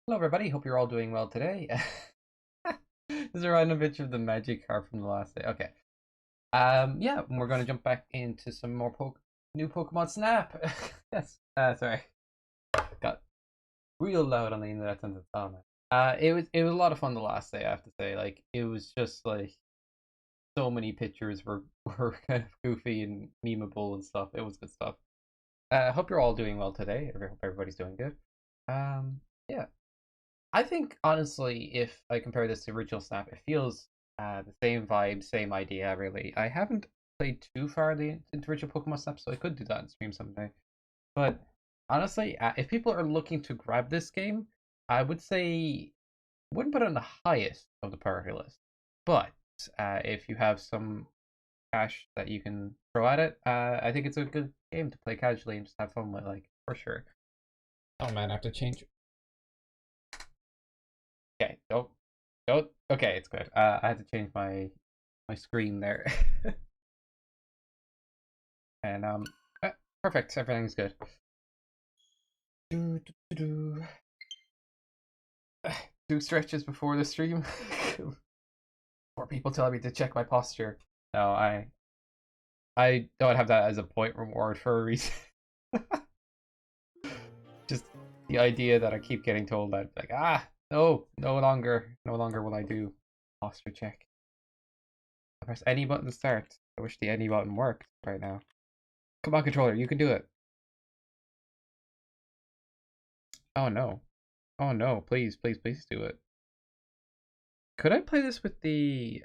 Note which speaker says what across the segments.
Speaker 1: Hello everybody, hope you're all doing well today. This is a random picture of the magic card from the last day. Okay. Yeah, we're gonna jump back into some more new Pokemon Snap. Yes. Sorry. Got real loud on the internet and oh man. It was a lot of fun the last day, I have to say. Like it was just like so many pictures were kind of goofy and memeable and stuff. It was good stuff. Hope you're all doing well today. I hope everybody's doing good. Yeah. I think honestly, if I compare this to original Snap, it feels the same vibe, same idea. Really, I haven't played too far into original Pokemon Snap, so I could do that in stream someday. But honestly, if people are looking to grab this game, I would say wouldn't put it on the highest of the priority list. But if you have some cash that you can throw at it, I think it's a good game to play casually and just have fun with, like for sure. Oh man, I have to change. Okay, don't. Okay, it's good. I had to change my screen there, and perfect. Everything's good. Do stretches before the stream. Or people tell me to check my posture. No, I don't have that as a point reward for a reason. Just the idea that I keep getting told that like no, no longer will I do posture check. I press any button to start. I wish the any button worked right now. Come on, controller, you can do it. Oh no. Oh no, please, please, please do it. Could I play this with the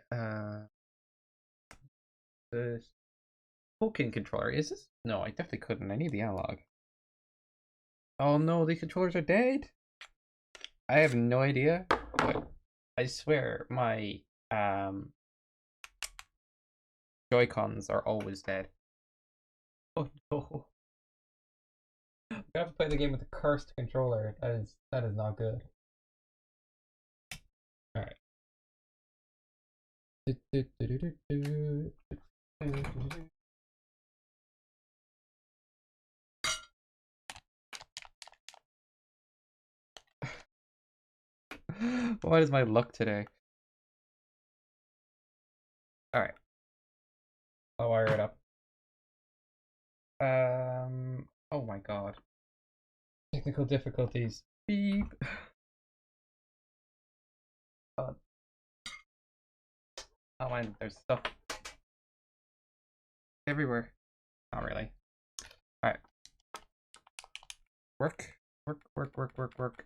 Speaker 1: Pokémon controller? Is this? No, I definitely couldn't. I need the analog. Oh no, these controllers are dead. I have no idea, but I swear my Joy-Cons are always dead. Oh no. I'm gonna have to play the game with a cursed controller. That is not good. Alright. What is my luck today? Alright. I'll wire it up. Oh my god. Technical difficulties. Beep. Oh, oh man, there's stuff everywhere. Not really. Alright. Work. Work.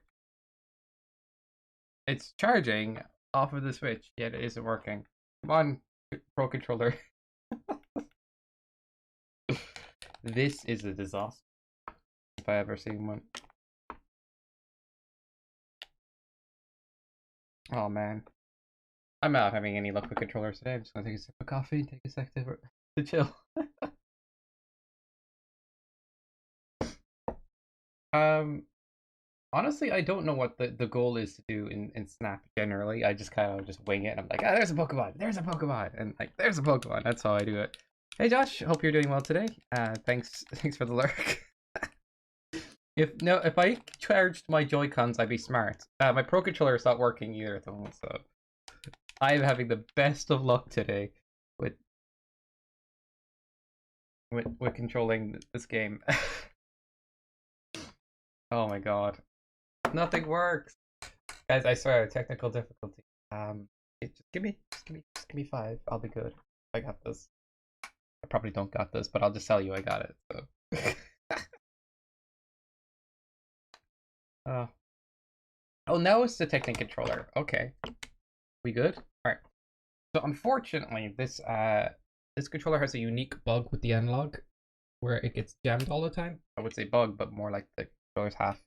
Speaker 1: It's charging off of the Switch, yet it isn't working. Come on, Pro Controller. This is a disaster. If I ever seen one. Oh man. I'm not having any luck with controllers today. I'm just gonna take a sip of coffee and take a sec to chill. Honestly, I don't know what the goal is to do in Snap generally. I just kind of just wing it and I'm like, there's a Pokemon, and like there's a Pokemon. That's how I do it. Hey Josh, hope you're doing well today. Thanks for the lurk. If I charged my Joy-Cons, I'd be smart. My Pro Controller is not working either at the moment, so I'm having the best of luck today with controlling this game. Oh my god. Nothing works. Guys, I swear, technical difficulty. Just give me 5. I'll be good. I got this. I probably don't got this, but I'll just tell you I got it. So. Oh, now it's detecting controller. Okay, we good? All right. So unfortunately, this controller has a unique bug with the analog, where it gets jammed all the time. I would say bug, but more like the controller's half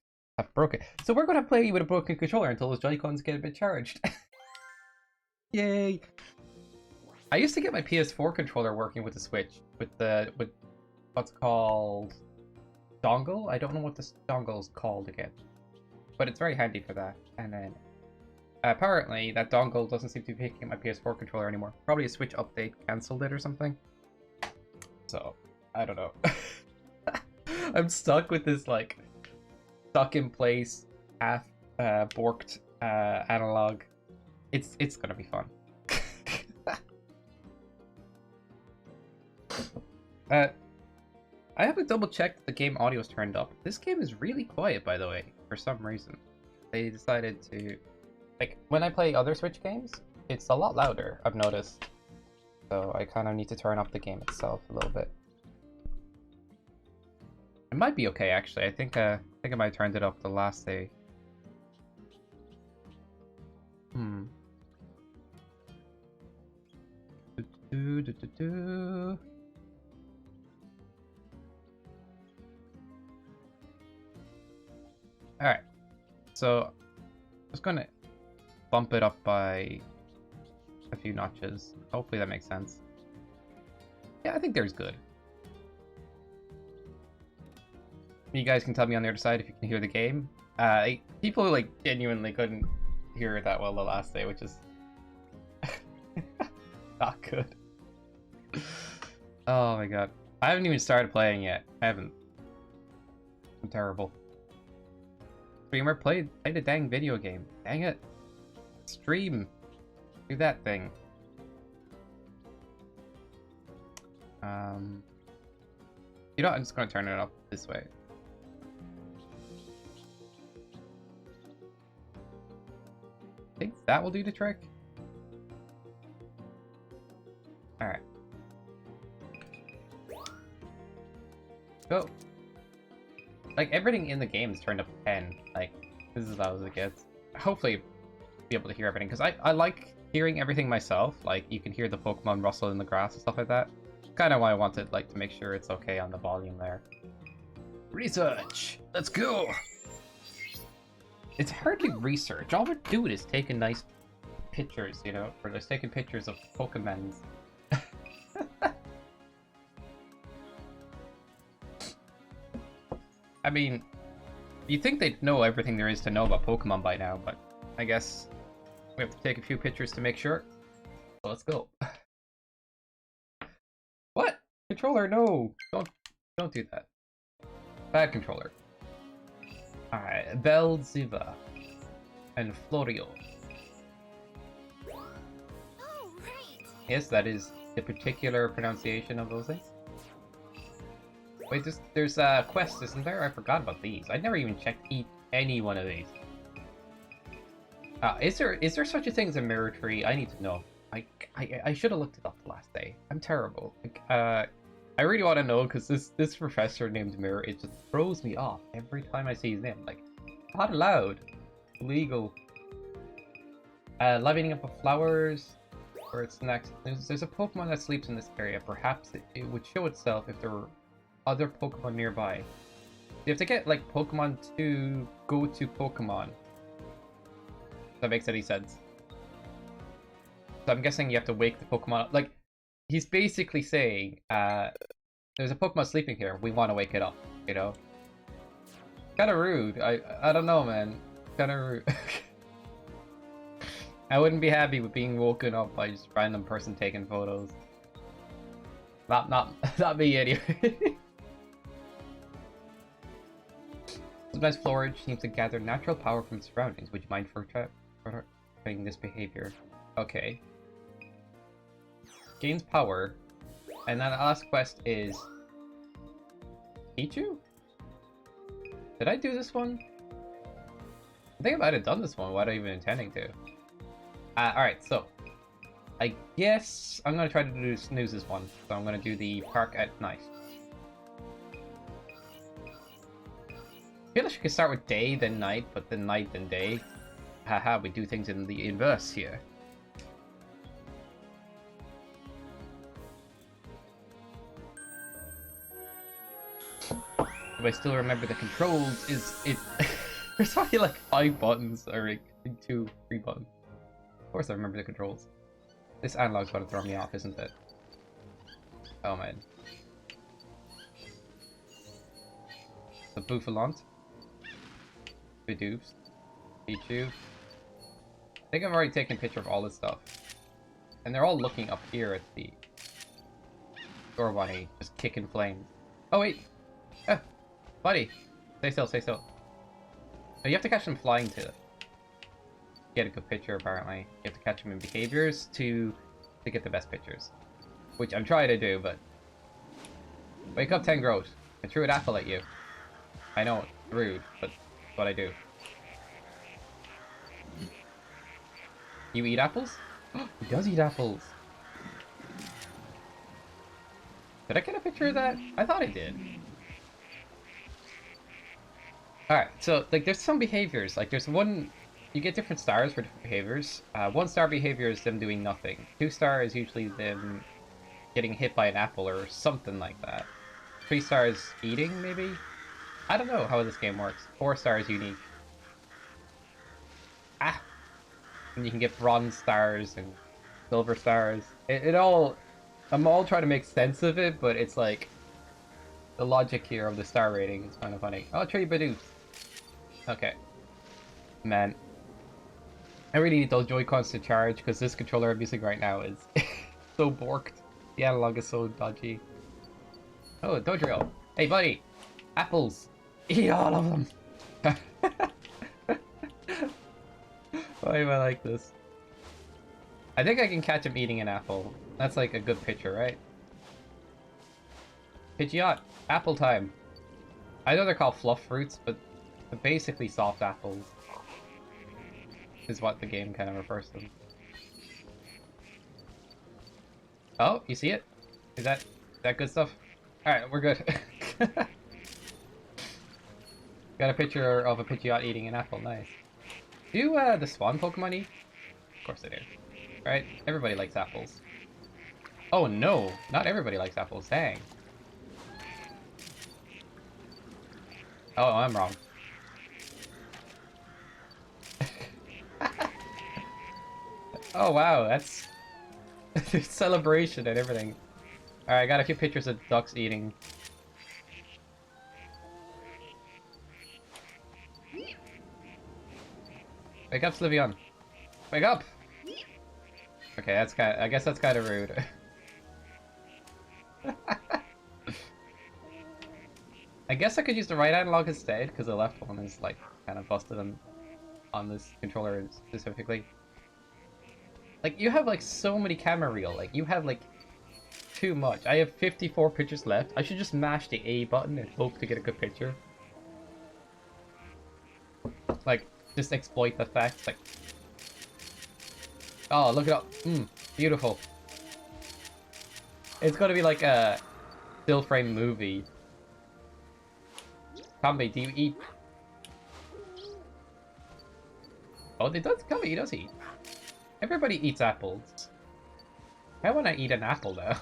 Speaker 1: broken. So we're gonna play with a broken controller until those Joy-Cons get a bit charged. Yay! I used to get my PS4 controller working with the Switch with what's called dongle. I don't know what this dongle is called again, but it's very handy for that. And then apparently that dongle doesn't seem to be picking up my PS4 controller anymore. Probably a Switch update cancelled it or something. So I don't know. I'm stuck with this like stuck in place half borked analog. It's gonna be fun. I haven't double checked the game audio is turned up. This game is really quiet, by the way, for some reason. They decided to, like, when I play other Switch games, it's a lot louder, I've noticed. So I kind of need to turn up the game itself a little bit. It might be okay, actually. I think I might have turned it up the last day. Alright, so I'm just gonna bump it up by a few notches. Hopefully that makes sense. Yeah, I think there's good. You guys can tell me on the other side if you can hear the game. People like genuinely couldn't hear it that well the last day, which is not good. Oh my god. I haven't even started playing yet. I haven't. I'm terrible. Streamer, play the dang video game. Dang it. Stream. Do that thing. You know, I'm just gonna turn it up this way. I think that will do the trick. Alright. Go. Like, everything in the game is turned up to 10. Like, this is as loud as it gets. Hopefully, be able to hear everything. Because I like hearing everything myself. Like, you can hear the Pokemon rustle in the grass and stuff like that. Kind of why I wanted, like, to make sure it's okay on the volume there. Research! Let's go! It's hardly research. All we're doing is taking nice pictures, you know? Or just taking pictures of Pokémons. I mean, you'd think they'd know everything there is to know about Pokemon by now, but I guess we have to take a few pictures to make sure. So let's go. What? Controller, no! Don't do that. Bad controller. Alright, Belziva and Florio.
Speaker 2: Oh, right.
Speaker 1: Yes, that is the particular pronunciation of those things. Wait, there's a quest, isn't there? I forgot about these. I never even checked any one of these. Is there such a thing as a mirror tree? I need to know. I should have looked it up the last day. I'm terrible. Like, I really want to know because this professor named Mirror, it just throws me off every time I see his name. Like, not allowed. Illegal. Livening up of flowers. Where it's next. There's a Pokemon that sleeps in this area. Perhaps it would show itself if there were other Pokemon nearby. You have to get, like, Pokemon to go to Pokemon. If that makes any sense. So I'm guessing you have to wake the Pokemon up. Like, he's basically saying, there's a Pokemon sleeping here. We want to wake it up, you know? Kind of rude. I don't know, man. Kind of rude. I wouldn't be happy with being woken up by just a random person taking photos. Not me anyway. Sometimes Florage seems to gather natural power from surroundings. Would you mind for trying this behavior? Okay. Gains power. And then the last quest is Pichu? Did I do this one? I think I might have done this one without even intending to. Alright, so I guess I'm gonna try to do snooze this one. So I'm gonna do the park at night. I feel like we could start with day, then night, but then night, then day. Haha, we do things in the inverse here. If I still remember the controls, there's only like 5 buttons, or like 2, 3 buttons. Of course I remember the controls. This analog's gonna throw me off, isn't it? Oh man. The Bouffalante. Bidoops. Pichu. I think I've already taken a picture of all this stuff. And they're all looking up here at the Gorbunny, just kicking flames. Oh wait! Ah, buddy! Stay still, stay still. Oh, you have to catch them flying to get a good picture. Apparently, you have to catch them in behaviors to get the best pictures, which I'm trying to do. But wake up, Tangrowth! I threw an apple at you. I know, rude, but that's what I do. You eat apples? He does eat apples. Did I get a picture of that? I thought I did. Alright, so, like, there's some behaviors. Like, there's one... You get different stars for different behaviors. 1-star behavior is them doing nothing. 2-star is usually them getting hit by an apple or something like that. 3 stars eating, maybe? I don't know how this game works. 4 stars unique. Ah! And you can get bronze stars and silver stars. It all... I'm all trying to make sense of it, but it's like... The logic here of the star rating is kind of funny. Oh, tree Bidoof. Okay. Man. I really need those Joy-Cons to charge, because this controller I'm using right now is so borked. The analog is so dodgy. Oh, Dodrio. Hey, buddy! Apples! Eat all of them! Why am I like this? I think I can catch him eating an apple. That's like a good picture, right? Pidgeot! Apple time! I know they're called fluff fruits, but they're basically soft apples. Is what the game kind of refers to them. Oh, you see it? Is that good stuff? Alright, we're good. Got a picture of a Pidgeot eating an apple, nice. Do the Swan Pokemon eat? Of course they do. Right? Everybody likes apples. Oh no! Not everybody likes apples, dang. Oh, I'm wrong. Oh wow, that's celebration and everything. Alright, I got a few pictures of ducks eating. Wake up, Slivion! Wake up! Okay, that's kind of, I guess that's kind of rude. I guess I could use the right analog instead, because the left one is like kind of busted on this controller specifically. Like, you have like so many camera reel, like you have like too much. I have 54 pictures left. I should just mash the A button and hope to get a good picture. Like, just exploit the fact, like... Oh, look it up. Beautiful. It's gonna be like a still frame movie. Kambi, do you eat? Oh, it does. Kambi, he does eat. Everybody eats apples. I want to eat an apple though.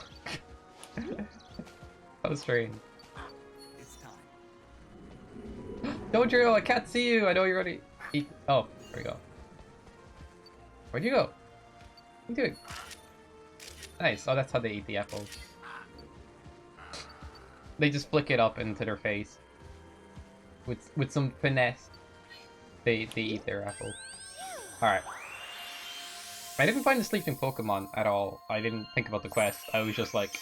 Speaker 1: How strange.
Speaker 3: It's time.
Speaker 1: Dodrio, I can't see you. I know you're gonna eat. Oh, there we go. Where'd you go? What are you doing? Nice. Oh, that's how they eat the apple. They just flick it up into their face. With some finesse, they eat their apple. Alright. I didn't find the sleeping Pokemon at all. I didn't think about the quest. I was just like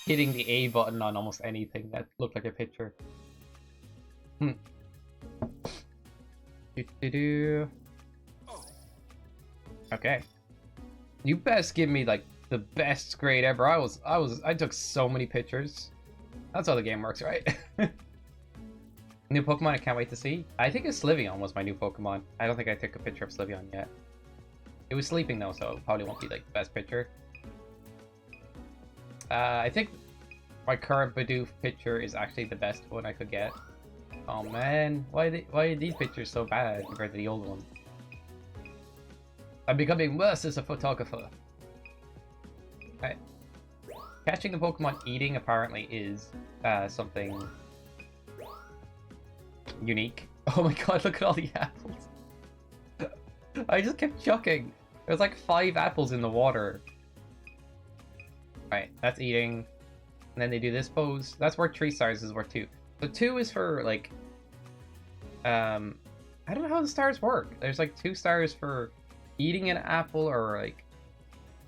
Speaker 1: hitting the A button on almost anything that looked like a picture. Okay. You best give me like the best grade ever. I took so many pictures. That's how the game works, right? New Pokemon I can't wait to see. I think Slivion was my new Pokemon. I don't think I took a picture of Slivion yet. It was sleeping though, so it probably won't be like the best picture. I think my current Bidoof picture is actually the best one I could get. Oh man, why are these pictures so bad compared to the old ones? I'm becoming worse as a photographer. Right. Catching the Pokemon eating apparently is something unique. Oh my god, look at all the apples. I just kept chucking. There's like 5 apples in the water. Right, that's eating. And then they do this pose. That's worth 3 stars, is worth 2. So 2 is for like... I don't know how the stars work. There's like 2 stars for eating an apple or like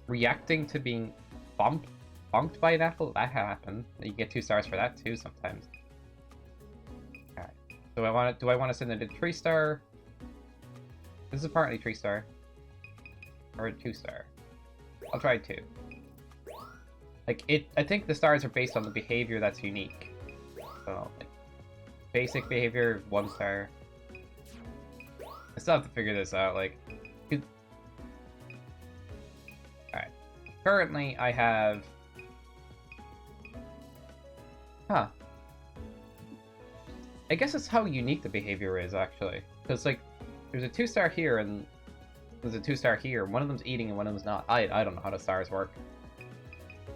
Speaker 1: reacting to being bonked by an apple. That happened. You get 2 stars for that too sometimes. Alright. Do I want to send it a 3 star? This is apparently 3-star. Or a 2-star. I'll try 2. Like, I think the stars are based on the behavior that's unique. So, like, basic behavior, 1 star. I still have to figure this out, like... Alright. Currently, I have... Huh. I guess it's how unique the behavior is, actually. Because, like, there's a 2-star here, and there's a 2-star here. One of them's eating, and one of them's not. I don't know how the stars work.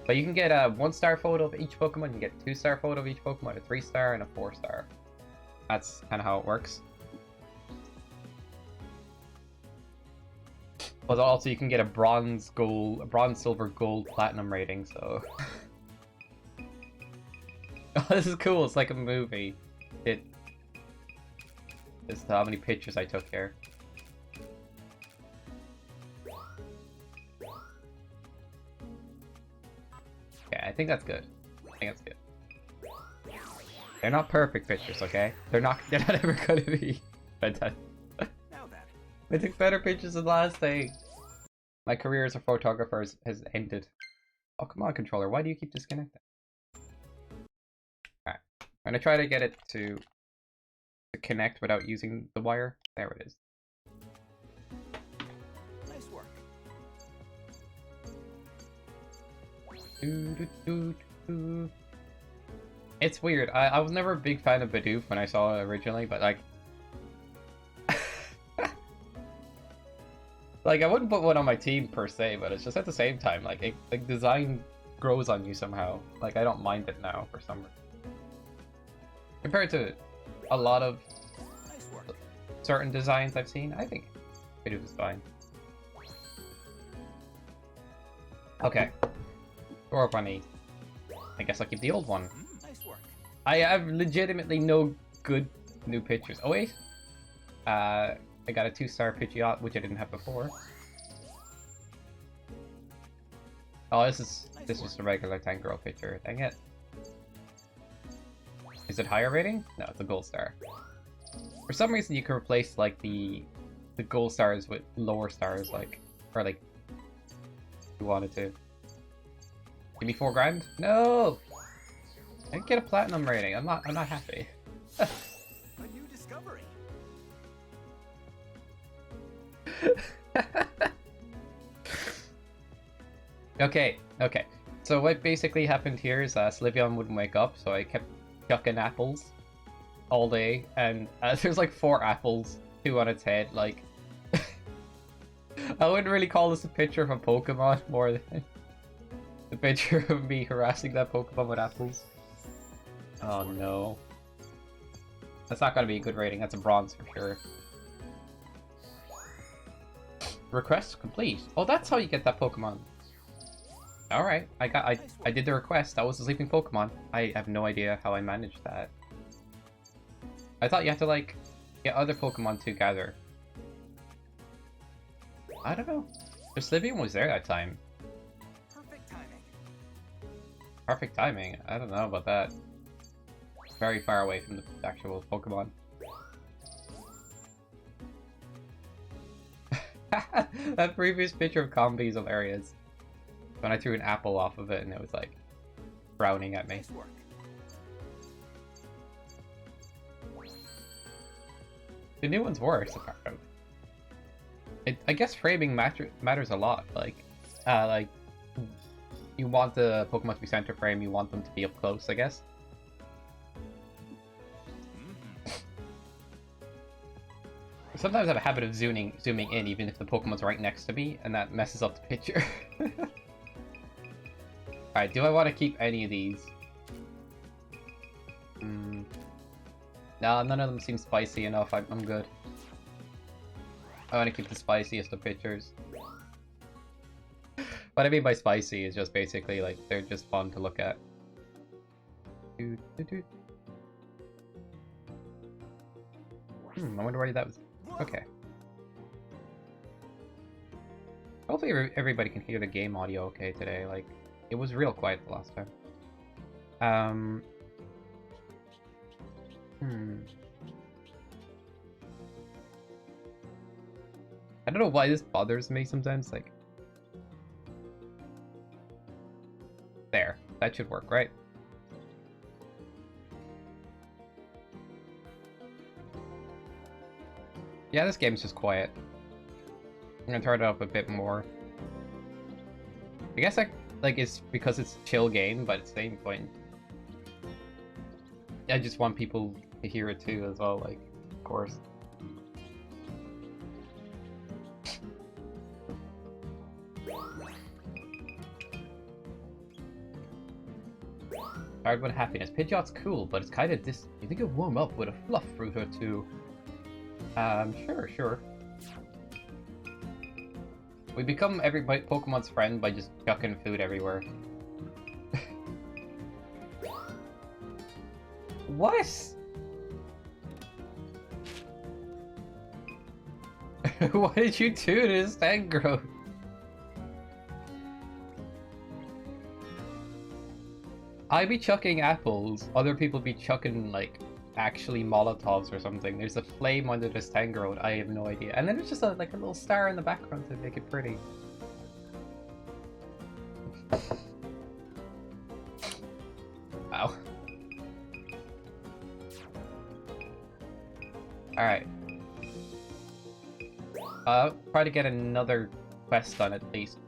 Speaker 1: But you can get a 1-star photo of each Pokemon, you can get a 2-star photo of each Pokemon, a 3-star, and a 4-star. That's kind of how it works. But also, you can get a bronze, silver, gold, platinum rating, so... Oh, this is cool, it's like a movie. This is how many pictures I took here. Okay, I think that's good. I think that's good. They're not perfect pictures, okay? They're not ever gonna be fantastic. I took better pictures than last day. My career as a photographer has ended. Oh, come on, controller. Why do you keep disconnecting? Alright. I'm gonna try to get it to connect without using the wire. There it is.
Speaker 3: Nice work.
Speaker 1: It's weird. I was never a big fan of Bidoof when I saw it originally, but like... Like, I wouldn't put one on my team per se, but it's just at the same time, like, design grows on you somehow. Like, I don't mind it now for some reason. Compared to a lot of certain designs I've seen, I think Bidoof is fine. Okay. Door bunny. I guess I'll keep the old one.
Speaker 3: Nice work.
Speaker 1: I have legitimately no good new pictures. Oh wait. I got a 2-star Pidgeot, which I didn't have before. Oh, this is just a regular Tangrowth picture. Dang it. Is it higher rating? No, it's a gold star. For some reason, you can replace like the gold stars with lower stars, like, or like you wanted to. Give me 4 grand? No! I didn't get a platinum rating. I'm not happy.
Speaker 3: A new discovery.
Speaker 1: Okay. So what basically happened here is Sliveon wouldn't wake up, so I kept chucking apples all day, and there's like 4 apples, 2 on its head. Like, I wouldn't really call this a picture of a Pokemon more than the picture of me harassing that Pokemon with apples. Oh no. That's not gonna be a good rating, that's a bronze for sure. Request complete. Oh, that's how you get that Pokemon. Alright, I did the request. That was a sleeping Pokemon. I have no idea how I managed that. I thought you had to, like, get other Pokemon to gather. I don't know. The Sliveon was there that time.
Speaker 3: Perfect timing.
Speaker 1: Perfect timing? I don't know about that. Very far away from the actual Pokemon. That previous picture of Combi is hilarious. When I threw an apple off of it and it was like frowning at me.
Speaker 3: Nice work.
Speaker 1: The new one's worse, apparently. I guess framing matters a lot. Like you want the Pokemon to be center frame, you want them to be up close, I guess. Sometimes I have a habit of zooming in even if the Pokemon's right next to me, and that messes up the picture. Alright, do I want to keep any of these? No, none of them seem spicy enough. I'm good. I want to keep the spiciest of pictures. What I mean by spicy is just basically like they're just fun to look at. I wonder why that was. Okay. Hopefully everybody can hear the game audio okay today. Like, it was real quiet the last time. I don't know why this bothers me sometimes, like... There. That should work, right? Yeah, this game's just quiet. I'm gonna turn it up a bit more. I guess it's because it's a chill game, but at the same point... I just want people to hear it too as well, like, of course. Hard with happiness. Pidgeot's cool, but it's kind of dis. You think it'd warm up with a fluff fruit or two? Sure. We become every Pokemon's friend by just chucking food everywhere. What? What did you do to this Tangrowth? I be chucking apples, other people be chucking, like, actually Molotovs or something. There's a flame under this Tangrowth, I have no idea. And then there's just like a little star in the background to make it pretty. Wow. Alright. Try to get another quest done at least.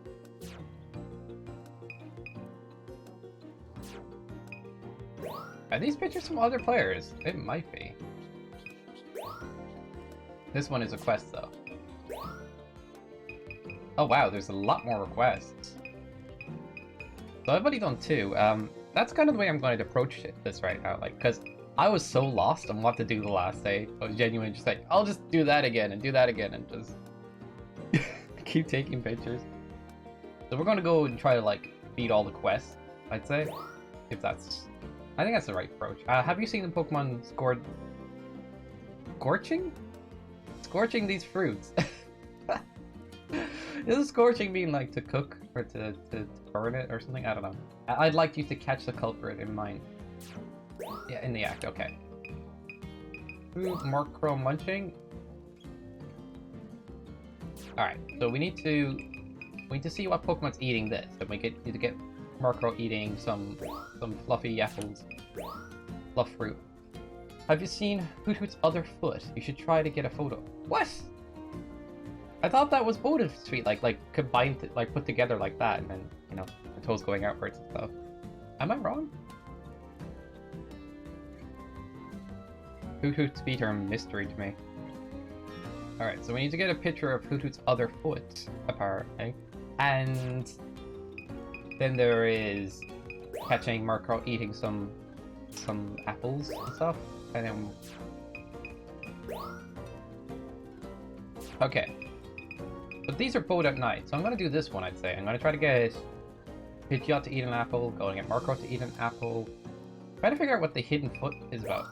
Speaker 1: Are these pictures from other players? It might be. This one is a quest, though. Oh wow, there's a lot more requests. So I've only done 2. That's kind of the way I'm going to approach this right now, like, because I was so lost on what to do the last day. I was genuinely just like, I'll just do that again and do that again and just keep taking pictures. So we're going to go and try to, like, beat all the quests, I'd say. If that's... I think that's the right approach. Have you seen the Pokemon scorching? Scorching these fruits. Isn't scorching mean like to cook or to burn it or something? I don't know. I'd like you to catch the culprit in mind. Yeah, in the act, okay. Food, Murkrow munching. Alright, so we need to see what Pokemon's eating this. So we need to get Murkrow eating some fluffy apples. Fluff fruit. Have you seen Hoot Hoot's other foot? You should try to get a photo. What? I thought that was Boden's feet, like combined, like put together like that, and then, you know, the toes going outwards and stuff. Am I wrong? Hoot Hoot's feet are a mystery to me. Alright, so we need to get a picture of Hoot Hoot's other foot, apparently. And then there is catching Murkrow eating some apples and stuff. And then... Okay. But these are both at night, so I'm gonna do this one, I'd say. I'm gonna try to get Pidgeot to eat an apple, going to get Murkrow to eat an apple. Try to figure out what the hidden foot is about.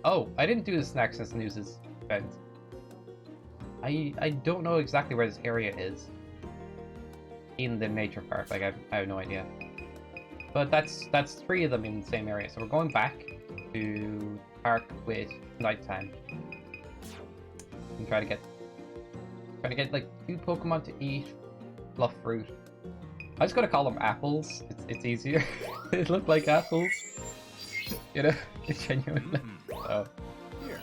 Speaker 1: Oh, I didn't do the Snacks and Snoozes event. I don't know exactly where this area is in the nature park. Like, I have no idea. But that's 3 of them in the same area. So we're going back to park with nighttime and try to get like 2 Pokemon to eat fluff fruit. I just gotta call them apples. It's easier. They look like apples. You know, genuinely. So.
Speaker 3: Here.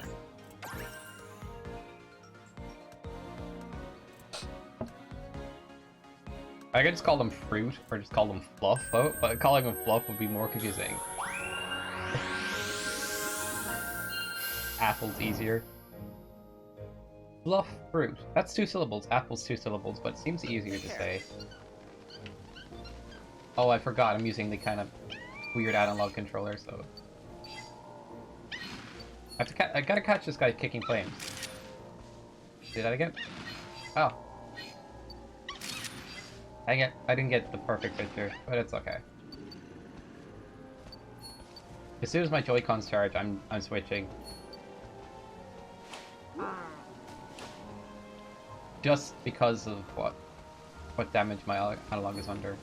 Speaker 1: I could just call them fruit or just call them fluff, though. But calling them fluff would be more confusing. Apple's easier. Fluff fruit. That's 2 syllables. Apple's 2 syllables, but it seems easier to say. Oh, I forgot. I'm using the kind of weird analog controller, so I gotta catch this guy kicking flames. Do that again. Oh. Dang it, I didn't get the perfect picture, but it's okay. As soon as my Joy-Cons charge, I'm switching. Just because of what damage my analog is under.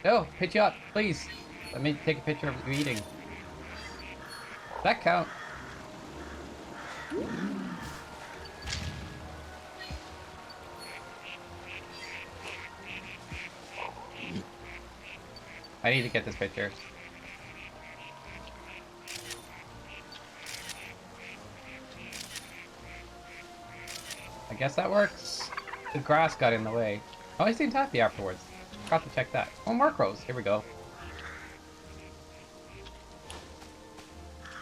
Speaker 1: No, Pidgeot, please! Let me take a picture of you eating. That count. I need to get this picture. I guess that works. The grass got in the way. Oh, he seemed happy afterwards. Got to check that. Oh, Murkrows. Here we go.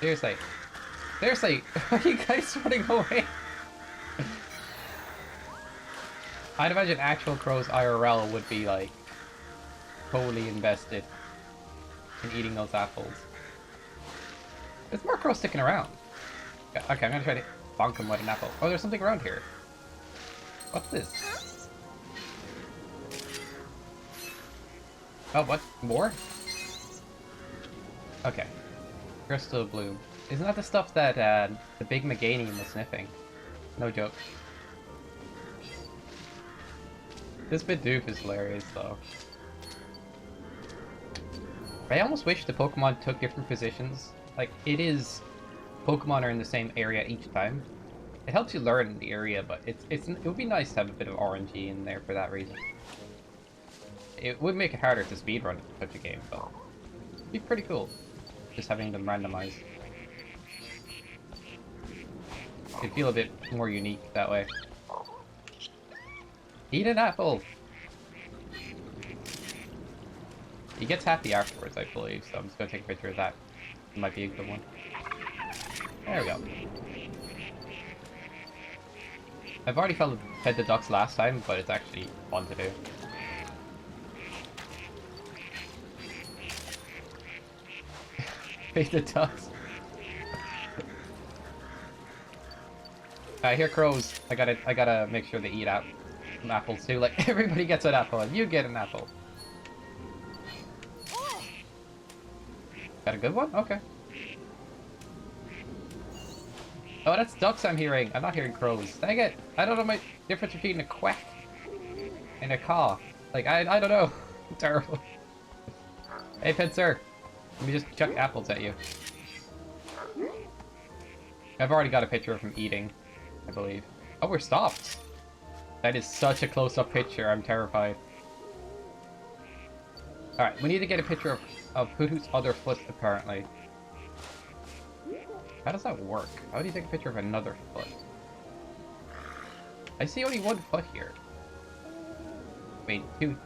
Speaker 1: Seriously. Seriously. Are you guys running away? I'd imagine actual crows IRL would be like totally invested in eating those apples. There's more crows sticking around. Okay, I'm gonna try to bonk him with an apple. Oh, there's something around here. What's this? Oh, what? More? Okay. Crystal Bloom. Isn't that the stuff that the big Meganium was sniffing? No joke. This Bidoof is hilarious, though. I almost wish the Pokemon took different positions. Like, it is... Pokemon are in the same area each time. It helps you learn the area, but it would be nice to have a bit of RNG in there for that reason. It would make it harder to speedrun such a game, but it'd be pretty cool. Just having them randomized. It'd feel a bit more unique that way. Eat an apple! He gets happy afterwards, I believe, so I'm just gonna take a picture of that. It might be a good one. There we go. I've already fed the ducks last time, but it's actually fun to do. Feed the ducks. I hear crows. I gotta make sure they eat apples too. Like, everybody gets an apple, and you get an apple. Got a good one? Okay. Oh, that's ducks I'm hearing. I'm not hearing crows. Dang it! I don't know my difference between a quack and a caw. Like, I don't know. Terrible. Hey, pet sir. Let me just chuck apples at you. I've already got a picture of him eating, I believe. Oh, we're stopped. That is such a close-up picture. I'm terrified. Alright, we need to get a picture of Hoothoot's other foot, apparently. How does that work? How do you take a picture of another foot? I see only one foot here. Wait, 2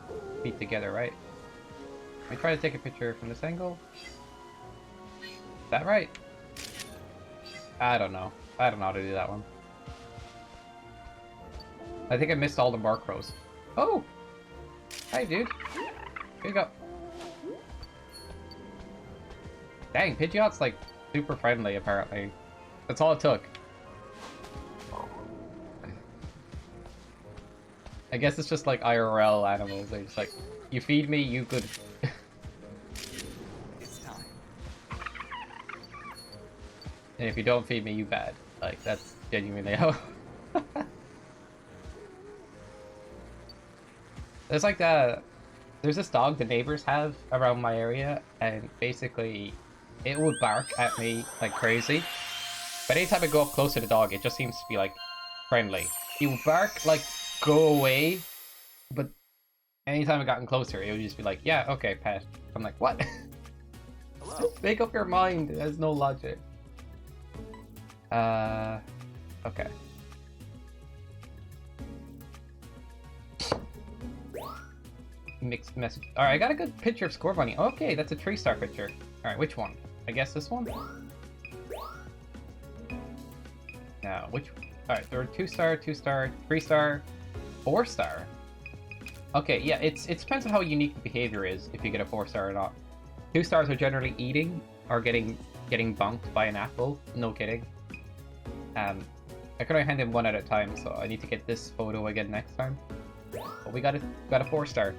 Speaker 1: feet together, right? Let me try to take a picture from this angle. Is that right? I don't know. I don't know how to do that one. I think I missed all the Murkrows. Oh! Hi, dude. Here you go. Dang, Pidgeot's like super friendly, apparently. That's all it took. I guess it's just like IRL animals. They're just like, you feed me, you good.
Speaker 3: It's time.
Speaker 1: And if you don't feed me, you bad. Like, that's genuinely how... There's like there's this dog the neighbors have around my area, and basically it would bark at me like crazy. But anytime I go up close to the dog, it just seems to be like friendly. He would bark like, go away, but anytime I gotten closer, it would just be like, yeah, okay, pet. I'm like, what?
Speaker 3: Hello.
Speaker 1: Make up your mind. It has no logic. Okay. Mixed message. Alright, I got a good picture of Score Bunny. Okay, that's a 3-star picture. Alright, which one? I guess this one? Now, which... Alright, there were 2-star, 2-star, 3-star, 4-star. Okay, yeah, it depends on how unique the behavior is, if you get a 4-star or not. 2 stars are generally eating, or getting bonked by an apple. No kidding. I can only hand him one at a time, so I need to get this photo again next time. But we got a 4-star.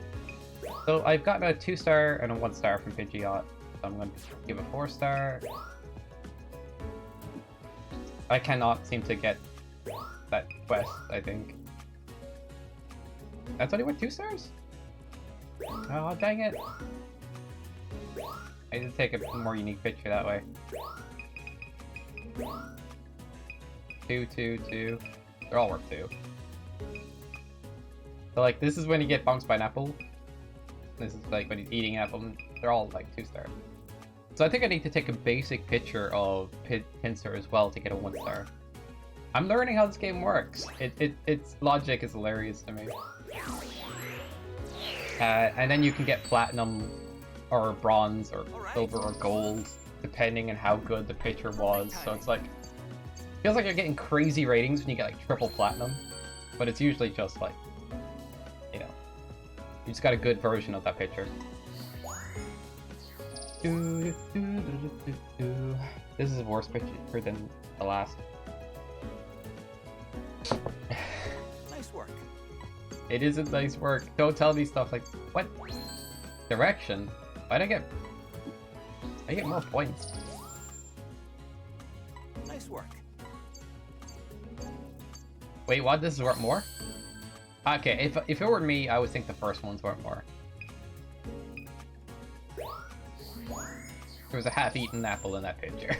Speaker 1: So I've gotten a 2-star and a 1-star from Pidgeot. So I'm going to give a 4-star. I cannot seem to get that quest, I think. That's only worth 2 stars? Oh, dang it. I need to take a more unique picture that way. 2, 2, 2. They're all worth 2. So like, this is when you get bonked by an apple. This is like when he's eating an apple. They're all like 2-star. So I think I need to take a basic picture of Pinsir as well to get a 1-star. I'm learning how this game works. Its logic is hilarious to me. And then you can get platinum or bronze or silver or gold depending on how good the picture was. So it's like, feels like you're getting crazy ratings when you get like triple platinum, but it's usually just like, you know, you just got a good version of that picture. This is a worse picture than the last.
Speaker 3: Nice work.
Speaker 1: It isn't nice work. Don't tell me stuff like, what? Direction? Why'd I get more points?
Speaker 3: Nice work.
Speaker 1: Wait, what? This is worth more? Okay, if it were me, I would think the first one's worth more. There was a half-eaten apple in that picture.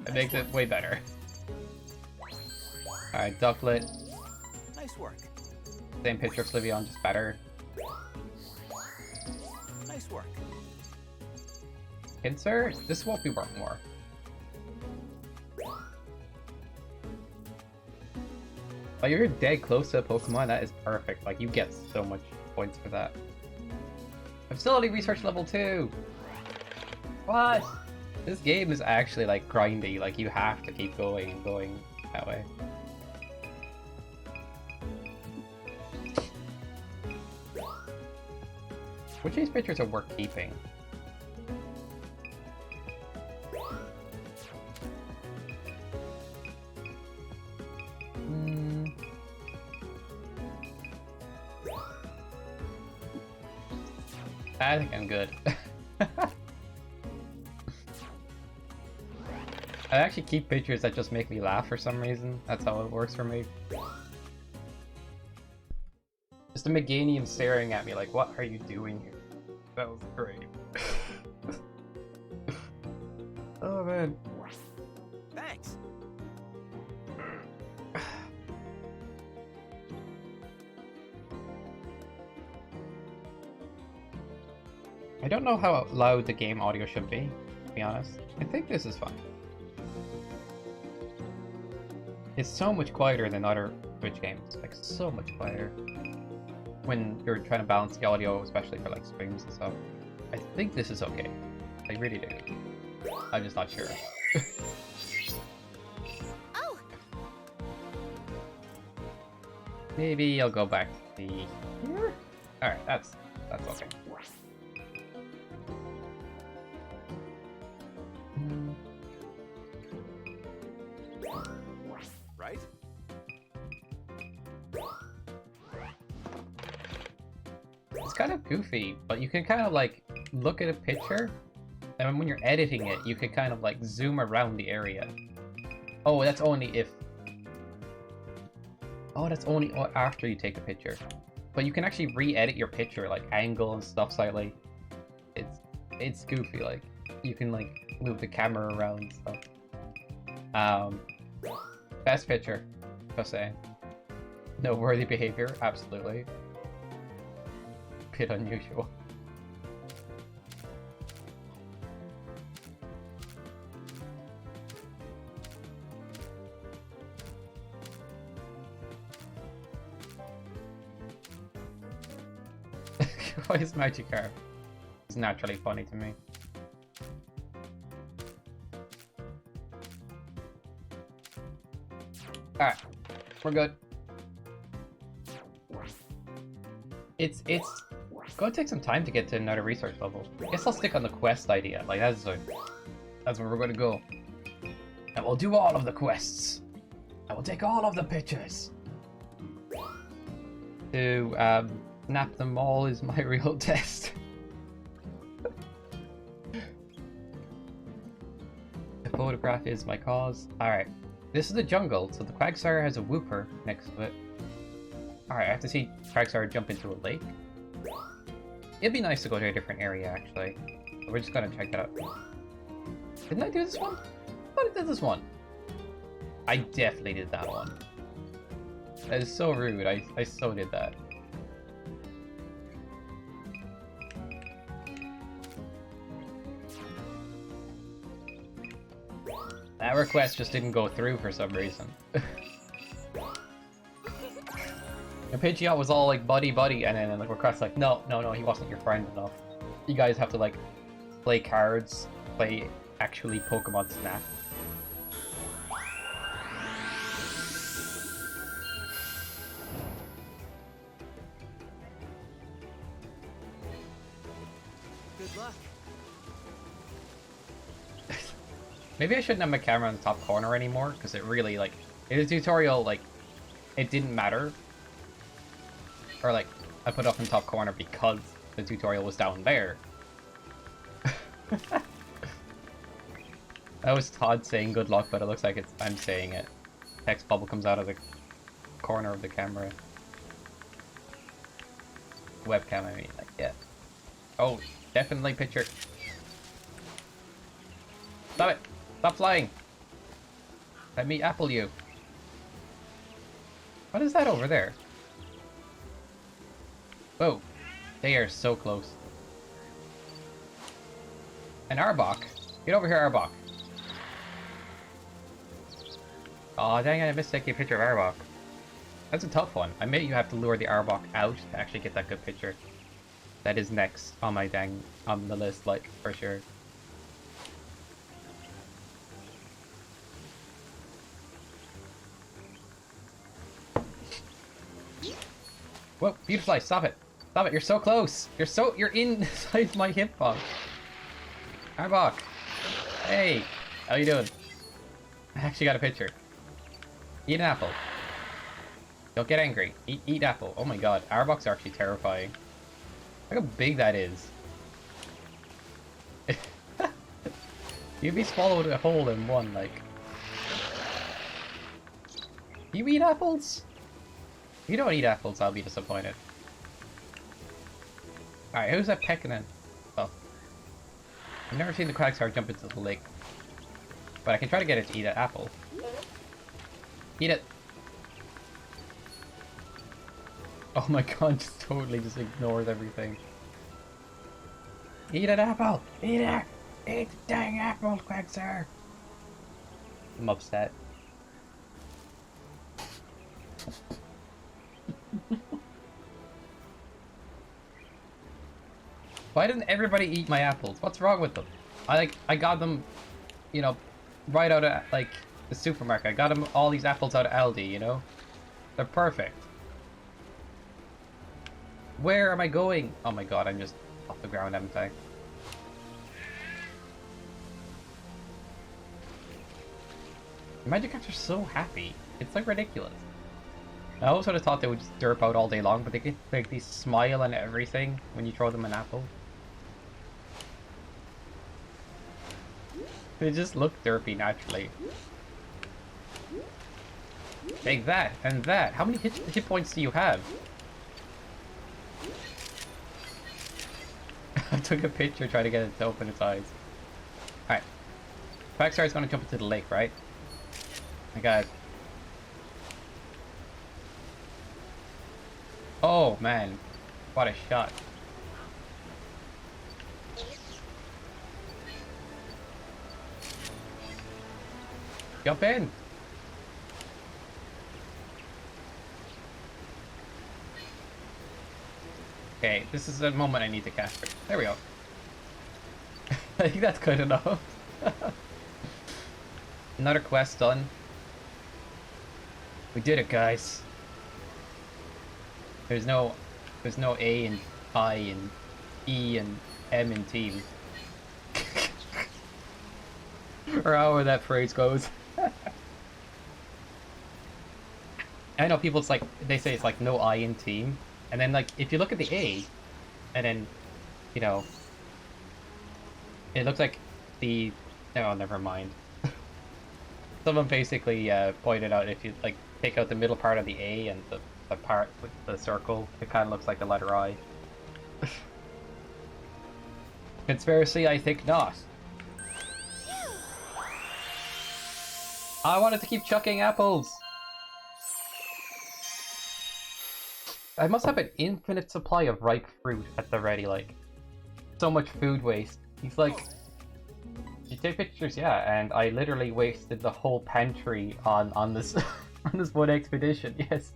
Speaker 1: It makes it way better. Alright, Ducklet.
Speaker 3: Nice work.
Speaker 1: Same picture of Sliveon, just better.
Speaker 3: Nice work.
Speaker 1: Pinsir? This won't be worth more. Oh, you're dead close to a Pokemon, that is perfect. Like, you get so much points for that. Facility Research Level 2! What? This game is actually, like, grindy. Like, you have to keep going and going that way. Which of these pictures are worth keeping? I think I'm good. I actually keep pictures that just make me laugh for some reason. That's how it works for me. Just a Meganium staring at me like, what are you doing here? That was great. Oh man.
Speaker 3: Thanks.
Speaker 1: I don't know how loud the game audio should be, to be honest. I think this is fine. It's so much quieter than other Switch games, like so much quieter. When you're trying to balance the audio, especially for like streams and stuff. I think this is okay. I really do. I'm just not sure.
Speaker 2: Oh,
Speaker 1: Maybe I'll go back to the... Alright, that's okay.
Speaker 3: Right?
Speaker 1: It's kind of goofy, but you can kind of like look at a picture, and when you're editing it, you can kind of like zoom around the area. Oh, that's only if... Oh, that's only after you take a picture. But you can actually re-edit your picture, like angle and stuff slightly. It's goofy, like you can like move the camera around and stuff. Best picture, just saying. Noteworthy behavior, absolutely. Bit unusual. Why is Magikarp? It's naturally funny to me. Alright, we're good. It's gonna take some time to get to another research level. I guess I'll stick on the quest idea. Like that's where we're gonna go. And we'll do all of the quests. I will take all of the pictures. To snap them all is my real test. The photograph is my cause. Alright. This is the jungle, so the Quagsire has a Wooper next to it. Alright, I have to see Quagsire jump into a lake. It'd be nice to go to a different area, actually. But we're just gonna check that out. Didn't I do this one? I thought I did this one. I definitely did that one. That is so rude. I so did that. That request just didn't go through for some reason. And Pidgeot was all like buddy, and then the request like, no, he wasn't your friend enough. You guys have to like play cards, play actually Pokemon Snap.
Speaker 3: Good luck.
Speaker 1: Maybe I shouldn't have my camera in the top corner anymore, because it really, like, in the tutorial, like, it didn't matter. Or, like, I put it up in the top corner because the tutorial was down there. That was Todd saying good luck, but it looks like I'm saying it. Text bubble comes out of the corner of the camera. Webcam, I mean, like, yeah. Oh, definitely picture. Stop it! Stop flying! Let me apple you. What is that over there? Whoa. They are so close. An Arbok. Get over here, Arbok. Aw, dang it, I missed taking a picture of Arbok. That's a tough one. I bet you have to lure the Arbok out to actually get that good picture. That is next on my on the list, like, for sure. Whoa, Beautifly, stop it! Stop it, you're so close! You're inside my hitbox! Arbok! Hey! How you doing? I actually got a picture. Eat an apple. Don't get angry. Eat apple. Oh my god, Arboks are actually terrifying. Look how big that is. You'd be swallowed a whole in one, like. You eat apples? If you don't eat apples, I'll be disappointed. Alright, who's that pecking in? Oh. I've never seen the Quagsire jump into the lake. But I can try to get it to eat an apple. Eat it! Oh my god, just totally just ignores everything. Eat an apple! Eat it! Eat the dang apple, Quagsire! I'm upset. Why didn't everybody eat my apples? What's wrong with them? I got them, you know, right out of, like, the supermarket. I got them all these apples out of Aldi, you know? They're perfect. Where am I going? Oh my god, I'm just off the ground, haven't I? Magikarps are so happy. It's like ridiculous. I always would have thought they would just derp out all day long, but they smile and everything when you throw them an apple. They just look derpy naturally. Take that and that. How many hit points do you have? I took a picture trying to get it to open its eyes. Alright. Quagsire's gonna jump into the lake, right? I got it. Oh man, what a shot. Jump in! Okay, this is the moment I need to cast it. There we go. I think that's good enough. Another quest done. We did it, guys. There's no A and I and E and M in team. Or however that phrase goes. I know people, it's like, they say it's like no I in team. And then, like, if you look at the A, and then, you know, it looks like the... Oh, never mind. Someone basically pointed out if you, like, take out the middle part of the A and the part with the circle, it kind of looks like the letter I. Conspiracy? I think not. I wanted to keep chucking apples! I must have an infinite supply of ripe fruit at the ready, like. So much food waste. He's like... You take pictures, yeah, and I literally wasted the whole pantry on this on this one expedition. Yes.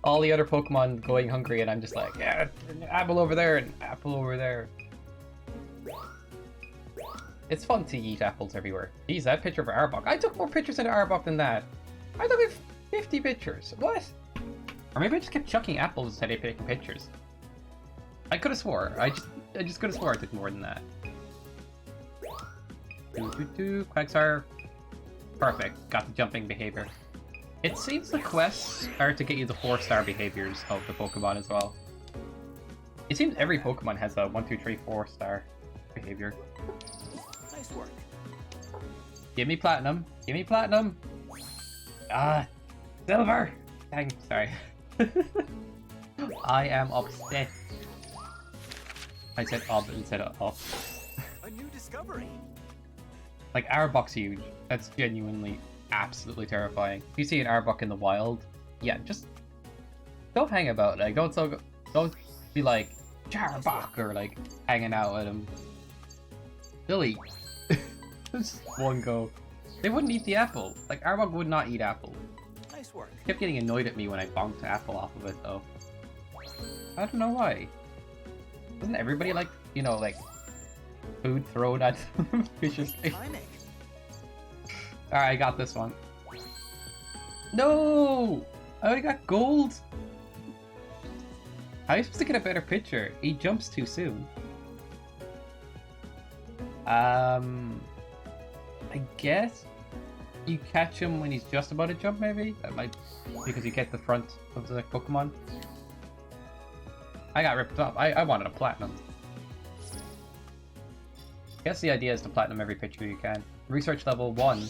Speaker 1: All the other Pokemon going hungry, and I'm just like, yeah, an apple over there, and apple over there. It's fun to eat apples everywhere. Geez, that picture of Arbok. I took more pictures in Arbok than that. I took 50 pictures. What? Or maybe I just kept chucking apples instead of taking pictures. I could have swore. I just could have swore I took more than that. Quagsire. Perfect. Got the jumping behavior. It seems the quests are to get you the 4-star behaviors of the Pokemon as well. It seems every Pokemon has a 1, 2, 3, 4-star behavior.
Speaker 3: Nice work.
Speaker 1: Give me platinum. Give me platinum. Ah, silver. Dang, sorry. I am upset. I said ob instead of up.
Speaker 3: A new discovery.
Speaker 1: Like, Arbok's huge. That's genuinely absolutely terrifying. If you see an Arbok in the wild, yeah, just don't hang about. Like, don't be like Arbok or like hanging out with him. Silly. Just one go. They wouldn't eat the apple. Like, Arbok would not eat apple.
Speaker 3: Nice work.
Speaker 1: Kept getting annoyed at me when I bonked the apple off of it, though. I don't know why. Doesn't everybody like, you know, like food thrown at them viciously?
Speaker 3: Timing.
Speaker 1: Alright, I got this one. No! I already got gold! How are you supposed to get a better picture? He jumps too soon. I guess you catch him when he's just about to jump, maybe? That might... because you get the front of the Pokemon. I got ripped up. I wanted a platinum. I guess the idea is to platinum every picture you can. Research level 1.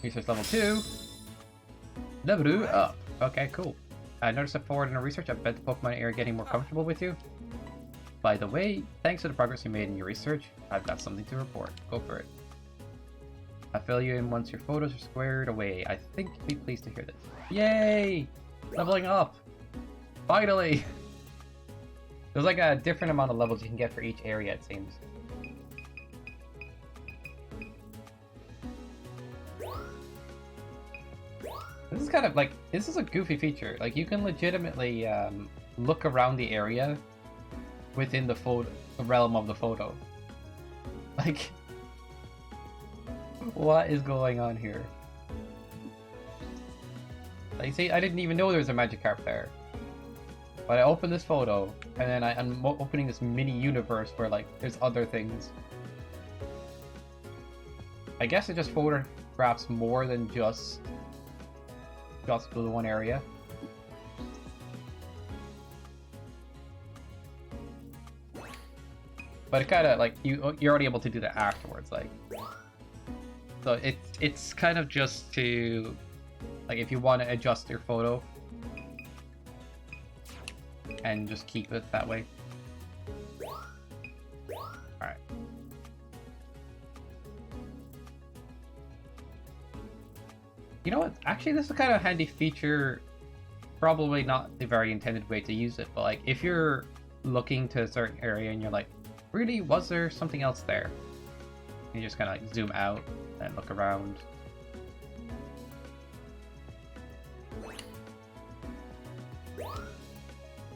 Speaker 1: Research level 2. Level 2 up. Okay, cool. Another step forward in our research. I bet the Pokemon are getting more comfortable with you. By the way, thanks to the progress you made in your research, I've got something to report. Go for it. I'll fill you in once your photos are squared away. I think you'll be pleased to hear this. Yay! Leveling up! Finally! There's like a different amount of levels you can get for each area, it seems. This is kind of like, this is a goofy feature. Like, you can legitimately look around the area within the realm of the photo. Like, what is going on here? Like, see, I didn't even know there was a Magikarp there. But I opened this photo, and then I'm opening this mini universe where, like, there's other things. I guess it just photographs more than just the one area. But it kind of, like, you're already able to do that afterwards, like. So it's kind of just to, like, if you want to adjust your photo and just keep it that way. Alright. You know what? Actually, this is kind of a handy feature. Probably not the very intended way to use it, but like, if you're looking to a certain area and you're like, really, was there something else there? You just kind of like zoom out and look around.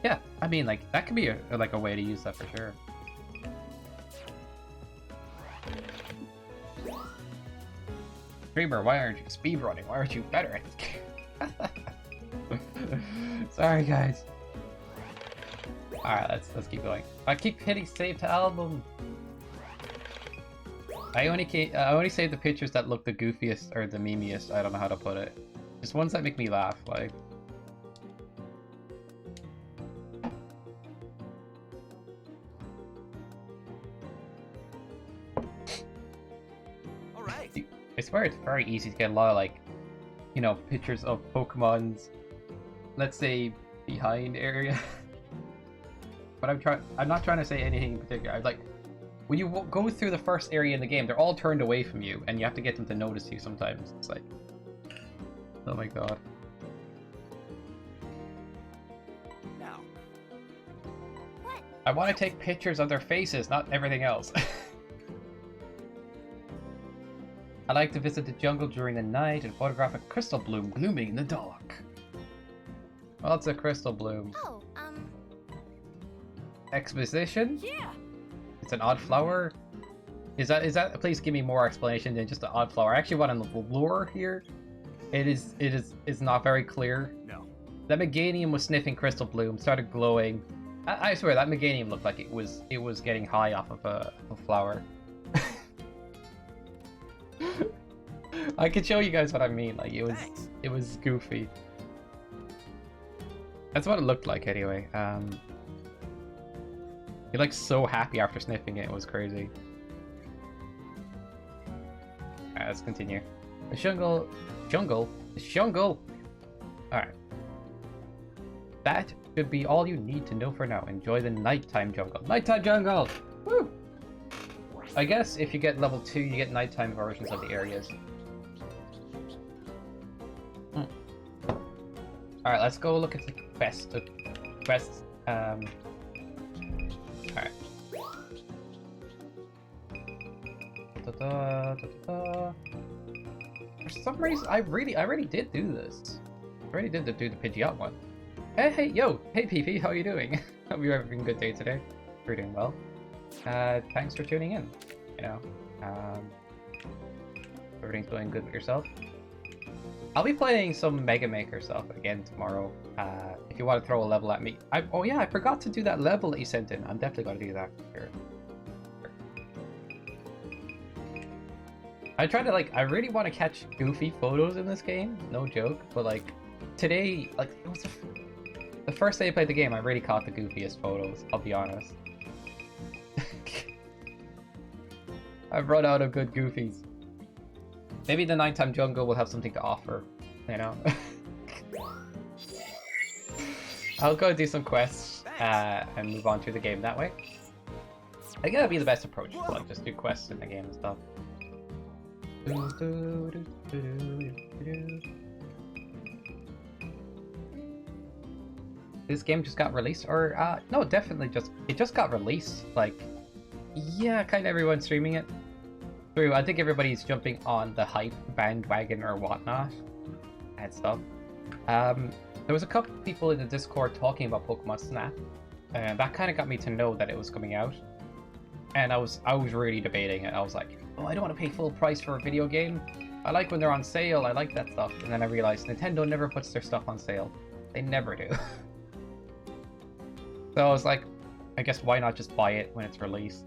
Speaker 1: Yeah, I mean, like, that could be a way to use that for sure. Dreamer, why aren't you speedrunning? Why aren't you better at this game? Sorry, guys. Alright, let's keep going. I keep hitting save to album. I only save the pictures that look the goofiest or the memeiest. I don't know how to put it. Just ones that make me laugh, like.
Speaker 3: Alright.
Speaker 1: I swear it's very easy to get a lot of, like, you know, pictures of Pokemon's, let's say, behind area. But I'm not trying to say anything in particular. Like, when you go through the first area in the game, they're all turned away from you, and you have to get them to notice you sometimes. It's like, oh my god.
Speaker 3: Now.
Speaker 2: What?
Speaker 1: I want to take pictures of their faces, not everything else. I like to visit the jungle during the night and photograph a crystal bloom blooming in the dark. What's a crystal bloom?
Speaker 2: Oh,
Speaker 1: Exposition?
Speaker 2: yeah.
Speaker 1: It's an odd flower? Is that please give me more explanation than just an odd flower. I actually want to lure here. It's not very clear.
Speaker 3: No.
Speaker 1: That Meganium was sniffing crystal bloom, started glowing. I swear that Meganium looked like it was getting high off of a flower. I could show you guys what I mean. Like
Speaker 3: Thanks.
Speaker 1: it was goofy. That's what it looked like anyway. He looked so happy after sniffing it. It was crazy. Alright, let's continue. The jungle. Alright. That should be all you need to know for now. Enjoy the nighttime jungle. Nighttime jungle! Woo! I guess if you get level 2, you get nighttime versions of the areas. Alright, let's go look at the quest. Alright. For some reason, I already did do this. I already did do the Pidgeot one. Hey, PP, how are you doing? Hope you're having a good day today. You're doing well. Thanks for tuning in. You know, everything's going good with yourself. I'll be playing some Mega Maker stuff again tomorrow. If you want to throw a level at me. Oh yeah, I forgot to do that level that you sent in. I'm definitely going to do that. Sure. I try to I really want to catch goofy photos in this game. No joke. But like, today, like, it was the first day I played the game, I really caught the goofiest photos, I'll be honest. I've run out of good goofies. Maybe the nighttime jungle will have something to offer, you know? I'll go do some quests and move on through the game that way. I think that'd be the best approach, like just do quests in the game and stuff. This game just got released, or no, definitely it just got released. Like, yeah, kind of everyone's streaming it. True, I think everybody's jumping on the hype bandwagon or whatnot and stuff. There was a couple people in the Discord talking about Pokemon Snap, and that kind of got me to know that it was coming out. And I was really debating it. I was like, oh, I don't want to pay full price for a video game. I like when they're on sale. I like that stuff. And then I realized Nintendo never puts their stuff on sale. They never do. So I was like, I guess why not just buy it when it's released?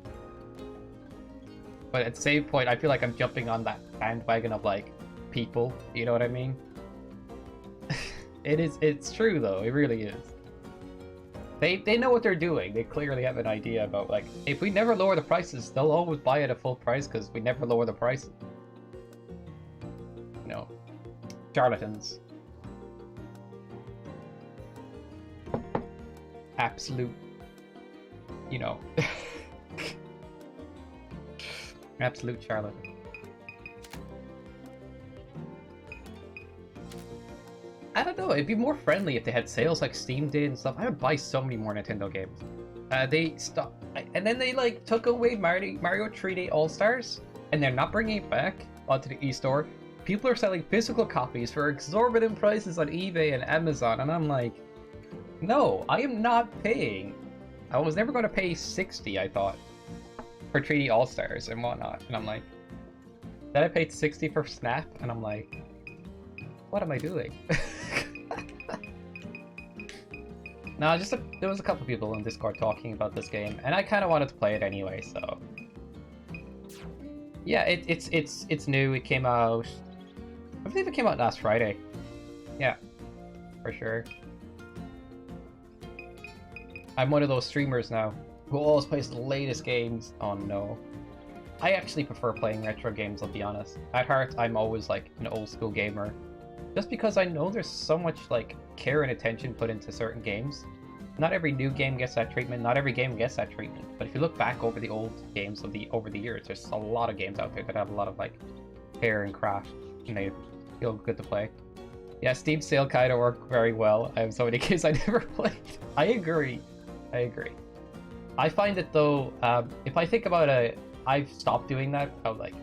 Speaker 1: But at the same point, I feel like I'm jumping on that bandwagon of like people. You know what I mean? It's true though. It really is. They know what they're doing. They clearly have an idea about, like, if we never lower the prices, they'll always buy it at full price because we never lower the prices. No. Charlatans. Absolute, you know. Absolute charlatan. I don't know, it'd be more friendly if they had sales like Steam did and stuff. I would buy so many more Nintendo games. They stopped, and then they like took away Mario 3D All-Stars, and they're not bringing it back onto the eStore. People are selling physical copies for exorbitant prices on eBay and Amazon, and I'm like, no, I am not paying. I was never going to pay $60, I thought, for 3D All-Stars and whatnot, and I'm like, then I paid $60 for Snap, and I'm like, what am I doing? No, there was a couple people in Discord talking about this game, and I kind of wanted to play it anyway. So yeah, it's new. It came out, I believe it came out last Friday. Yeah, for sure. I'm one of those streamers now who always plays the latest games. Oh no. I actually prefer playing retro games, I'll be honest. At heart, I'm always like an old school gamer. Just because I know there's so much like care and attention put into certain games. Not every new game gets that treatment, not every game gets that treatment. But if you look back over the old games over the years, there's a lot of games out there that have a lot of like care and craft, and they feel good to play. Yeah, Steam sale kind of worked very well. I have so many games I never played. I agree. I find it though, if I think about it, I've stopped doing that. I'm like,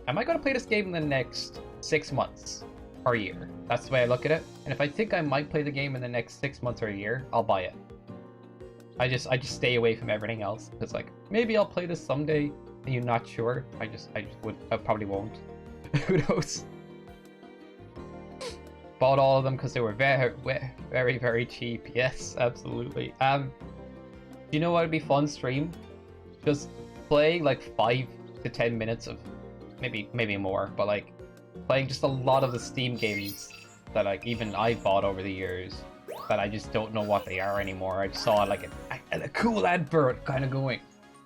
Speaker 1: am I going to play this game in the next 6 months or a year? That's the way I look at it. And if I think I might play the game in the next 6 months or a year, I'll buy it. I just stay away from everything else. It's like, maybe I'll play this someday, and you're not sure. I probably won't. Who knows? Bought all of them because they were very, very cheap. Yes, absolutely. Do you know what would be fun stream? Just playing like 5 to 10 minutes of, maybe more, but like playing just a lot of the Steam games that like even I bought over the years that I just don't know what they are anymore. I just saw like a cool advert kind of going,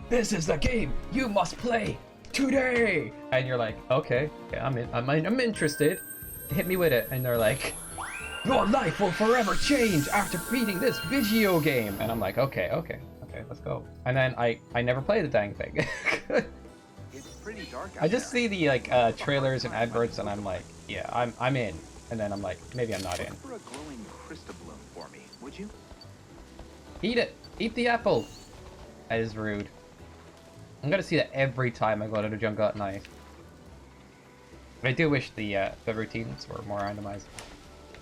Speaker 1: "This is the game you must play today," and you're like, okay, yeah, I'm interested. Hit me with it, and they're like, "Your life will forever change after beating this video game," and I'm like, okay, let's go. And then I never play the dang thing.
Speaker 3: It's pretty dark out
Speaker 1: I just
Speaker 3: there.
Speaker 1: see the like trailers and adverts, and I'm like, yeah, I'm in, and then I'm like, maybe I'm not in.
Speaker 3: Look for a glowing crystal bloom for me, would you?
Speaker 1: Eat it, eat the apple. That is rude. I'm gonna see that every time I go to the jungle at night. I do wish the routines were more randomized.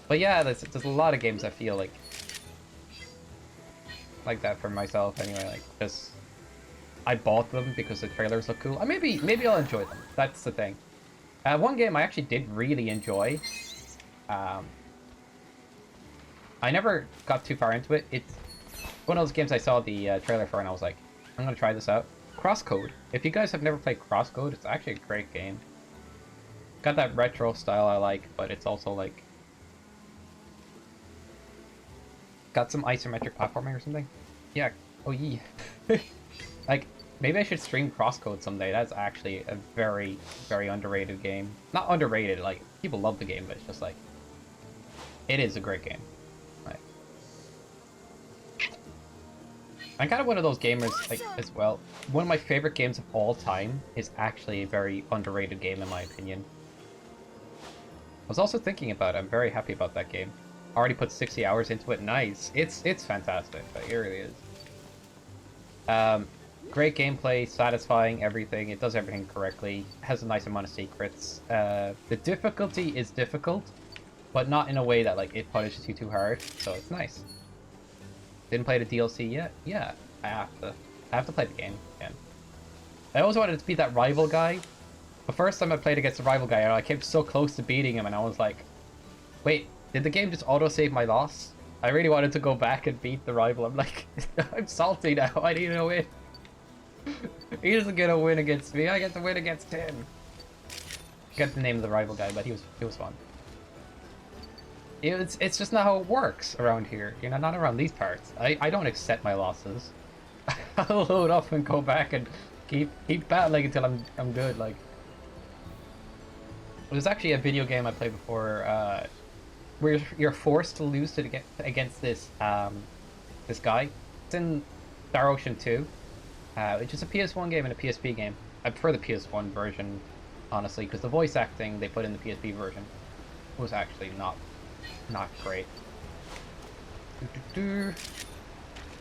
Speaker 1: But yeah, there's a lot of games I feel like that for myself anyway. Like, just I bought them because the trailers look cool. Maybe I'll enjoy them. That's the thing. One game I actually did really enjoy. I never got too far into it. It's one of those games I saw the trailer for and I was like, I'm gonna try this out. Crosscode. If you guys have never played Crosscode, it's actually a great game. Got that retro style I like, but it's also like got some isometric platforming or something. Yeah. Oh yeah. Like maybe I should stream Crosscode someday. That's actually a very, very underrated game. Not underrated. Like people love the game, but it's just like it is a great game. Like I'm kind of one of those gamers like as well. One of my favorite games of all time is actually a very underrated game in my opinion. I was also thinking about it. I'm very happy about that game. Already put 60 hours into it. Nice. It's fantastic. Like, it really is. Great gameplay, satisfying, everything. It does everything correctly. Has a nice amount of secrets. The difficulty is difficult, but not in a way that like it punishes you too hard. So it's nice. Didn't play the DLC yet? Yeah, I have to play the game again. I always wanted to beat that rival guy. The first time I played against the rival guy, I came so close to beating him, and I was like, wait, did the game just auto-save my loss? I really wanted to go back and beat the rival. I'm like, I'm salty now. I need to win. He doesn't get a win against me. I get to win against him. I forget the name of the rival guy, but he was fun. It's just not how it works around here. You know, not around these parts. I don't accept my losses. I'll load up and go back and keep battling until I'm good. Like, there's actually a video game I played before where you're forced to lose to get against this this guy. It's in Star Ocean 2, which is a PS1 game and a PSP game. I prefer the PS1 version, honestly, because the voice acting they put in the PSP version was actually not great.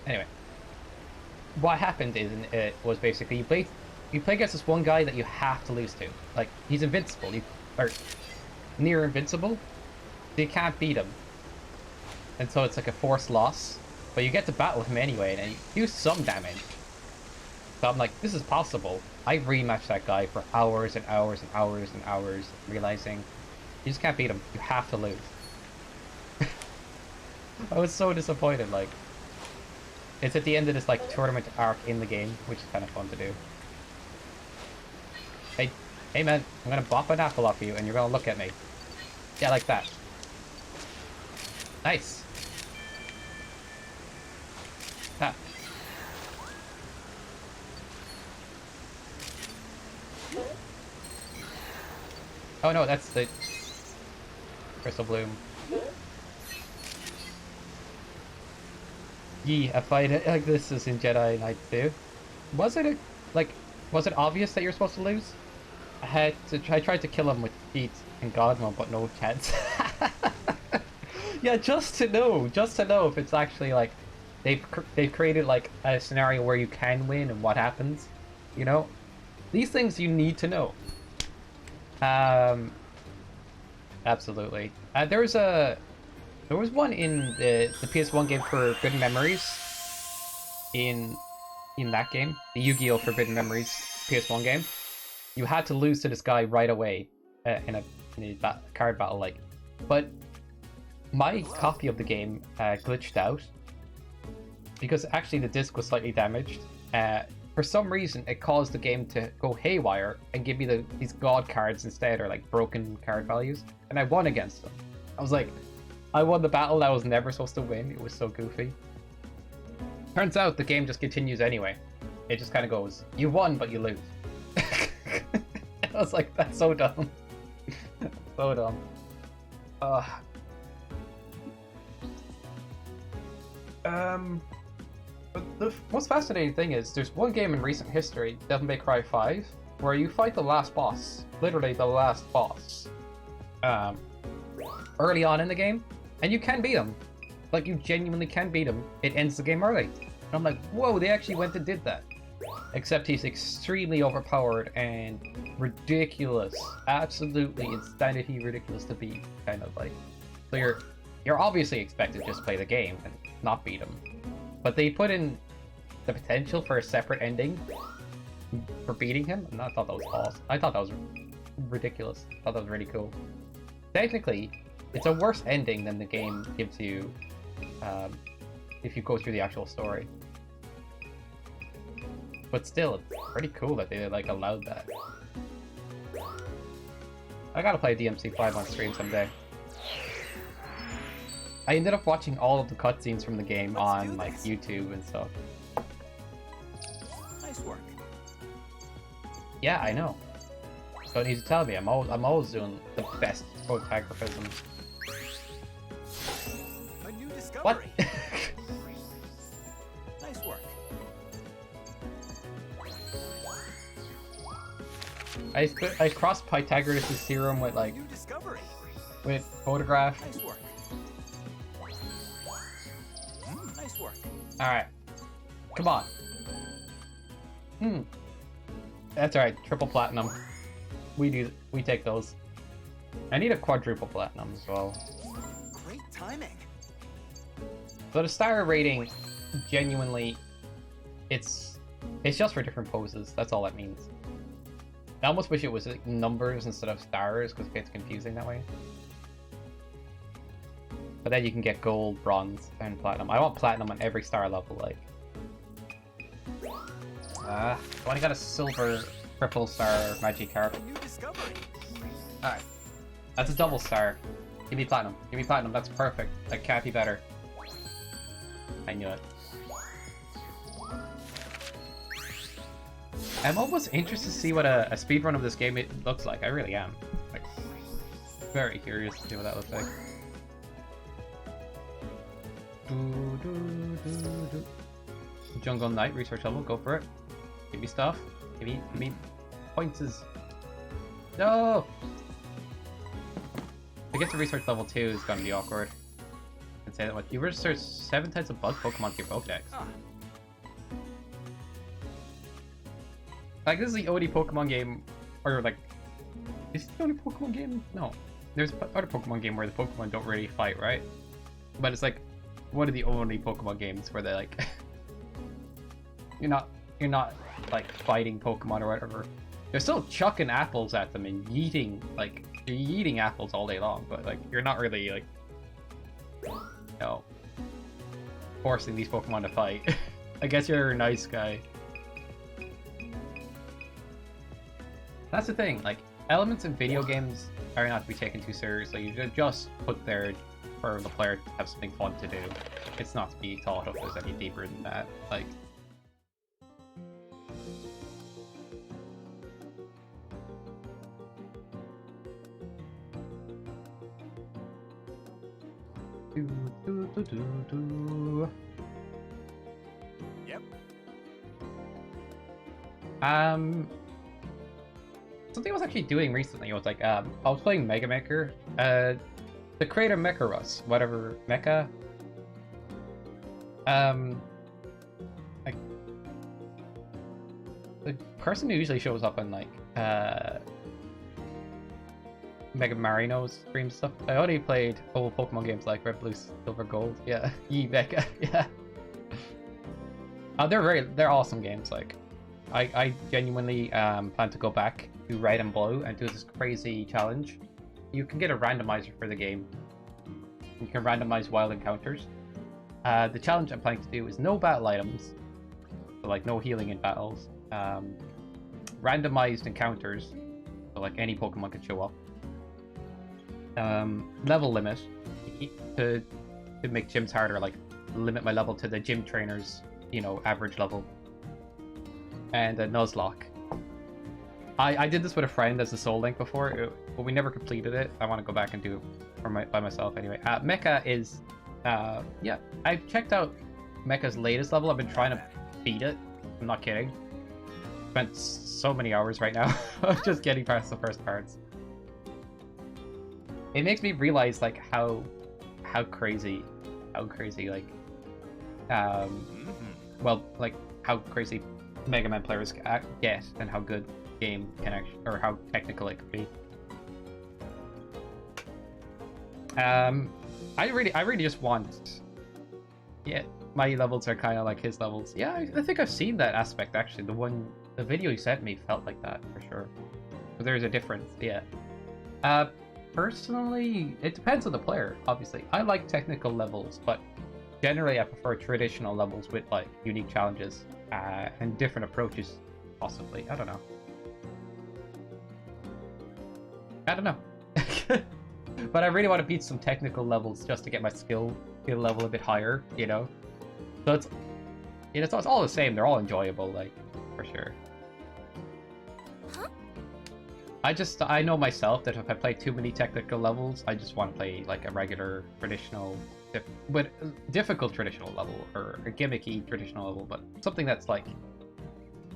Speaker 1: Anyway, what happened is it was basically you play against this one guy that you have to lose to. Like, he's invincible. Or near invincible. So you can't beat him. And so it's like a forced loss. But you get to battle him anyway, and you do some damage. So I'm like, this is possible. I rematched that guy for hours and hours and hours and hours, realizing you just can't beat him. You have to lose. I was so disappointed. Like, it's at the end of this like tournament arc in the game, which is kind of fun to do. Hey man, I'm gonna bop an apple off you and you're gonna look at me. Yeah, like that. Nice. Ah. Oh no, that's the crystal bloom. Yee, a fight like this is in Jedi Knight 2. Was it obvious that you're supposed to lose? I tried to kill him with feet and God mode, but no chance. Yeah, just to know if it's actually like they've created like a scenario where you can win and what happens. You know, these things you need to know. Absolutely. There was one in the PS1 game Forbidden Memories. In that game, the Yu-Gi-Oh! Forbidden Memories PS1 game, you had to lose to this guy right away in a card battle, like. But my copy of the game glitched out because actually the disc was slightly damaged. For some reason, it caused the game to go haywire and give me these god cards instead, or like broken card values, and I won against them. I was like, I won the battle that I was never supposed to win. It was so goofy. Turns out the game just continues anyway. It just kind of goes, you won, but you lose. I was like, that's so dumb. So dumb. But the most fascinating thing is there's one game in recent history, Devil May Cry 5, where you fight the last boss. Literally the last boss. Early on in the game, and you can beat him. Like, you genuinely can beat him. It ends the game early. And I'm like, whoa, they actually went and did that. Except he's extremely overpowered and ridiculous. Absolutely insanity ridiculous to beat, kind of like. So you're obviously expected to just play the game and not beat him. But they put in the potential for a separate ending for beating him, and I thought that was awesome. I thought that was ridiculous. I thought that was really cool. Technically, it's a worse ending than the game gives you if you go through the actual story. But still, it's pretty cool that they like allowed that. I gotta play DMC5 on stream someday. I ended up watching all of the cutscenes from the game on like YouTube and stuff.
Speaker 3: Nice work.
Speaker 1: Yeah, I know. Don't need to tell me. I'm always doing the best photographism.
Speaker 3: A new discovery.
Speaker 1: What?
Speaker 3: Nice work.
Speaker 1: I crossed Pythagoras' theorem with like
Speaker 3: New discovery.
Speaker 1: with photograph.
Speaker 3: Nice work. Nice work.
Speaker 1: All right, come on. That's all right. Triple platinum. We take those. I need a quadruple platinum as well.
Speaker 3: Great timing.
Speaker 1: So the star rating, genuinely, it's just for different poses. That's all that means. I almost wish it was like numbers instead of stars because it gets confusing that way. But then you can get gold, bronze, and platinum. I want platinum on every star level, like. I only got a silver triple star Magikarp.
Speaker 3: A new discovery.
Speaker 1: Alright. That's a double star. Give me platinum. Give me platinum. That's perfect. That can't be better. I knew it. I'm almost interested to see what a speedrun of this game looks like. I really am. Like, very curious to see what that looks like. Jungle Knight research level. Go for it. Give me stuff. Give me points. No! To get to research level 2 is gonna be awkward. I can say that much. You research 7 types of bug Pokemon to your Pokedex.
Speaker 3: Ah.
Speaker 1: Like, this is the only Pokemon game, or like, is it the only Pokemon game? No. There's other Pokemon game where the Pokemon don't really fight, right? But it's like one of the only Pokemon games where they like you're not like fighting Pokemon or whatever. They're still chucking apples at them and yeeting, like, you're yeeting apples all day long, but like you're not really like, you know, forcing these Pokemon to fight. I guess you're a nice guy. That's the thing, like, elements in video games are not to be taken too seriously. They're just put there for the player to have something fun to do. It's not to be thought of as any deeper than that. Like,
Speaker 3: Yep.
Speaker 1: Something I was actually doing recently was like, I was playing Mega Maker. The creator Mecha Russ, whatever, Mecha. Like the person who usually shows up in like Mega Marino's stream stuff. I already played old Pokemon games like Red, Blue, Silver, Gold. Yeah, Yee Mecha. Yeah. They're awesome games. Like, I genuinely plan to go back to Red and Blue and do this crazy challenge. You can get a randomizer for the game. You can randomize wild encounters. The challenge I'm planning to do is no battle items, so like no healing in battles. Randomized encounters, so like any Pokemon could show up. Level limit to make gyms harder, like limit my level to the gym trainer's, you know, average level. And a Nuzlocke. I did this with a friend as a Soul Link before, but we never completed it. I want to go back and do it by myself anyway. Mecha is, yeah, I've checked out Mecha's latest level. I've been trying to beat it. I'm not kidding. Spent so many hours right now just getting past the first parts. It makes me realize like how crazy like well, like how crazy Mega Man players get and how good game can actually, or how technical it could be. I really just want, yeah, my levels are kind of like his levels. Yeah, I think I've seen that aspect actually. The video you sent me felt like that for sure. But there's a difference, yeah. Personally, it depends on the player, obviously. I like technical levels, but generally I prefer traditional levels with like unique challenges and different approaches, possibly. I don't know. But I really want to beat some technical levels just to get my skill level a bit higher, you know? So it's, you know, it's all the same. They're all enjoyable, like, for sure. I know myself that if I play too many technical levels, I just want to play like a regular traditional, but difficult traditional level, or a gimmicky traditional level, but something that's like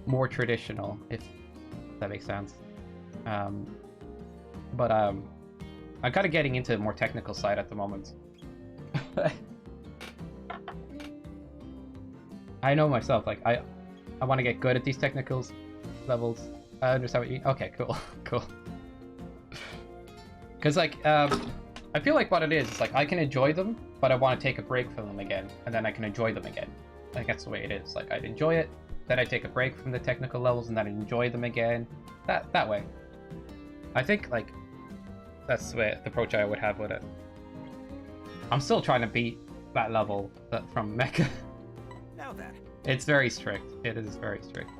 Speaker 1: more traditional, if that makes sense. I'm kind of getting into the more technical side at the moment. I know myself, like I want to get good at these technical levels. I understand what you... Okay, cool. Cool. Because, like, I feel like what it is like, I can enjoy them, but I want to take a break from them again, and then I can enjoy them again. Like, that's the way it is. Like, I'd enjoy it, then I take a break from the technical levels, and then I enjoy them again. That way. I think, like, that's the approach I would have with it. I'm still trying to beat that level from Mecha.
Speaker 3: Now then.
Speaker 1: It's very strict. It is very strict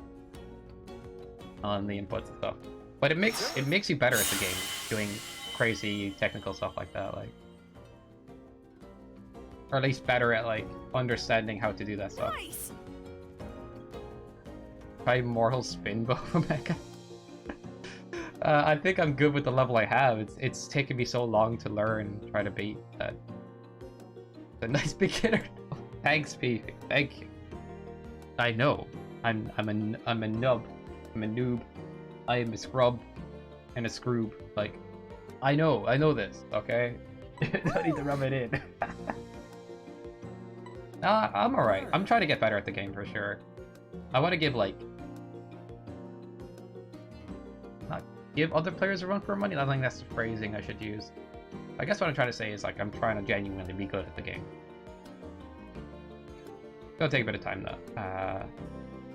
Speaker 1: on the inputs and stuff, but it makes you better at the game doing crazy technical stuff like that, like, or at least better at like understanding how to do that stuff.
Speaker 2: Nice.
Speaker 1: Try Mortal Spin Bow from Mecha. I think I'm good with the level I have. It's taken me so long to learn, try to beat that. It's a nice beginner. Thanks, P. Thank you. I know. I'm a nub. I'm a noob. I am a scrub and a scroob. Like, I know this, okay? Don't need to rub it in. Nah, I'm alright. I'm trying to get better at the game for sure. I want to give, like... Not give other players a run for money? I think that's the phrasing I should use. I guess what I'm trying to say is, like, I'm trying to genuinely be good at the game. It'll take a bit of time, though.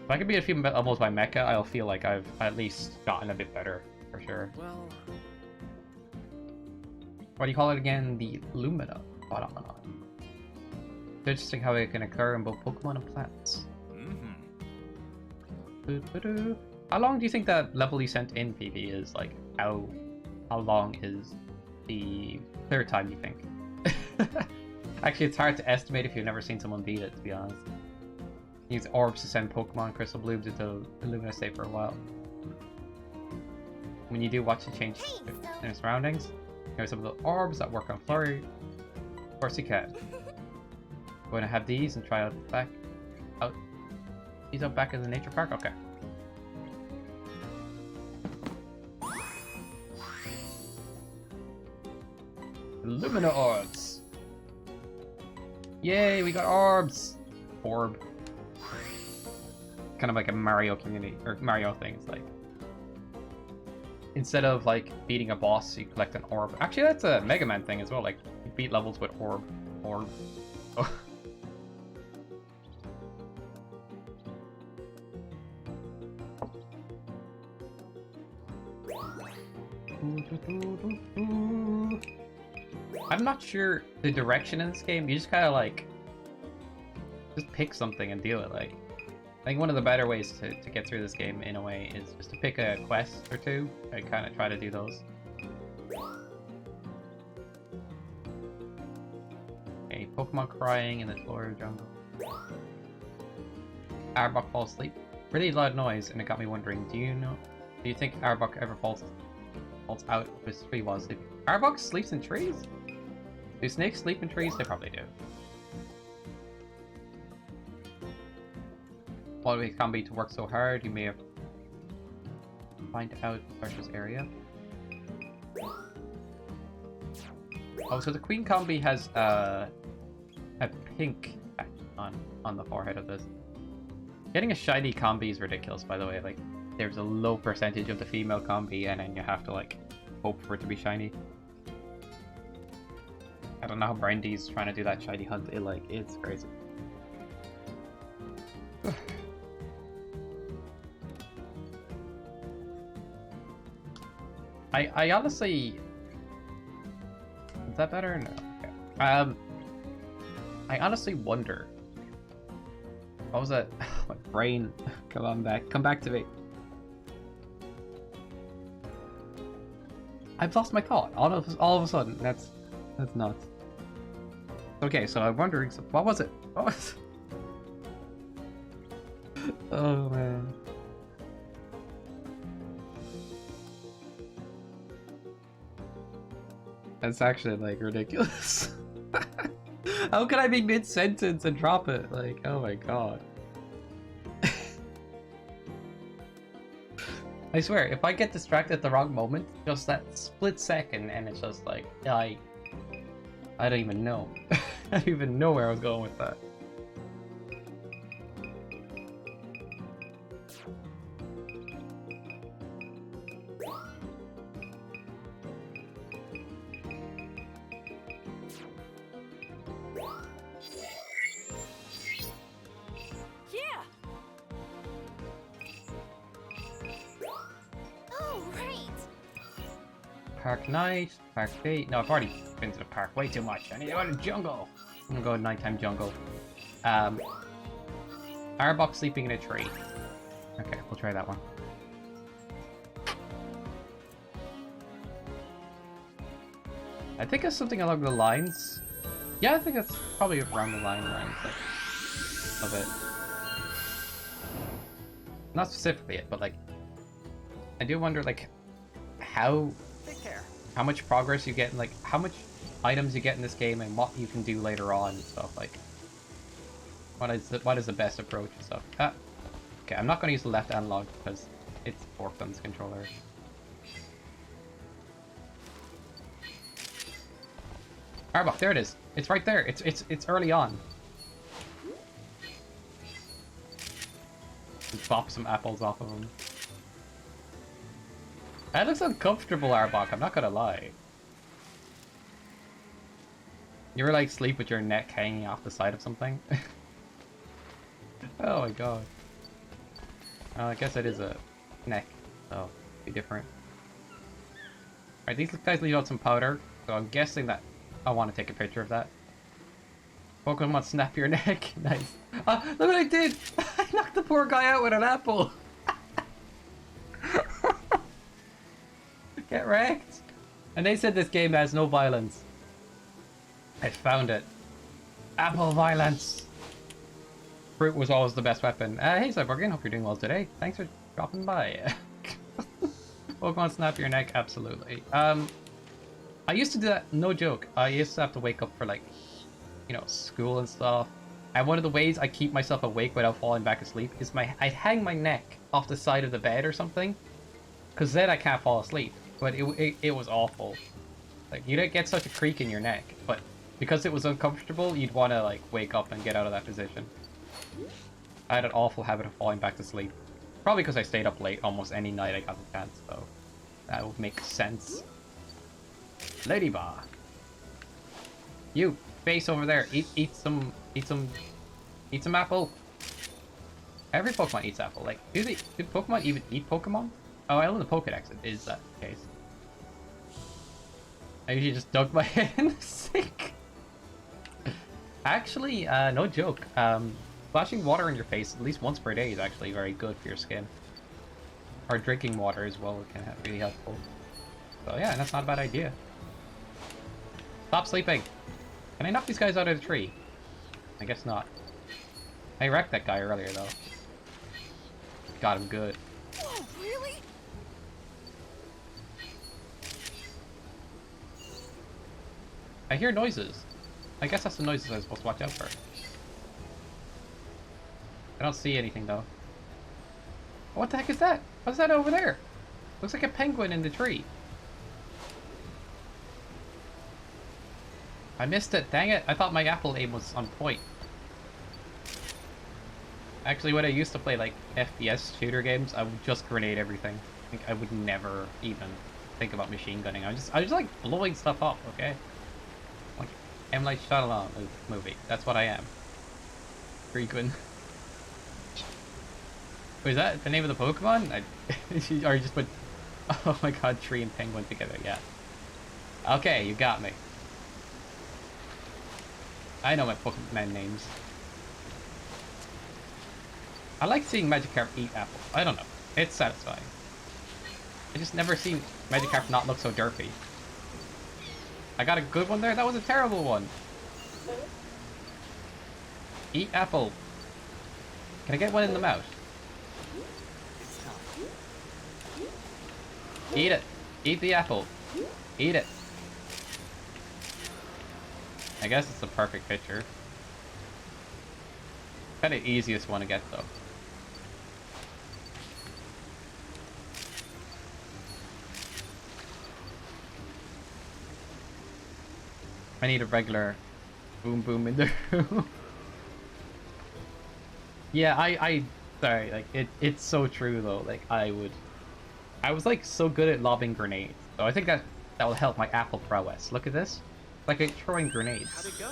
Speaker 1: If I can beat a few levels by Mecha, I'll feel like I've at least gotten a bit better, for sure.
Speaker 3: Well,
Speaker 1: What do you call it again? The Lumina phenomenon. It's interesting how it can occur in both Pokemon and plants. How long do you think that level you sent in, PV, is? Like, how long is the clear time, you think? Actually, it's hard to estimate if you've never seen someone beat it, to be honest. Use orbs to send Pokemon Crystal Blooms into the Lumina state for a while. When you do, watch it change their surroundings. Here's some of the orbs that work on Flurry. Of course you can. Going to have these and try out back. Out. These out back in the nature park? Okay. Lumina orbs! Yay, we got orbs! orb. Kind of like a Mario community, or Mario thing. It's like, instead of like beating a boss, you collect an orb. Actually, that's a Mega Man thing as well. Like, you beat levels with orb. Oh. I'm not sure the direction in this game. You just kind of like just pick something and deal it. Like, I think one of the better ways to get through this game in a way is just to pick a quest or two and kind of try to do those. Okay, Pokemon crying in the Florida jungle. Arbok falls asleep. Really loud noise, and it got me wondering, do you think Arbok ever falls out of his tree while sleeping? Arbok sleeps in trees? Do snakes sleep in trees? They probably do. While it can be to work so hard, you may have find out Archer's area. Oh, so the Queen Combi has a pink patch on the forehead of this. Getting a shiny Combi is ridiculous, by the way. Like, there's a low percentage of the female Combi, and then you have to like hope for it to be shiny. I don't know how Brandy's trying to do that shiny hunt. It's crazy. I honestly... Is that better? No. Okay. I honestly wonder... What was that? My brain. Come on back. Come back to me. I've lost my thought. All of a sudden. That's nuts. Okay, so I'm wondering... What was it? What was it? Oh, man. That's actually, like, ridiculous. How can I be mid-sentence and drop it? Like, oh my god. I swear, if I get distracted at the wrong moment, just that split second, and it's just like, I don't even know. I don't even know where I was going with that. Park night, park day. No, I've already been to the park way too much. I need to go to the jungle. I'm gonna go to nighttime jungle. Arbok sleeping in a tree. Okay, we'll try that one. I think it's something along the lines. Yeah, I think that's probably around the lines of it. Not specifically it, but like, I do wonder like how much progress you get, and like how much items you get in this game, and what you can do later on and stuff. Like, what is the best approach and stuff. Okay, I'm not going to use the left analog because it's four thumbs controller. Arbok, there it is. It's right there. It's early on. Just bop some apples off of him. That looks uncomfortable, Arbok, I'm not gonna lie. You ever like sleep with your neck hanging off the side of something? Oh my god. I guess it is a neck, so be different. Alright, these guys leave out some powder, so I'm guessing that I want to take a picture of that. Pokemon snap your neck. Nice. Look what I did! I knocked the poor guy out with an apple! Get wrecked! And they said this game has no violence. I found it. Apple violence! Fruit was always the best weapon. Hey Cyborgian, hope you're doing well today. Thanks for dropping by. Pokemon snap your neck, absolutely. I used to do that, no joke. I used to have to wake up for like, you know, school and stuff. And one of the ways I keep myself awake without falling back asleep is I'd hang my neck off the side of the bed or something. Because then I can't fall asleep. But it was awful. Like, you don't get such a creak in your neck, but because it was uncomfortable, you'd want to like wake up and get out of that position. I had an awful habit of falling back to sleep. Probably because I stayed up late almost any night I got the chance, so that would make sense. Ladybug. You, face over there. Eat some apple. Every Pokemon eats apple. Like, do Pokemon even eat Pokemon? Oh, I know the Pokedex is that the case. I usually just dug my head in the sink. Actually, no joke. Splashing water in your face at least once per day is actually very good for your skin. Or drinking water as well can be really helpful. So yeah, that's not a bad idea. Stop sleeping! Can I knock these guys out of the tree? I guess not. I wrecked that guy earlier though. Got him good.
Speaker 2: Whoa, really?
Speaker 1: I hear noises. I guess that's the noises I'm supposed to watch out for. I don't see anything though. What the heck is that? What's that over there? Looks like a penguin in the tree. I missed it, dang it. I thought my apple aim was on point. Actually, when I used to play like FPS shooter games, I would just grenade everything. I would never even think about machine gunning. I was just like blowing stuff up, okay? Like M. Night Shyamalan movie. That's what I am. Frequent. Was that the name of the Pokemon? Or you just put... Oh my god, tree and penguin together, yeah. Okay, you got me. I know my Pokemon names. I like seeing Magikarp eat apples. I don't know. It's satisfying. I just never seen Magikarp not look so derpy. I got a good one there? That was a terrible one. Eat apple. Can I get one in the mouth? Eat it. Eat the apple. Eat it. I guess it's the perfect picture. Kind of easiest one to get though. I need a regular boom boom in the room. Yeah, sorry, like it's so true though. Like I was like so good at lobbing grenades. So I think that will help my apple prowess. Look at this. Like I'm throwing grenades.
Speaker 3: How'd it go?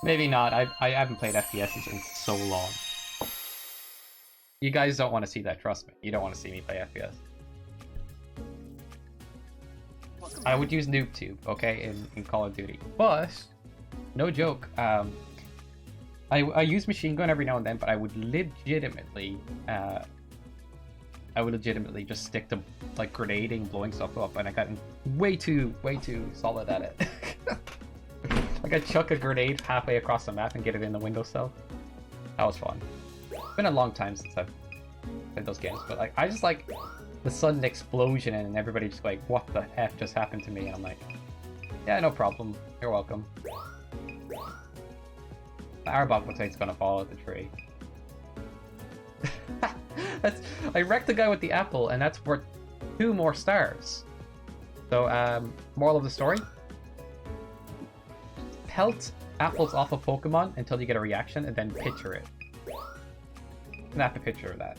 Speaker 1: Maybe not. I haven't played FPS in so long. You guys don't want to see that, trust me. You don't want to see me play FPS. I would use NoobTube, okay, in Call of Duty. But, no joke, I use machine gun every now and then, but I would legitimately just stick to like grenading, blowing stuff up, and I got way too solid at it. Like I chuck a grenade halfway across the map and get it in the windowsill. That was fun. It's been a long time since I've played those games, but like I just like the sudden explosion and everybody just like, what the F just happened to me? And I'm like, yeah, no problem. You're welcome. The Arbok looks like it's gonna fall out the tree. I wrecked the guy with the apple, and that's worth 2 more stars. So, moral of the story: pelt apples off a Pokemon until you get a reaction, and then picture it. Snap a picture of that.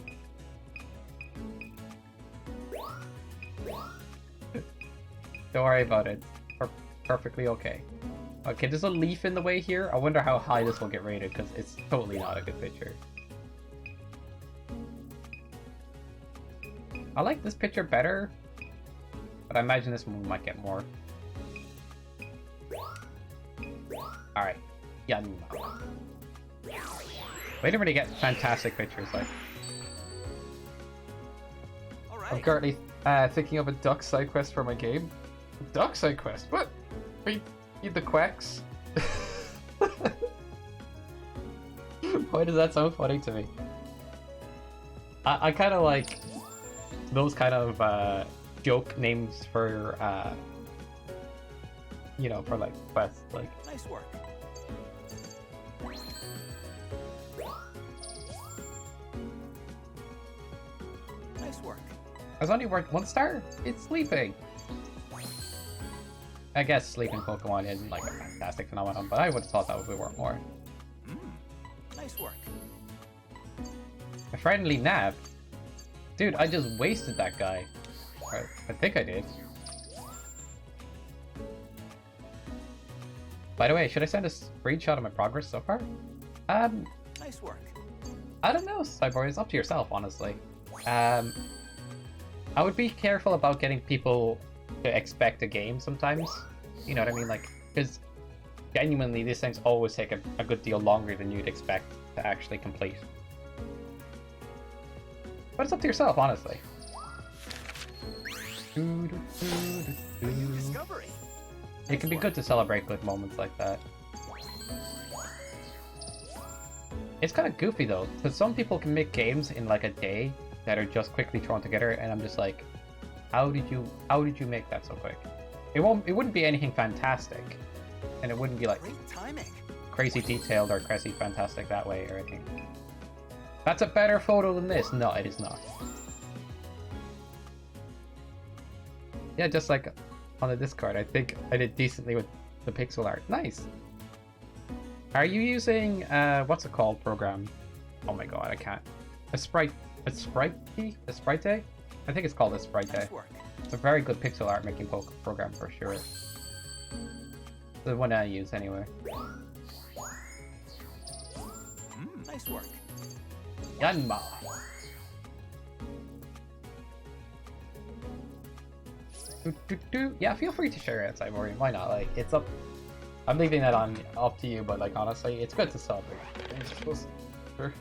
Speaker 1: Don't worry about it. Perfectly okay. Okay, there's a leaf in the way here. I wonder how high this will get rated, because it's totally not a good picture. I like this picture better, but I imagine this one might get more. Alright. Yeah. Wait a minute to get fantastic pictures, like. I'm currently thinking of a duck side quest for my game. Duck side quest? What? Read the quacks? Why does that sound funny to me? I kind of like those kind of joke names for you know, for like quests. Like,
Speaker 3: Nice work. Nice work.
Speaker 1: I was only worth 1 star. It's sleeping. I guess sleeping Pokemon isn't like a fantastic phenomenon, but I would have thought that would be worth more.
Speaker 3: Nice work.
Speaker 1: A friendly nap? Dude, I just wasted that guy. I think I did. By the way, should I send a screenshot of my progress so far?
Speaker 3: Nice work.
Speaker 1: I don't know, Cyborg. It's up to yourself, honestly. I would be careful about getting people to expect a game sometimes. You know what I mean? Like, because genuinely, these things always take a good deal longer than you'd expect to actually complete. But it's up to yourself, honestly.
Speaker 3: Discovery.
Speaker 1: It can be good to celebrate good moments like that. It's kind of goofy though, because some people can make games in like a day that are just quickly thrown together, and I'm just like, how did you make that so quick? It wouldn't be anything fantastic, and it wouldn't be like
Speaker 3: Great timing.
Speaker 1: crazy detailed or crazy fantastic that way or anything. That's a better photo than this. No, it is not. Yeah, just like on the Discord, I think I did decently with the pixel art. Nice. Are you using what's it called program? Oh my god, I can't. A Sprite? I think it's called a Sprite.
Speaker 3: Nice work.
Speaker 1: It's a very good pixel art making program for sure. The one I use anyway.
Speaker 3: Nice work.
Speaker 1: Yanma. Yeah, feel free to share it, Cyborg. Why not? Like, it's up. I'm leaving that up to you, but like honestly, it's good to celebrate. Sure.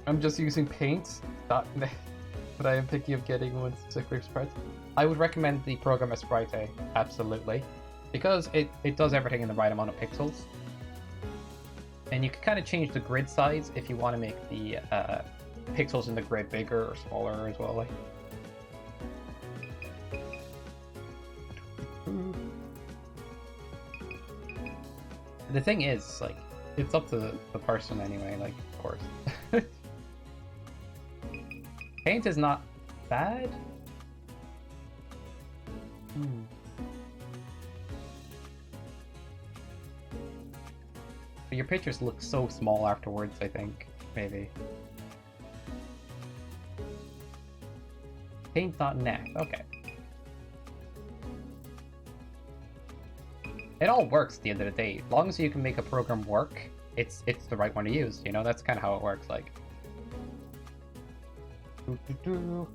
Speaker 1: I'm just using paint, but I am thinking of getting one particular sprite. I would recommend the program Sprite, absolutely, because it does everything in the right amount of pixels, and you can kind of change the grid size if you want to make the pixels in the grid bigger or smaller as well. Like. The thing is, like, it's up to the person anyway, like, of course. Paint is not bad. But your pictures look so small afterwards, I think, maybe. Paint.net, okay. It all works at the end of the day. As long as you can make a program work, it's the right one to use, you know? That's kind of how it works, like. And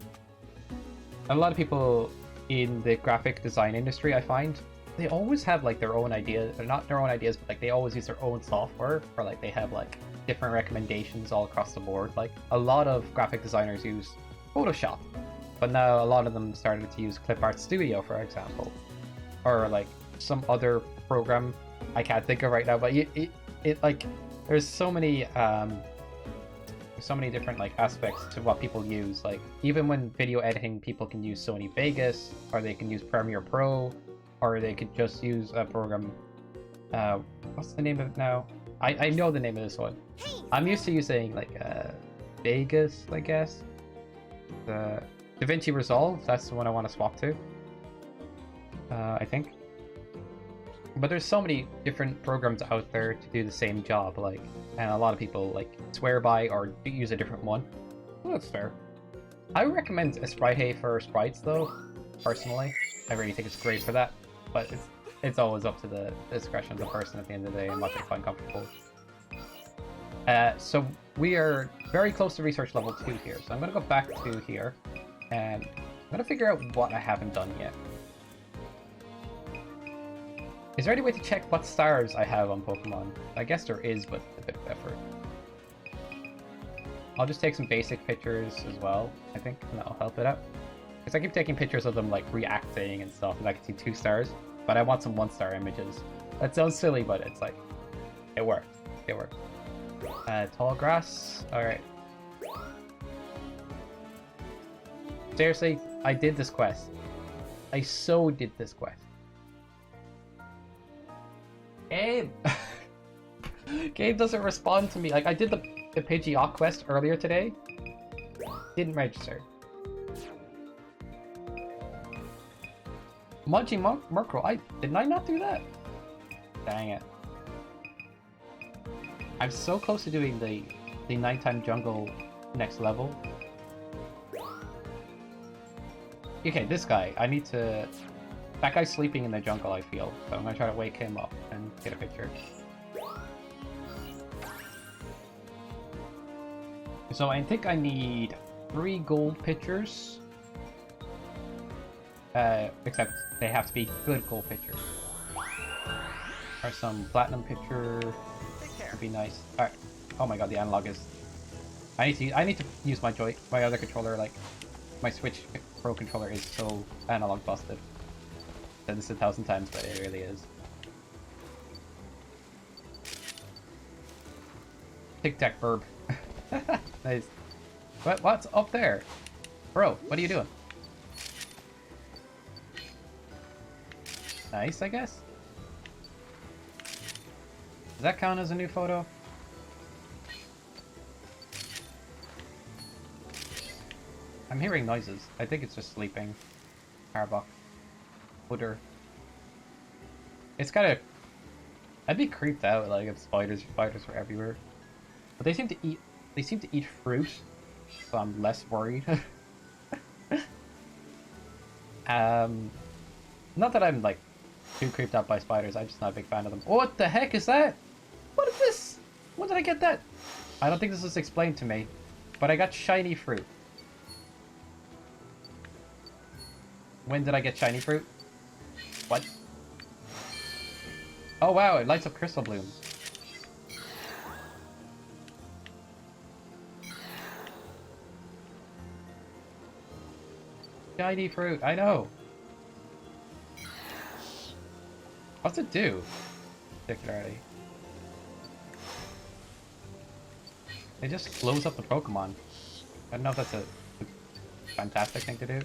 Speaker 1: a lot of people in the graphic design industry, I find, they always have like their own ideas, or not their own ideas, but like they always use their own software, or like they have like different recommendations all across the board. Like a lot of graphic designers use Photoshop, but now a lot of them started to use Clip Art Studio, for example, or like some other program I can't think of right now. But it like there's so many different like aspects to what people use. Like even when video editing, people can use Sony Vegas, or they can use Premiere Pro, or they could just use a program. What's the name of it now? I know the name of this one. I'm used to using like Vegas, I guess. The DaVinci Resolve, that's the one I want to swap to. I think. But there's so many different programs out there to do the same job, like, and a lot of people like swear by or use a different one. Well, that's fair. I would recommend a Sprite for sprites, though. Personally, I really think it's great for that. But it's always up to the discretion of the person at the end of the day and what they find comfortable. So we are very close to research level 2 here. So I'm going to go back to here, and I'm going to figure out what I haven't done yet. Is there any way to check what stars I have on Pokemon? I guess there is, but a bit of effort. I'll just take some basic pictures as well, I think, and that'll help it out. Because I keep taking pictures of them, like, reacting and stuff, and I can see 2 stars, but I want some 1-star images. That sounds silly, but it's like, it works. It works. Tall grass, alright. Seriously, I did this quest. I so did this quest. Gabe! Gabe doesn't respond to me. Like, I did the Pidgeot quest earlier today. Didn't register. Munchie Murkrow. Didn't I not do that? Dang it. I'm so close to doing the nighttime jungle next level. Okay, this guy. I need to... That guy's sleeping in the jungle, I feel. So I'm gonna try to wake him up and get a picture. So I think I need 3 gold pictures. Except they have to be good gold pictures. Or some platinum picture would be nice. Alright. Oh my god, the analog is... I need to use my other controller. Like, my Switch Pro controller is so analog busted. I've said this 1,000 times, but it really is. Tic Tac Burb. Nice. What's up there? Bro, what are you doing? Nice, I guess. Does that count as a new photo? I'm hearing noises. I think it's just sleeping. Arbok. Odor. It's kind of... I'd be creeped out like if spiders were everywhere. But they seem to eat fruit, so I'm less worried. Not that I'm like too creeped out by spiders, I'm just not a big fan of them. Oh, what the heck is that? What is this? When did I get that? I don't think this was explained to me, but I got shiny fruit. When did I get shiny fruit? What? Oh wow, it lights up crystal blooms. Shiny fruit, I know. What's it do? Particularly. It just blows up the Pokemon. I don't know if that's a fantastic thing to do.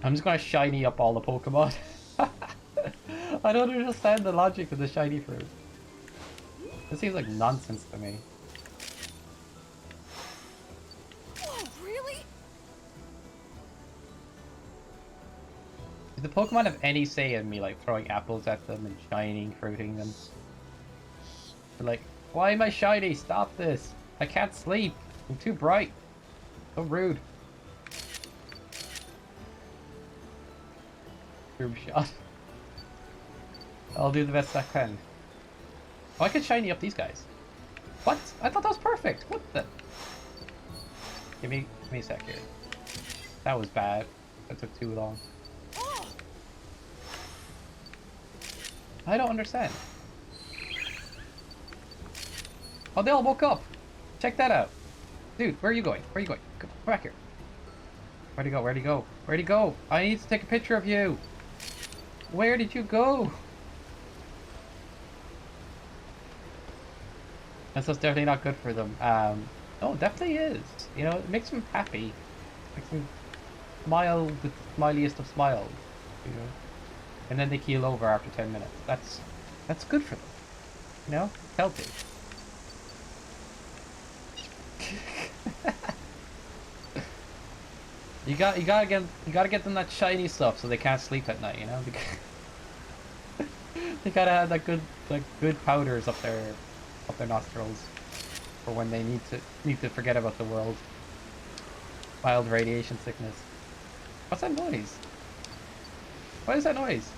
Speaker 1: I'm just gonna shiny up all the Pokemon. I don't understand the logic of the shiny fruit. It seems like nonsense to me.
Speaker 2: Whoa, really?
Speaker 1: Do the Pokemon have any say in me, like, throwing apples at them and shining, fruiting them? They're like, why am I shiny? Stop this! I can't sleep! I'm too bright! So rude. Room shot. I'll do the best I can. Oh, I can shiny up these guys. What? I thought that was perfect! What the? Give me a sec here. That was bad. That took too long. I don't understand. Oh, they all woke up! Check that out! Dude, where are you going? Where are you going? Come back here. Where'd he go? Where'd he go? Where'd he go? I need to take a picture of you! Where did you go? And so it's definitely not good for them. No, it definitely is. You know, it makes them happy. Makes them smile with the smiliest of smiles. You know? And then they keel over after 10 minutes. That's good for them. You know? Healthy. You gotta get them that shiny stuff so they can't sleep at night, you know? They gotta have that good powders up their nostrils for when they need to forget about the world. Mild radiation sickness. What's that noise? What is that noise?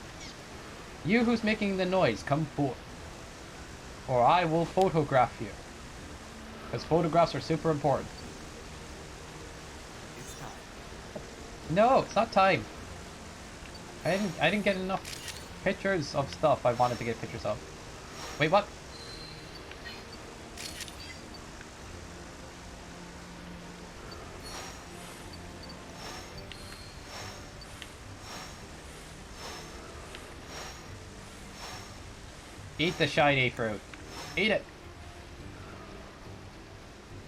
Speaker 1: You who's making the noise, come forth. Or I will photograph you. Because photographs are super important.
Speaker 3: It's time.
Speaker 1: No, it's not time. I didn't get enough pictures of stuff I wanted to get pictures of. Wait, what? Eat the shiny fruit. Eat it.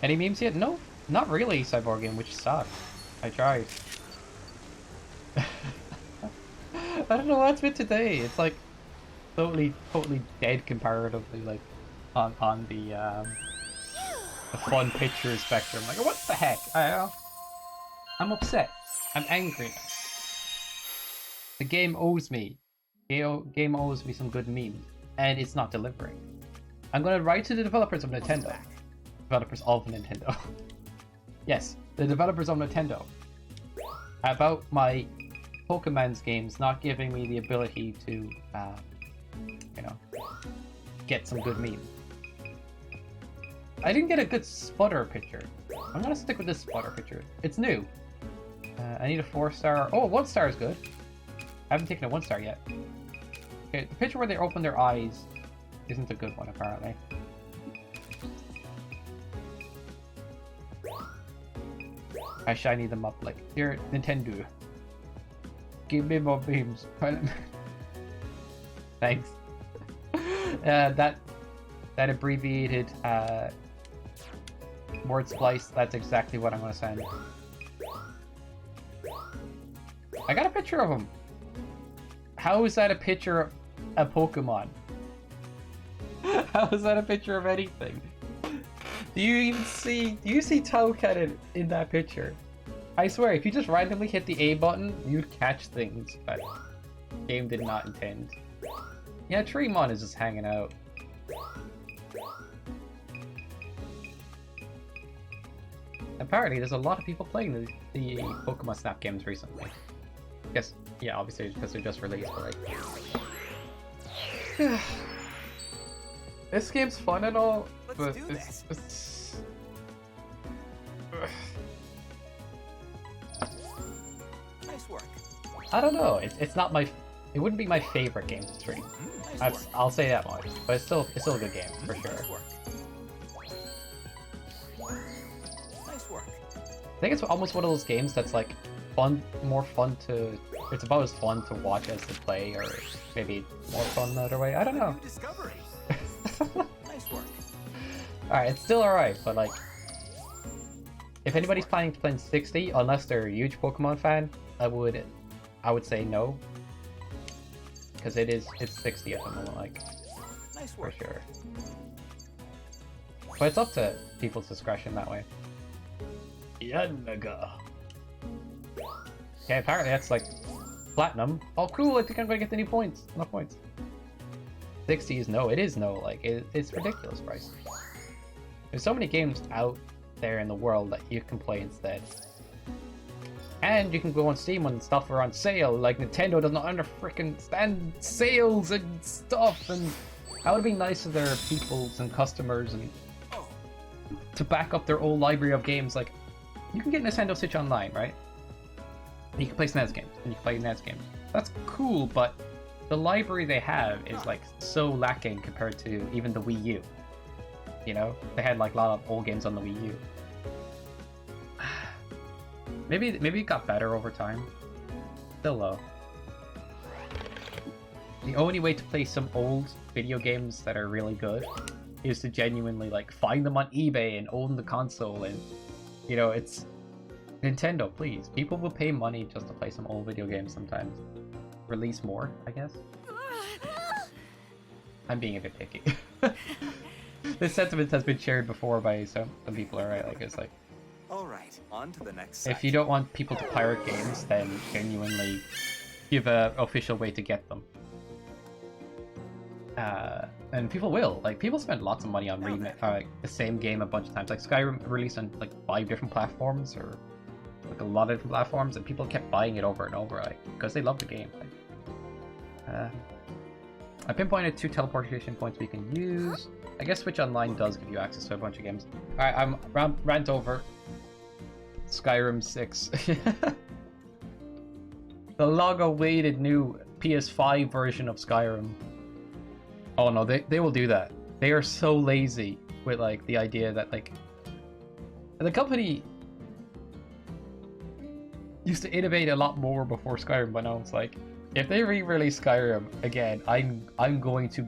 Speaker 1: Any memes yet? No, not really, Cyborgian, which sucks. I tried. I don't know what's with today. It's like totally dead comparatively, like on the fun picture spectrum. Like, what the heck? I don't know. I'm upset. I'm angry. The game owes me. Game owes me some good memes, and it's not delivering. I'm gonna write to the developers of Nintendo. Developers of Nintendo. Yes, the developers of Nintendo. About my Pokémon's games not giving me the ability to, you know, get some good memes. I didn't get a good sputter picture. I'm gonna stick with this sputter picture. It's new. I need a 4-star. Oh, 1-star is good. I haven't taken a 1-star yet. Okay, the picture where they open their eyes isn't a good one, apparently. I shiny them up like, here, Nintendo. Give me more beams. Thanks. That abbreviated word splice, that's exactly what I'm gonna send. I got a picture of him. How is that a picture of a Pokemon? How is that a picture of anything? Do you see Toucan in that picture? I swear, if you just randomly hit the A button, you'd catch things, but game did not intend. Yeah, Treemon is just hanging out. Apparently, there's a lot of people playing the Pokemon Snap games recently. Yes, yeah, obviously because they're just released, but like... This game's fun and all, but it's...
Speaker 3: Nice work.
Speaker 1: I don't know. It's not my. It wouldn't be my favorite game to stream. I'll say that much. But it's still a good game for sure.
Speaker 3: Nice work. Nice work.
Speaker 1: I think it's almost one of those games that's like more fun to. It's about as fun to watch as to play, or maybe more fun another way. I don't know.
Speaker 3: Discovery. Nice work.
Speaker 1: All right, it's still alright, but like, if anybody's planning to play 60, unless they're a huge Pokemon fan, I would say no, because it's 60 at the moment, like,
Speaker 3: Nice
Speaker 1: for
Speaker 3: work.
Speaker 1: sure. But it's up to people's discretion that way. Yanaga. Okay, apparently that's like platinum. Oh, cool! I think I'm gonna get the new points. Enough points. 60 is no. It is no. Like it's ridiculous price. There's so many games out there in the world that you can play instead. And you can go on Steam when stuff are on sale. Like Nintendo does not understand sales and stuff. And that would be nice of their peoples and customers and to back up their old library of games. Like you can get Nintendo Switch Online, right? You can play SNES games and you can play NES games. That's cool, but the library they have is like so lacking compared to even the Wii U. You know, they had like a lot of old games on the Wii U. Maybe it got better over time. Still low. The only way to play some old video games that are really good is to genuinely like find them on eBay and own the console, and you know, it's Nintendo, please. People will pay money just to play some old video games sometimes. Release more, I guess. I'm being a bit picky. This sentiment has been shared before by some people, alright? Like, it's like...
Speaker 3: Alright, on to the next
Speaker 1: If you don't want people to pirate games, then genuinely give a official way to get them. And people will. Like, people spend lots of money on the same game a bunch of times. Like, Skyrim released on, like, 5 different platforms, or... like, a lot of different platforms, and people kept buying it over and over, like, because they love the game. Like, I pinpointed 2 teleportation points we can use. I guess Switch Online does give you access to a bunch of games. Alright, I'm rant over. Skyrim 6. The long-awaited new PS5 version of Skyrim. Oh no, they will do that. They are so lazy with like the idea that like the company used to innovate a lot more before Skyrim, but now it's like if they re-release Skyrim again, I'm going to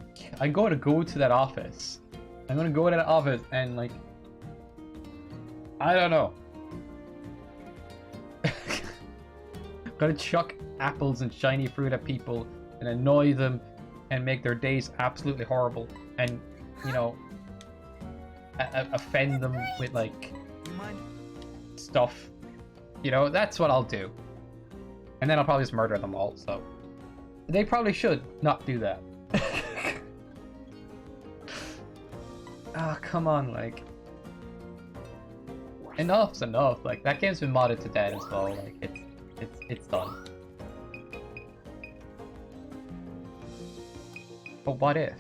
Speaker 1: go to that office. I'm going to go to that office and like I don't know. I'm gonna chuck apples and shiny fruit at people and annoy them and make their days absolutely horrible, and you know, offend them with like stuff You know, that's what I'll do. And then I'll probably just murder them all, so... They probably should not do that. Ah, come on, like... Enough's enough, like, that game's been modded to death as well, like, it's done. But what if?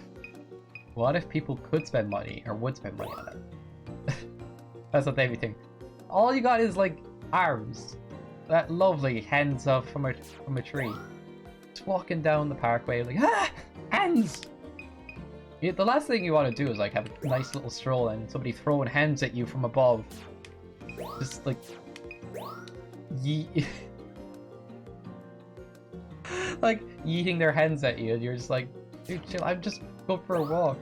Speaker 1: What if people could spend money, or would spend money on it? That's what they be thinking. All you got is, like, arms. That lovely hands up from a tree. Just walking down the parkway, like, ah! Hands! Yeah, the last thing you want to do is, like, have a nice little stroll and somebody throwing hands at you from above. Just, like... like, yeeting their hands at you, and you're just like, dude, chill, I'm just going for a walk.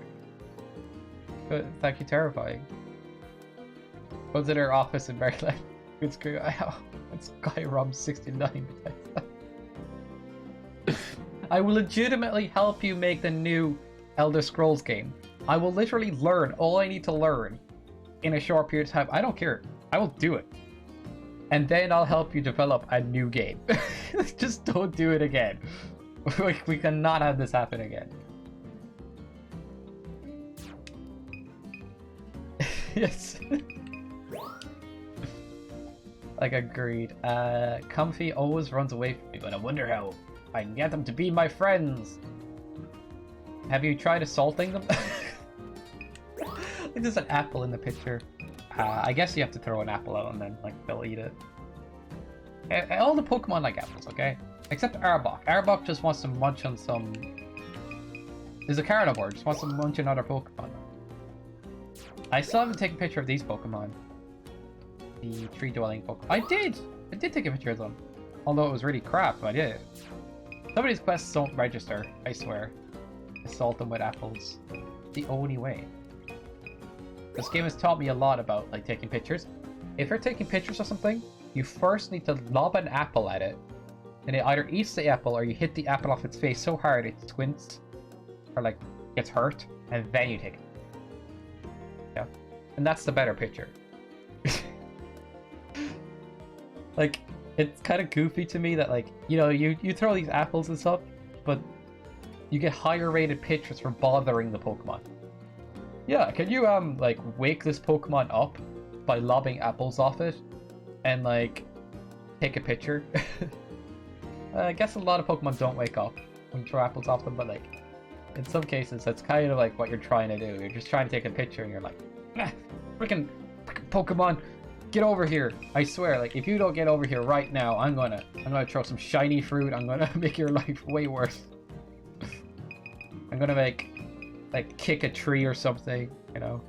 Speaker 1: But it's actually terrifying. Go to their office in Maryland. It's good. It's Skyrim 69. I will legitimately help you make the new Elder Scrolls game. I will literally learn all I need to learn in a short period of time. I don't care. I will do it. And then I'll help you develop a new game. Just don't do it again. We cannot have this happen again. Yes. Like, agreed. Comfy always runs away from me, but I wonder how I can get them to be my friends. Have you tried assaulting them? Like, there's an apple in the picture. I guess you have to throw an apple out and then, like, they'll eat it. All the Pokemon like apples, okay? Except Arbok. Arbok just wants to munch on some... There's a carnivore, just wants to munch on other Pokemon. I still haven't taken a picture of these Pokemon. The tree-dwelling Pokemon. I did take a picture of them. Although it was really crap, I did. Some of these quests don't register, I swear. Assault them with apples. The only way. This game has taught me a lot about, like, taking pictures. If you're taking pictures of something, you first need to lob an apple at it. And it either eats the apple or you hit the apple off its face so hard it squints. Or, like, gets hurt. And then you take it. Yeah. And that's the better picture. Like, it's kind of goofy to me that, like, you know, you throw these apples and stuff, but you get higher rated pictures for bothering the Pokemon. Yeah, can you, like, wake this Pokemon up by lobbing apples off it and, like, take a picture? I guess a lot of Pokemon don't wake up when you throw apples off them, but, like, in some cases, that's kind of, like, what you're trying to do. You're just trying to take a picture and you're like, ah, freaking Pokemon, get over here. I swear, like, if you don't get over here right now, I'm gonna throw some shiny fruit. I'm gonna make your life way worse. I'm gonna make, like, kick a tree or something, you know.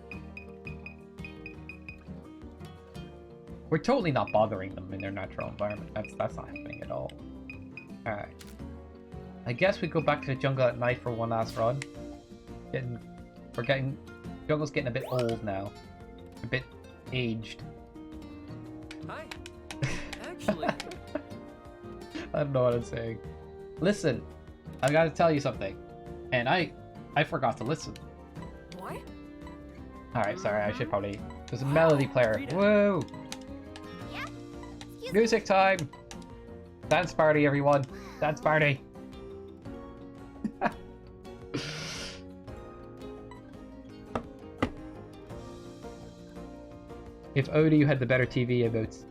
Speaker 1: We're totally not bothering them in their natural environment. That's not happening at all. Alright. I guess we go back to the jungle at night for one last run. Jungle's getting a bit old now. A bit aged.
Speaker 3: Hi. Actually...
Speaker 1: I don't know what I'm saying. Listen, I gotta tell you something. And I forgot to listen.
Speaker 2: What?
Speaker 1: Alright, sorry, I should probably... There's a melody player. Woo!
Speaker 2: Yeah. Excuse
Speaker 1: Music time! Dance party, everyone! Dance party! If Odie had the better TV emotes,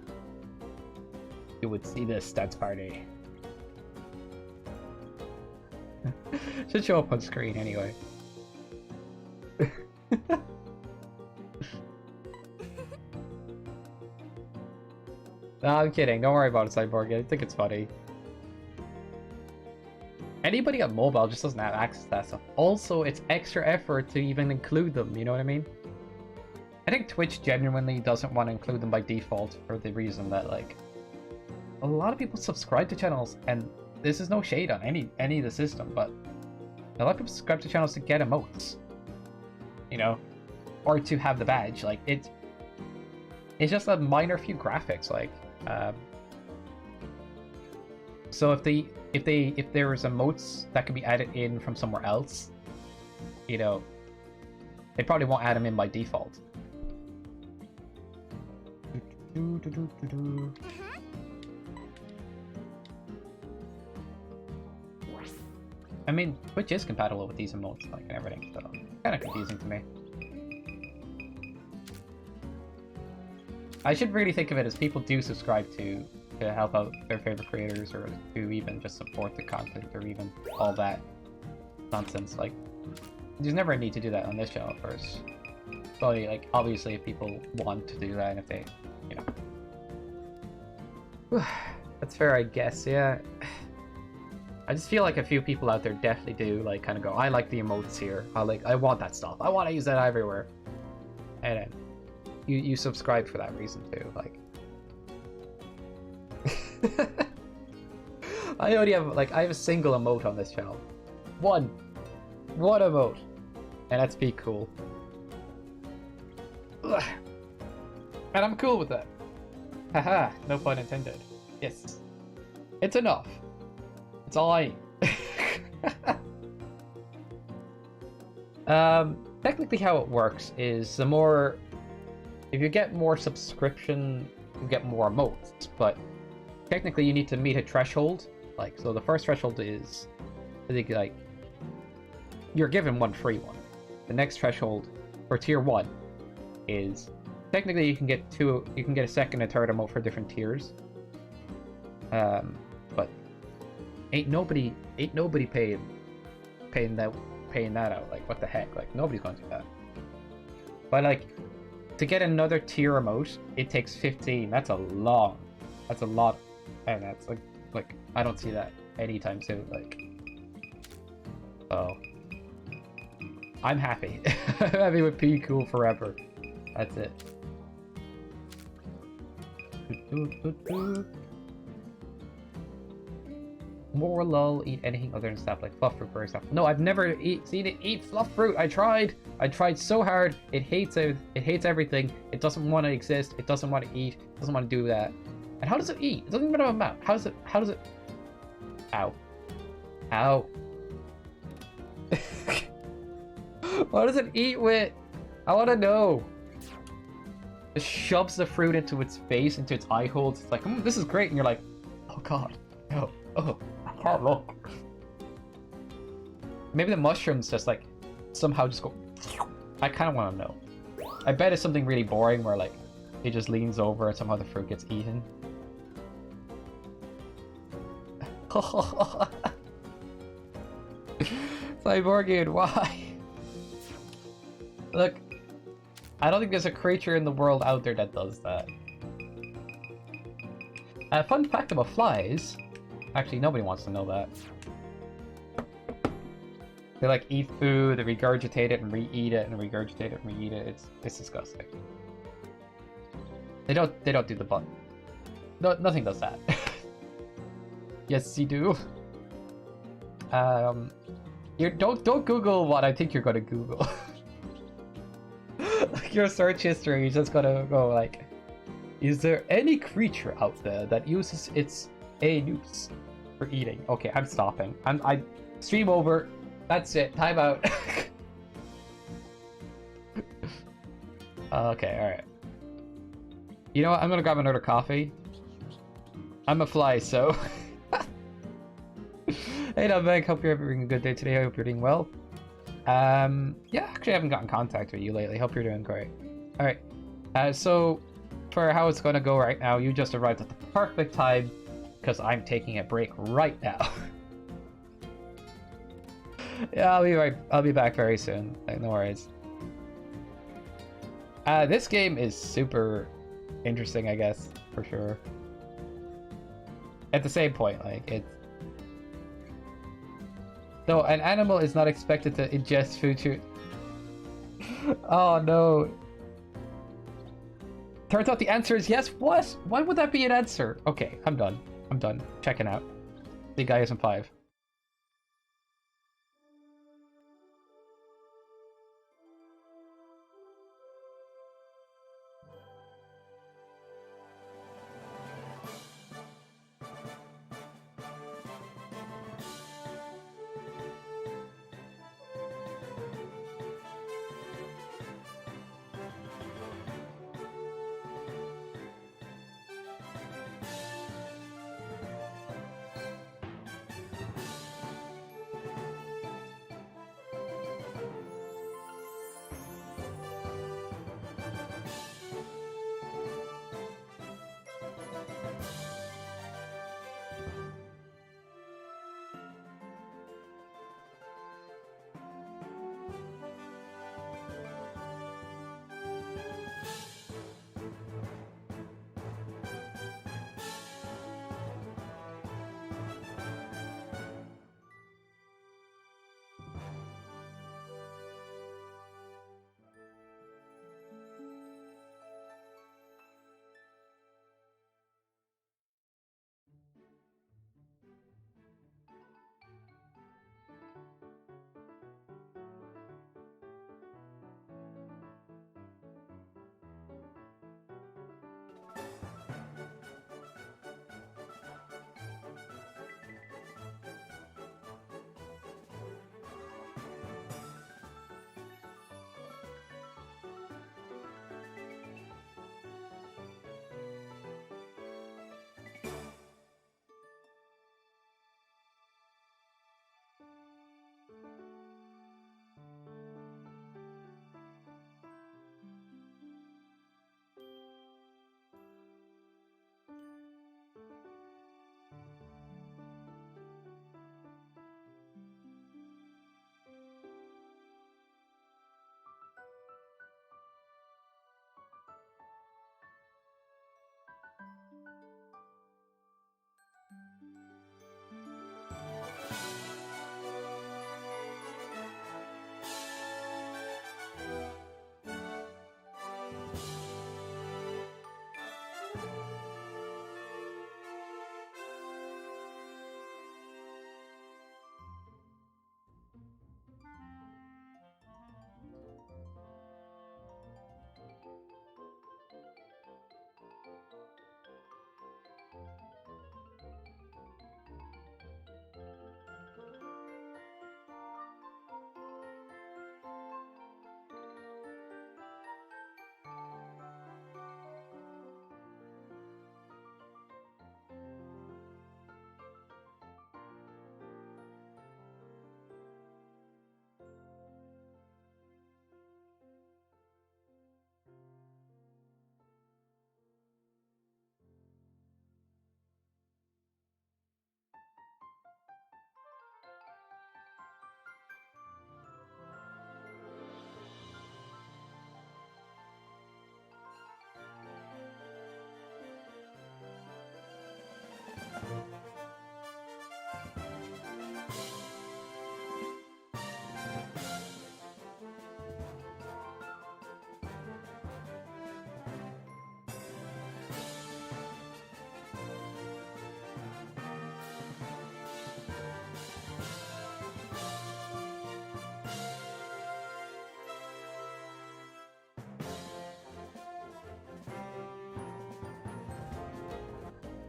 Speaker 1: you would see this dance party. Should show up on screen anyway. No, I'm kidding. Don't worry about it, Cyborg. I think it's funny. Anybody on mobile just doesn't have access to that stuff. Also, it's extra effort to even include them, you know what I mean? I think Twitch genuinely doesn't want to include them by default for the reason that, like, a lot of people subscribe to channels, and this is no shade on any of the system, but a lot of people subscribe to channels to get emotes, you know, or to have the badge. Like, it's just a minor few graphics, like, so if there was emotes that could be added in from somewhere else, you know, they probably won't add them in by default. I mean, Twitch is compatible with these emotes, like, and everything, so kind of confusing to me. I should really think of it as people do subscribe to help out their favorite creators, or to even just support the content, or even all that nonsense. Like, there's never a need to do that on this channel first. But like, obviously, if people want to do that, and if they, you know, that's fair, I guess. Yeah. I just feel like a few people out there definitely do like kind of go, I like the emotes here. I want that stuff. I want to use that everywhere. And then you subscribe for that reason too. Like, I have a single emote on this channel. One emote, and that's be cool. Ugh. And I'm cool with that. Haha, no pun intended. Yes, it's enough. It's all I need. Technically how it works is if you get more subscription, you get more emotes, but technically you need to meet a threshold. Like, so the first threshold is, I think, like, you're given one free one. The next threshold for tier 1 is, technically you can get a second and third emote for different tiers. But ain't nobody paying that out. Like, what the heck? Like, nobody's going to do that. But like, to get another tier emote, it takes 15. That's a lot, and that's like I don't see that anytime soon. Like, oh, I'm happy. I'm happy with P Cool forever. That's it. More lol, eat anything other than stuff like fluff fruit, for example. No, I've never seen it eat fluff fruit. I tried so hard. It hates everything. It doesn't want to exist. It doesn't want to eat. It doesn't want to do that. And how does it eat? It doesn't even have a mouth. How does it? Ow. Ow. What does it eat with? I want to know. It shoves the fruit into its face, into its eye holes. It's like, this is great. And you're like, oh god, no. Oh, I can't look. Maybe the mushrooms just like somehow just go. I kind of want to know. I bet it's something really boring where like it just leans over and somehow the fruit gets eaten. Cyborgian, why? Look, I don't think there's a creature in the world out there that does that. Fun fact about flies. Actually, nobody wants to know that. They like eat food, they regurgitate it and re-eat it, and regurgitate it and re-eat it. It's disgusting. They don't do the bun. No, nothing does that. Yes, you do. Don't Google what I think you're gonna Google. Like, your search history is just gonna go like, is there any creature out there that uses its anus for eating? Okay, I'm stopping. I stream over. That's it. Time out. Okay, alright. You know what? I'm gonna grab another coffee. I'm a fly, so. Hey, Meg. Hope you're having a good day today. I hope you're doing well. Yeah, actually, I haven't gotten in contact with you lately. Hope you're doing great. Alright. So, for how it's gonna go right now, you just arrived at the perfect time, because I'm taking a break right now. Yeah, I'll be back very soon. Like, no worries. This game is super interesting, I guess, for sure. At the same point, like, it's... No, an animal is not expected to ingest food to... Oh, no. Turns out the answer is yes. What? Why would that be an answer? Okay, I'm done. I'm done. Checking out. The guy isn't 5.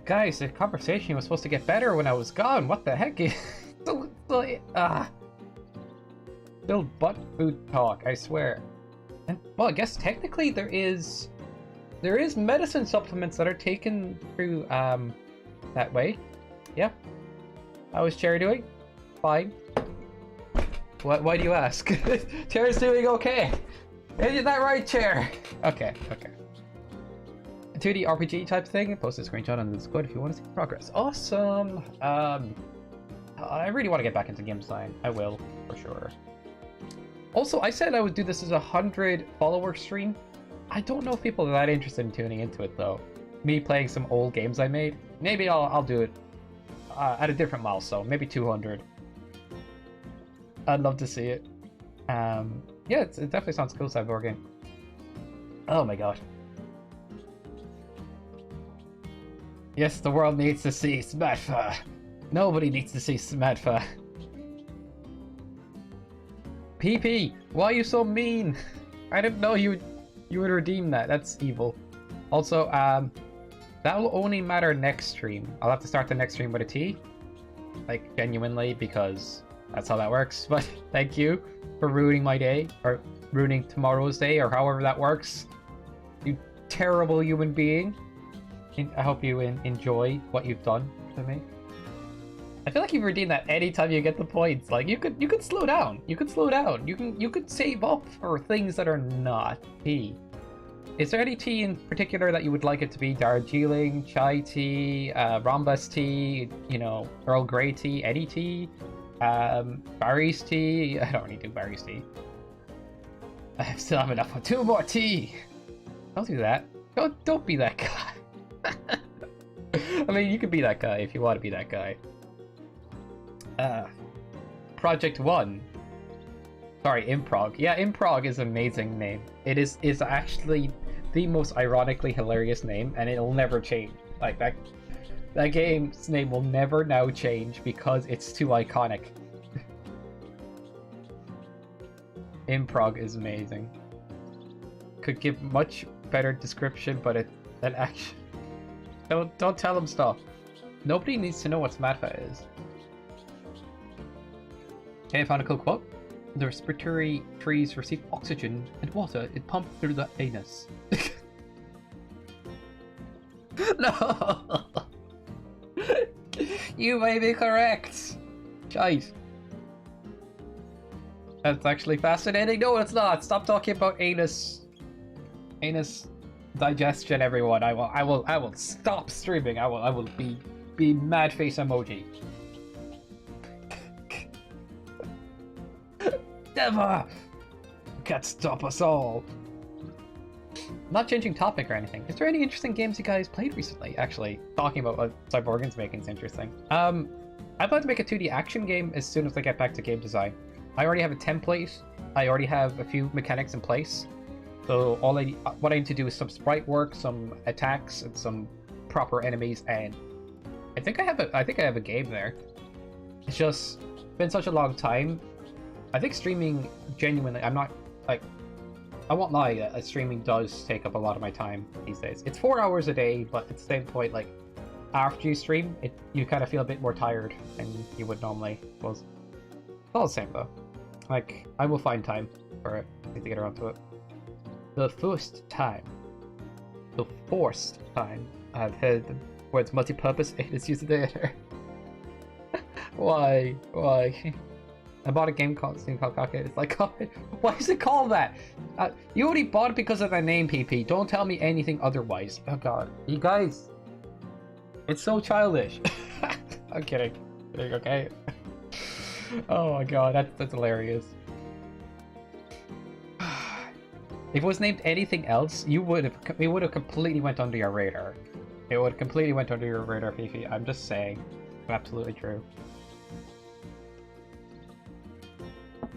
Speaker 1: Guys, the conversation was supposed to get better when I was gone. What the heck? Still butt food talk, I swear. And well, I guess technically there is medicine supplements that are taken through that way. Yeah. How is Cherry doing? Fine. Why do you ask? Cherry's doing okay. Isn't that right, Chair? Okay. A 2D RPG type thing. Post a screenshot on the Discord if you want to see progress. Awesome. I really want to get back into game design. I will, for sure. Also, I said I would do this as a 100 follower stream. I don't know if people are that interested in tuning into it though. Me playing some old games I made. Maybe I'll do it at a different milestone. Maybe 200. I'd love to see it. Yeah, it definitely sounds cool, cyborg game. Oh my god. Yes, the world needs to see Smadfa. Nobody needs to see Smadfa. PP, why are you so mean? I didn't know you would redeem that. That's evil. Also, that will only matter next stream. I'll have to start the next stream with a T. Like, genuinely, because that's how that works. But thank you for ruining my day, or ruining tomorrow's day, or however that works. You terrible human being. I hope you enjoy what you've done to me. I feel like you redeem that anytime you get the points. Like you could slow down. You could slow down. You could save up for things that are not tea. Is there any tea in particular that you would like it to be? Darjeeling, chai tea, rhombus tea, you know, Earl Grey tea, any tea, Barry's tea. I don't really do Barry's tea. I still have enough for 2 more tea. Don't do that. Don't be that guy. I mean, you could be that guy if you want to be that guy. Project 1. Sorry, Improg. Yeah, Improg is an amazing name. It is actually the most ironically hilarious name, and it'll never change. Like, that game's name will never now change because it's too iconic. Improg is amazing. Could give much better description, but that action. Don't tell them stuff. Nobody needs to know what Smadfa is. Okay, I found a cool quote. The respiratory trees receive oxygen and water is pumped through the anus. No! You may be correct! Shite. That's actually fascinating. No, it's not. Stop talking about anus digestion, everyone. I will stop streaming. I will be mad face emoji. Never! You can't stop us all. Not changing topic or anything. Is there any interesting games you guys played recently? Actually, talking about what Cyborgan's making is interesting. I'd like to make a 2D action game as soon as I get back to game design. I already have a template. I already have a few mechanics in place. So what I need to do is some sprite work, some attacks, and some proper enemies, and I think I have a game there. It's just been such a long time. I think streaming, genuinely, I'm not, like, I won't lie, streaming does take up a lot of my time these days. It's 4 hours a day, but at the same point, like, after you stream, you kind of feel a bit more tired than you would normally. Well, it's all the same, though. Like, I will find time for it. I need to get around to it. The first time I've heard the words multi-purpose is used there. Why? I bought a game called Kaka. It's like, why is it called that? You only bought it because of the name, PP. Don't tell me anything otherwise. Oh god, you guys, it's so childish. I'm kidding, okay? Oh my god, that's hilarious. If it was named anything else, it would have completely went under your radar. It would have completely went under your radar, Fifi. I'm just saying. Absolutely true.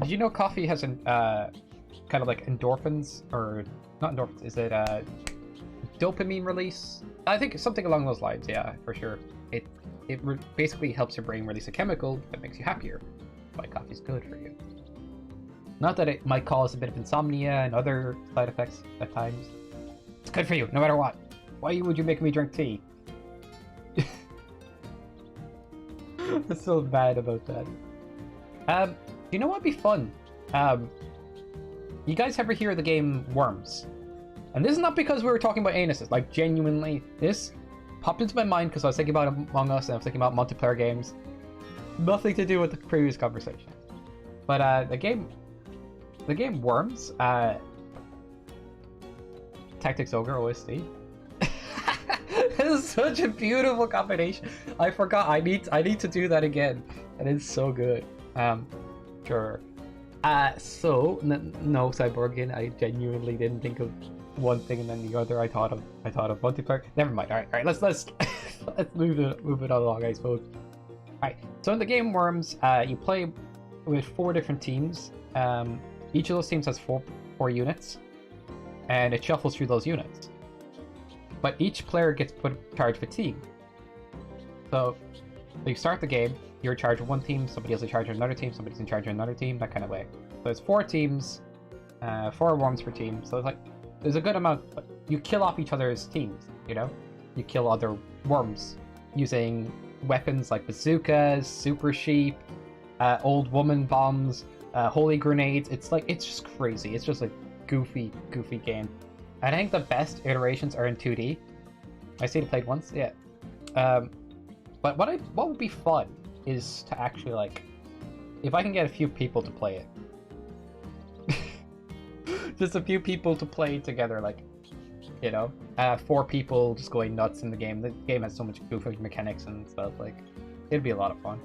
Speaker 1: Did you know coffee has an kind of like endorphins, or not endorphins? Is it dopamine release? I think something along those lines. Yeah, for sure. It basically helps your brain release a chemical that makes you happier. That's why coffee's good for you. Not that it might cause a bit of insomnia and other side effects at times. It's good for you, no matter what. Why would you make me drink tea? I'm so bad about that. Do you know what'd be fun? You guys ever hear the game Worms? And this is not because we were talking about anuses. Like, genuinely, this popped into my mind because I was thinking about Among Us and I was thinking about multiplayer games. Nothing to do with the previous conversation. But the game Worms, Tactics Ogre OST. This is such a beautiful combination. I forgot. I need to do that again. And it's so good. Sure. No, Cyborgian. I genuinely didn't think of one thing and then the other. I thought of multiplayer. Never mind. All right. Let's let's move it along, I suppose. All right. So in the game Worms, you play with 4 different teams. Each of those teams has four units, and it shuffles through those units. But each player gets put in charge of a team. So you start the game, you're in charge of one team, somebody else in charge of another team, somebody's in charge of another team, that kind of way. So there's 4 teams, 4 worms per team. So it's like there's a good amount. You kill off each other's teams, you know. You kill other worms using weapons like bazookas, super sheep, old woman bombs, holy grenades. It's just crazy. It's just a goofy game. I think the best iterations are in 2D. I see it played once, yeah. But what would be fun is to actually, like, if I can get a few people to play it. Just a few people to play together, like, you know, 4 people just going nuts in the game. The game has so much goofy mechanics and stuff, like, it'd be a lot of fun.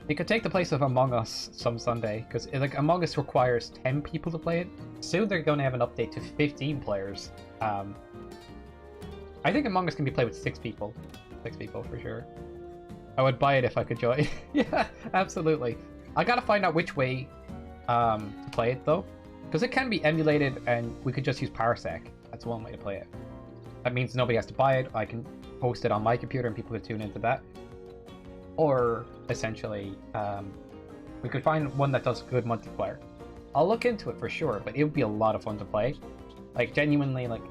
Speaker 1: It could take the place of Among Us some Sunday, because like Among Us requires 10 people to play it. Soon they're going to have an update to 15 players. I think Among Us can be played with 6 people. 6 people for sure. I would buy it if I could join. Yeah, absolutely. I gotta find out which way to play it though, because it can be emulated and we could just use Parsec. That's one way to play it. That means nobody has to buy it. I can host it on my computer and people could tune into that. Or essentially, we could find one that does good multiplayer. I'll look into it for sure, but it would be a lot of fun to play. Like, genuinely, like,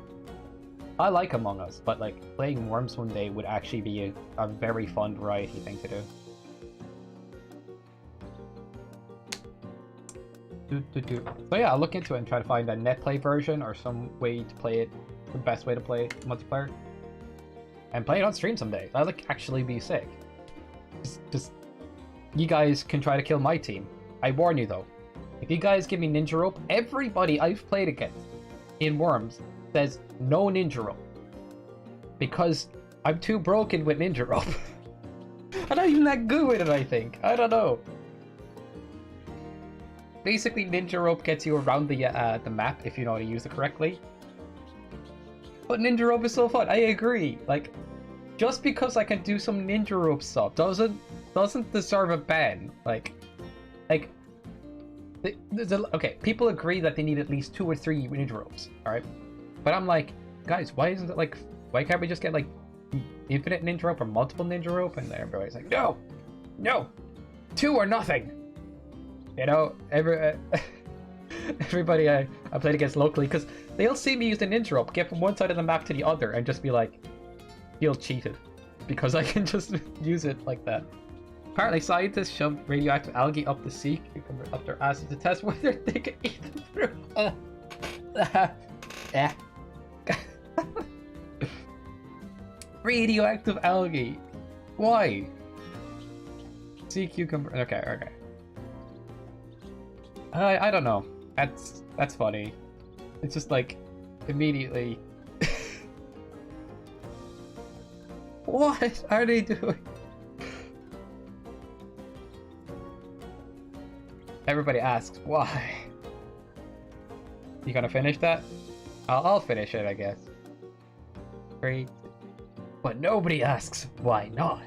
Speaker 1: I like Among Us, but like playing Worms one day would actually be a very fun variety thing to do. So yeah, I'll look into it and try to find a net play version or some way to play it, the best way to play multiplayer, and play it on stream someday. That'd like actually be sick. Just you guys can try to kill my team. I warn you though, if you guys give me ninja rope, everybody I've played against in Worms says no ninja rope because I'm too broken with ninja rope. I'm not even that good with it, I think. I don't know. Basically, ninja rope gets you around the map if you know how to use it correctly. But ninja rope is so fun. I agree. Like, just because I can do some ninja rope stuff doesn't deserve a ban. Like, okay, people agree that they need at least 2 or 3 ninja ropes. All right, but I'm like, guys, why can't we just get like infinite ninja rope or multiple ninja rope? And everybody's like, no, 2 or nothing. You know, everybody I played against locally, because they'll see me use the ninja rope, get from one side of the map to the other, and just be like, feel cheated because I can just use it like that. Apparently, scientists shoved radioactive algae up the sea cucumber up their asses to test whether they can eat them through. Yeah. Radioactive algae. Why? Sea cucumber. Okay. I don't know. That's funny. It's just like immediately. What are they doing? Everybody asks why. You gonna finish that? I'll finish it, I guess. Great. But nobody asks why not.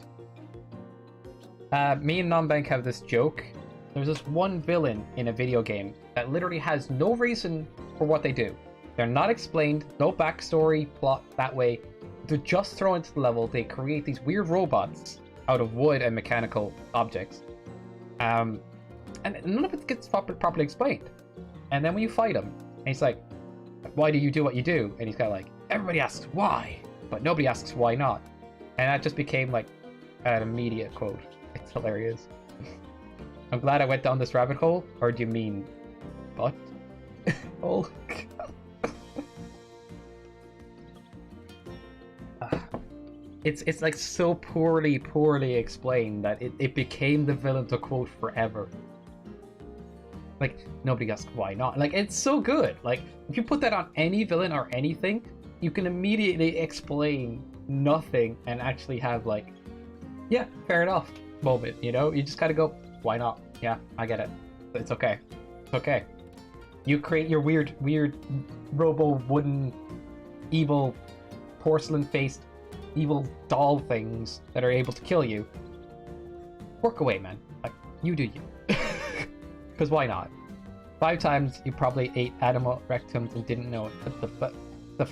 Speaker 1: Me and Nombank have this joke. There's this one villain in a video game that literally has no reason for what they do. They're not explained, no backstory, plot that way. They're just thrown into the level. They create these weird robots out of wood and mechanical objects. And none of it gets properly explained. And then when you fight him, and he's like, why do you do what you do? And he's kind of like, everybody asks why, but nobody asks why not. And that just became like an immediate quote. It's hilarious. I'm glad I went down this rabbit hole, or do you mean butt hole? It's like so poorly explained that it became the villain to quote forever. Like, nobody asked why not. Like, it's so good. Like, if you put that on any villain or anything, you can immediately explain nothing and actually have like, yeah, fair enough moment, you know? You just gotta go, why not? Yeah, I get it. It's okay. It's okay. You create your weird robo wooden evil porcelain-faced evil doll things that are able to kill you. Work away, man. Like, you do you. Because why not? 5 times you probably ate animal rectums and didn't know it. But the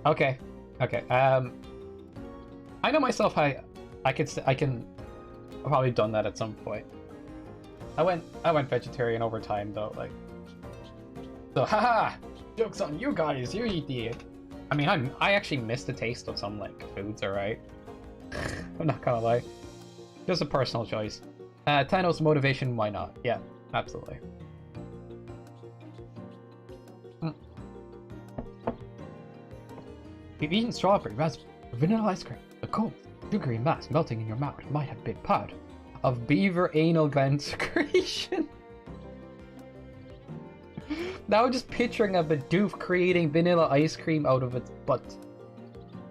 Speaker 1: Okay. Okay. I know myself. I can. I've probably done that at some point. I went vegetarian over time though. Like. So haha. Joke's on you guys. You eat the. I mean, I actually miss the taste of some like foods. Alright. I'm not gonna lie. Just a personal choice. Thanos' motivation. Why not? Yeah. Absolutely. We've eaten strawberry, raspberry, vanilla ice cream. The cold, sugary mass melting in your mouth might have been part of beaver anal gland secretion. Now I'm just picturing a Bidoof creating vanilla ice cream out of its butt.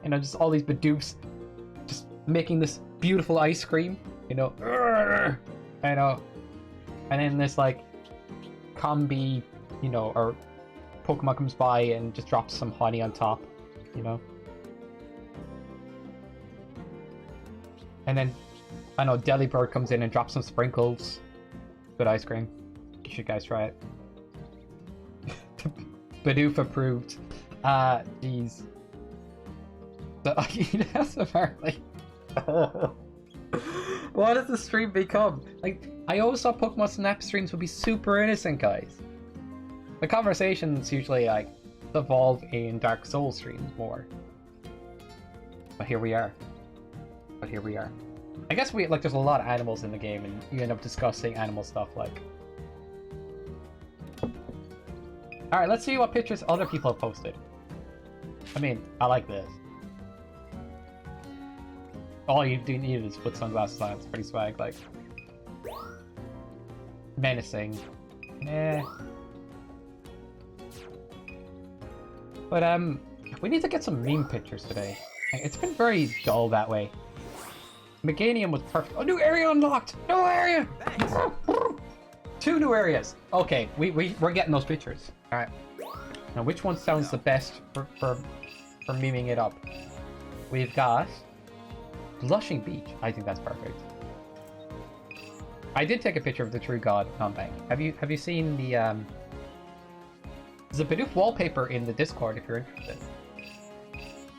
Speaker 1: You know, just all these Bidoofs just making this beautiful ice cream, you know. I know. And then this like combi, you know, or Pokemon comes by and just drops some honey on top. You know, and then I know Delibird comes in and drops some sprinkles. Good ice cream. You should guys try it. Bidoof approved. Jeez. So yes, apparently. What does the stream become? Like, I always thought Pokemon Snap streams would be super innocent, guys. The conversations usually like evolve in Dark Souls streams more. But here we are. I guess there's a lot of animals in the game and you end up discussing animal stuff like. Alright, let's see what pictures other people have posted. I mean, I like this. All you do need is put sunglasses on, it's pretty swag, like. Menacing. Eh. But, we need to get some meme pictures today. It's been very dull that way. Meganium was perfect. Oh, new area unlocked! New area! 2 new areas! Okay, we're getting those pictures. Alright. Now, which one sounds the best for memeing it up? We've got... Blushing Beach. I think that's perfect. I did take a picture of the True God non-bank. Have you seen the, There's a Bidoof wallpaper in the Discord if you're interested.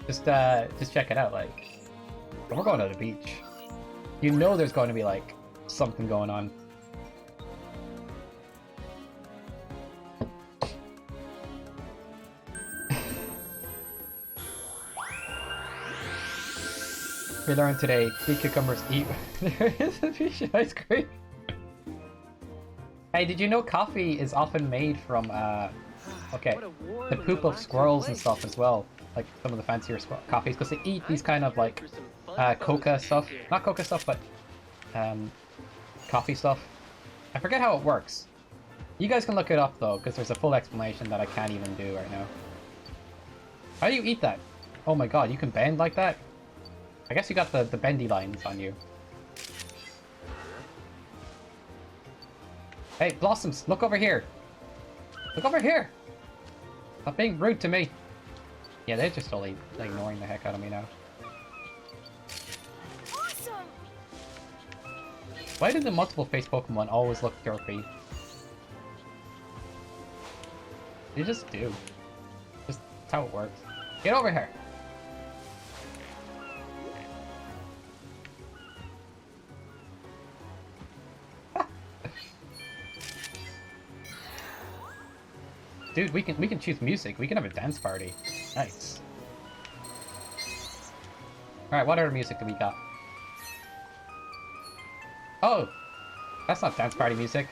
Speaker 1: Just check it out, like. We're going to the beach. You know there's going to be, like, something going on. We learned today, sea cucumbers eat... There is a fish ice cream. Hey, did you know coffee is often made from, okay, the poop of squirrels and stuff as well, like some of the fancier coffees, because they eat these kind of like coca stuff, not coca stuff, but coffee stuff. I forget how it works. You guys can look it up though, because there's a full explanation that I can't even do right now. How do you eat that? Oh my god, you can bend like that? I guess you got the bendy lines on you. Hey, Blossoms, look over here! Look over here! Stop being rude to me! Yeah, they're just totally ignoring the heck out of me now.
Speaker 2: Awesome!
Speaker 1: Why do the multiple face Pokemon always look derpy? They just do. Just that's how it works. Get over here! Dude, we can choose music. We can have a dance party. Nice. Alright, what other music do we got? Oh! That's not dance party music.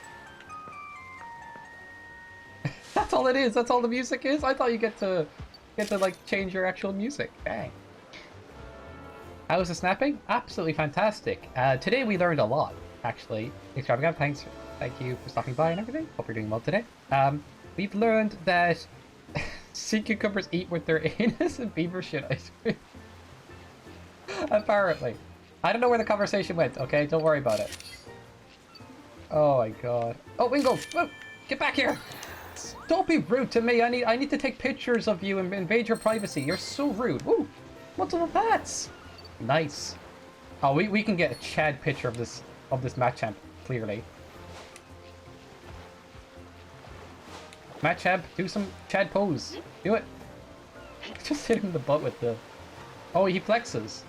Speaker 1: That's all it is. That's all the music is. I thought you get to like change your actual music. Dang. How was the snapping? Absolutely fantastic. Today we learned a lot, actually. Extravagant, thanks. Thank you for stopping by and everything. Hope you're doing well today. We've learned that sea cucumbers eat with their anus and beaver shit ice cream. Apparently. I don't know where the conversation went. Okay, don't worry about it. Oh my god. Oh, Wingo! Whoa, get back here! Don't be rude to me. I need to take pictures of you and invade your privacy. You're so rude. Woo! Multiple pets. Nice. Oh, we can get a Chad picture of this Machamp, clearly. Machamp, do some Chad pose. Do it. Just hit him in the butt with the. Oh, he flexes.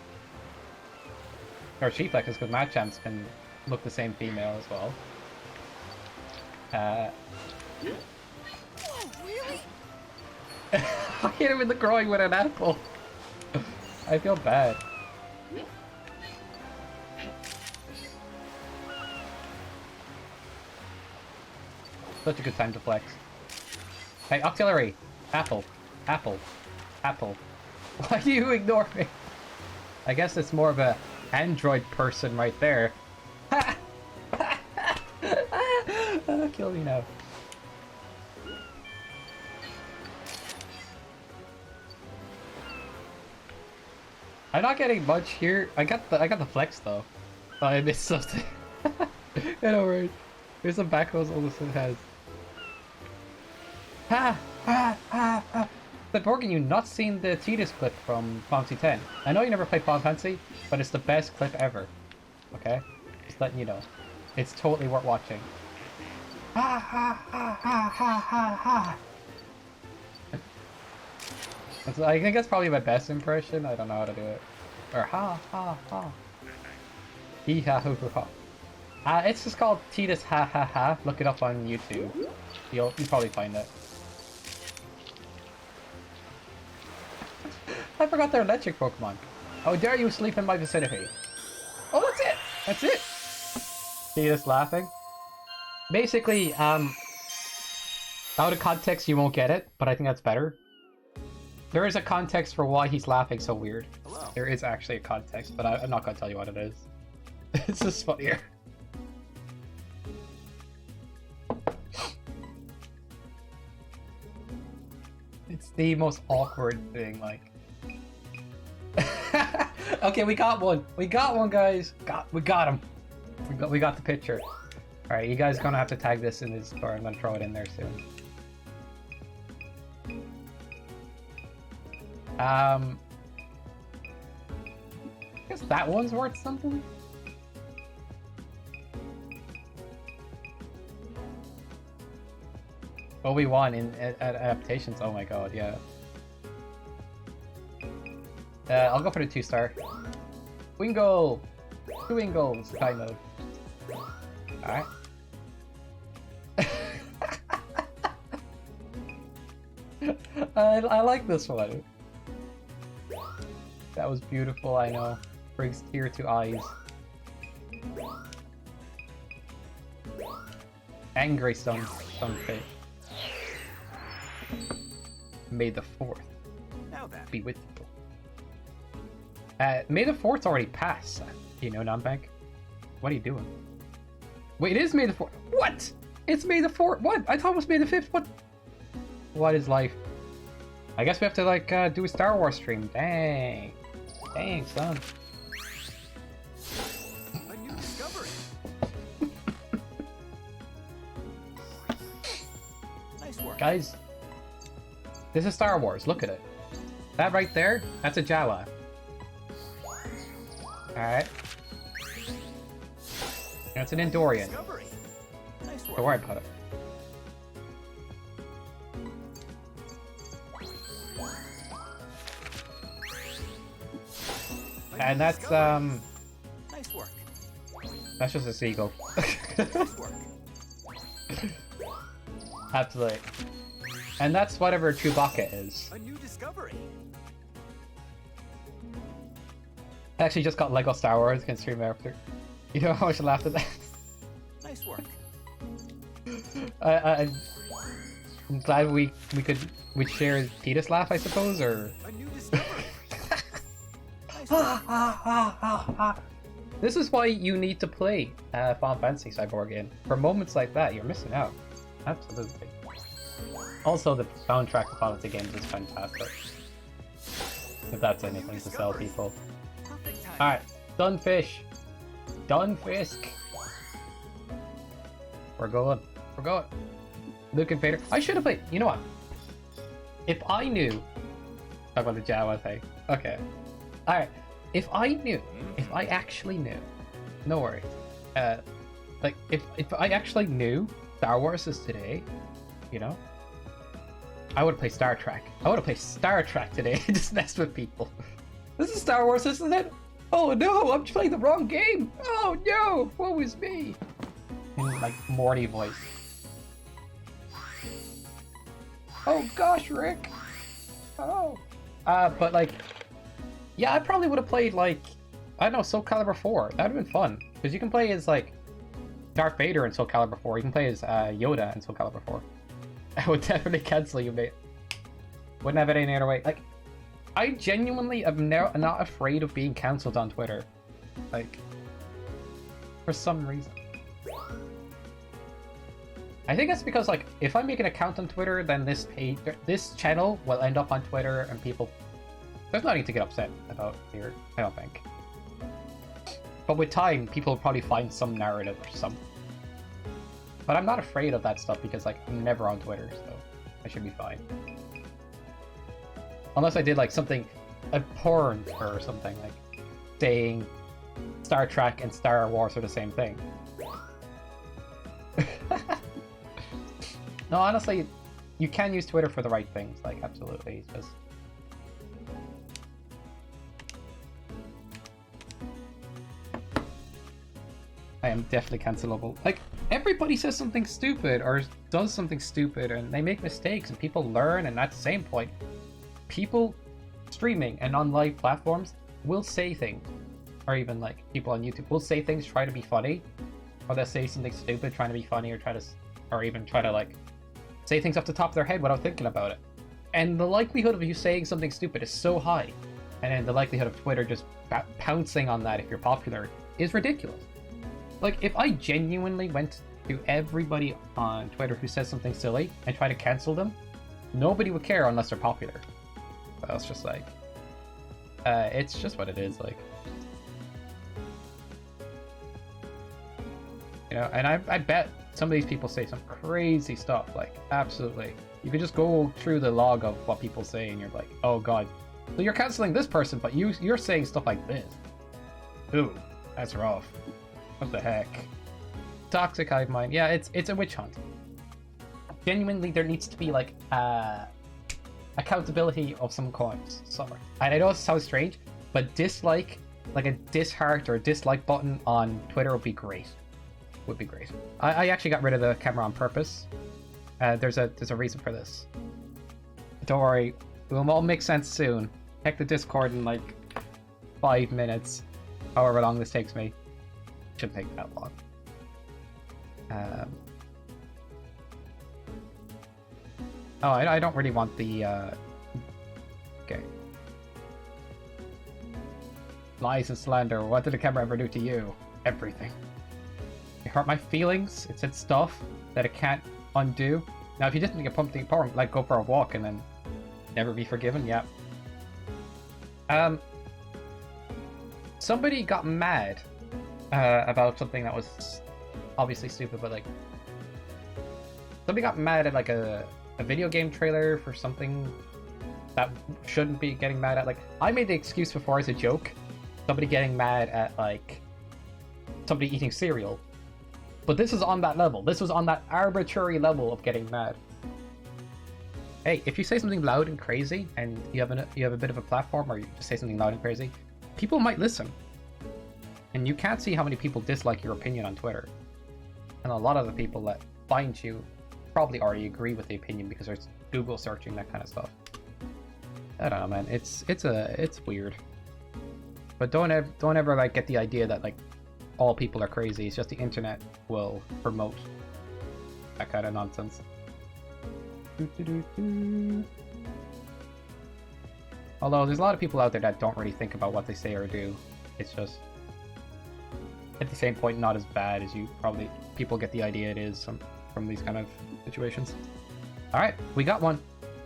Speaker 1: Or she flexes because Machamps can look the same female as well.
Speaker 2: Oh, really?
Speaker 1: I hit him in the groin with an apple. I feel bad. Such a good time to flex. Hey, auxiliary! Apple. Apple. Apple. Why do you ignore me? I guess it's more of a android person right there. Kill me now. I'm not getting much here. I got the flex though. Oh, I missed something. I know, right? There's some back rows Olison has. Ha! Ha! Ha! Ha! But Morgan, you not seen the Tidus clip from Final Fantasy X? I know you never played Final Fantasy, but it's the best clip ever. Okay? Just letting you know. It's totally worth watching. Ha ha ha ha ha ha ha! I think that's probably my best impression. I don't know how to do it. Or ha ha ha. Hee ha hoo hoo ha. It's just called Tidus ha ha ha. Look it up on YouTube. You'll probably find it. I forgot they're electric Pokemon. How dare you sleep in my vicinity? Oh, that's it! That's it! Tidus laughing. Basically, out of context you won't get it, but I think that's better. There is a context for why he's laughing so weird.
Speaker 3: Hello.
Speaker 1: There is actually a context, but I'm not gonna tell you what it is. It's just funnier. It's the most awkward thing, like. Okay, we got one. We got one, guys. We got him. We got the picture. All right, you guys are gonna have to tag this in this, or I'm gonna throw it in there soon. I guess that one's worth something. Obi-Wan in adaptations. Oh my god, yeah. I'll go for the 2-star. Wingo! 2 Wingles, kind of. Alright. I like this one. That was beautiful, I know. Brings tear to eyes. Angry sunfish. May the 4th be with you. May the 4th already passed. You know, Nambank? What are you doing? Wait, it is May the 4th. What? It's May the 4th. What? I thought it was May the 5th. What? What is life? I guess we have to, like, do a Star Wars stream. Dang. Dang, son.
Speaker 3: A new discovery. Nice work.
Speaker 1: Guys, this is Star Wars. Look at it. That right there, that's a Jawa. Alright. That's an Endorian.
Speaker 3: Discovery. Nice work.
Speaker 1: Don't worry about it. And that's,
Speaker 3: Nice work.
Speaker 1: that's just a seagull.
Speaker 3: Nice work.
Speaker 1: Absolutely. And that's whatever Chewbacca is.
Speaker 3: A new discovery.
Speaker 1: I actually just got Lego Star Wars. Can stream after. You know how much I laughed at that?
Speaker 3: Nice work.
Speaker 1: I'm glad we'd share Titus laugh, I suppose, or.
Speaker 3: A new discovery. Nice work.
Speaker 1: This is why you need to play Final Fantasy Cyborg in. For moments like that, you're missing out. Absolutely. Also, the soundtrack of Final Fantasy games is fantastic. If that's anything to sell people.
Speaker 3: Perfect time.
Speaker 1: Alright, Dunfish. Dunfisk. We're going. We're going. Luke and Vader. I should have played. You know what? If I knew. Talk about the Jawa thing. Okay. Alright. If I knew. If I actually knew. No worries. Like, if I actually knew Star Wars is today, you know? I would play Star Trek. I would have played Star Trek today and just messed with people. This is Star Wars, isn't it? Oh no, I'm playing the wrong game. Oh no, woe is me. In like Morty voice. Oh gosh, Rick. Oh. But like, yeah, I probably would have played like, I don't know, Soul Calibur 4. That would have been fun. Because you can play as like Darth Vader in Soul Calibur 4. You can play as Yoda in Soul Calibur 4. I would definitely cancel you, mate. Wouldn't have it any other way. Like, I genuinely am not afraid of being cancelled on Twitter. Like, for some reason. I think it's because, like, if I make an account on Twitter, then this channel will end up on Twitter, and people... There's nothing to get upset about here, I don't think. But with time, people will probably find some narrative or something. But I'm not afraid of that stuff because, like, I'm never on Twitter, so I should be fine. Unless I did, like, something, a porn or something, like, saying Star Trek and Star Wars are the same thing. No, honestly, you can use Twitter for the right things, like, absolutely. It's just... I am definitely cancelable. Like, everybody says something stupid or does something stupid and they make mistakes and people learn, and at the same point, people streaming and on live platforms will say things, or even like people on YouTube will say things try to be funny, or they'll say something stupid trying to be funny, or even try to like say things off the top of their head without thinking about it. And the likelihood of you saying something stupid is so high, and then the likelihood of Twitter just pouncing on that if you're popular is ridiculous. Like, if I genuinely went to everybody on Twitter who says something silly and try to cancel them, nobody would care unless they're popular. But it's just like, it's just what it is, like. You know, and I bet some of these people say some crazy stuff, like, absolutely. You could just go through the log of what people say and you're like, oh god. So you're canceling this person, but you're saying stuff like this. Ooh, that's rough. What the heck? Toxic hive mind. Yeah, it's a witch hunt. Genuinely, there needs to be like accountability of some coins. Sorry. And I know it sounds strange, but dislike, like a disheart or a dislike button on Twitter would be great. Would be great. I actually got rid of the camera on purpose. There's a reason for this. Don't worry, it will all make sense soon. Check the Discord in like 5 minutes, however long this takes me. Shouldn't take that long. Oh, I don't really want the okay. Lies and slander. What did the camera ever do to you? Everything. It hurt my feelings. It said stuff that it can't undo. Now, if you just make a pumping power, like go for a walk and then never be forgiven, yeah. Somebody got mad about something that was obviously stupid, but like somebody got mad at like a video game trailer for something that shouldn't be getting mad at. Like, I made the excuse before as a joke, somebody getting mad at like somebody eating cereal, but this is on that level. This was on that arbitrary level of getting mad. Hey, if you say something loud and crazy and you have a bit of a platform, or you just say something loud and crazy, people might listen. And you can't see how many people dislike your opinion on Twitter. And a lot of the people that find you probably already agree with the opinion because there's Google searching, that kind of stuff. I don't know, man. It's weird. But don't ever like get the idea that like all people are crazy. It's just the internet will promote that kind of nonsense. Although there's a lot of people out there that don't really think about what they say or do. It's just at the same point not as bad as you probably people get the idea it is from these kind of situations. All right, we got one.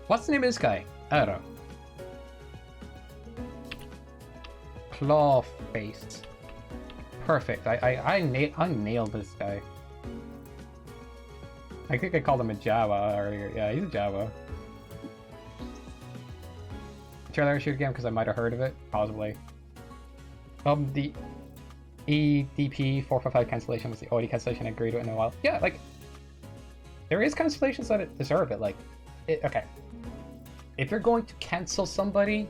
Speaker 1: What's the name of this guy? I don't know. Claw face. Perfect. I nailed this guy. I think I called him a Java earlier. Yeah, he's a Java. Should I shoot again because I might have heard of it? Possibly. The EDP 455 cancellation was the only cancellation I agreed with in a while. Yeah, like there is cancellations that deserve it. Like, okay, if you're going to cancel somebody,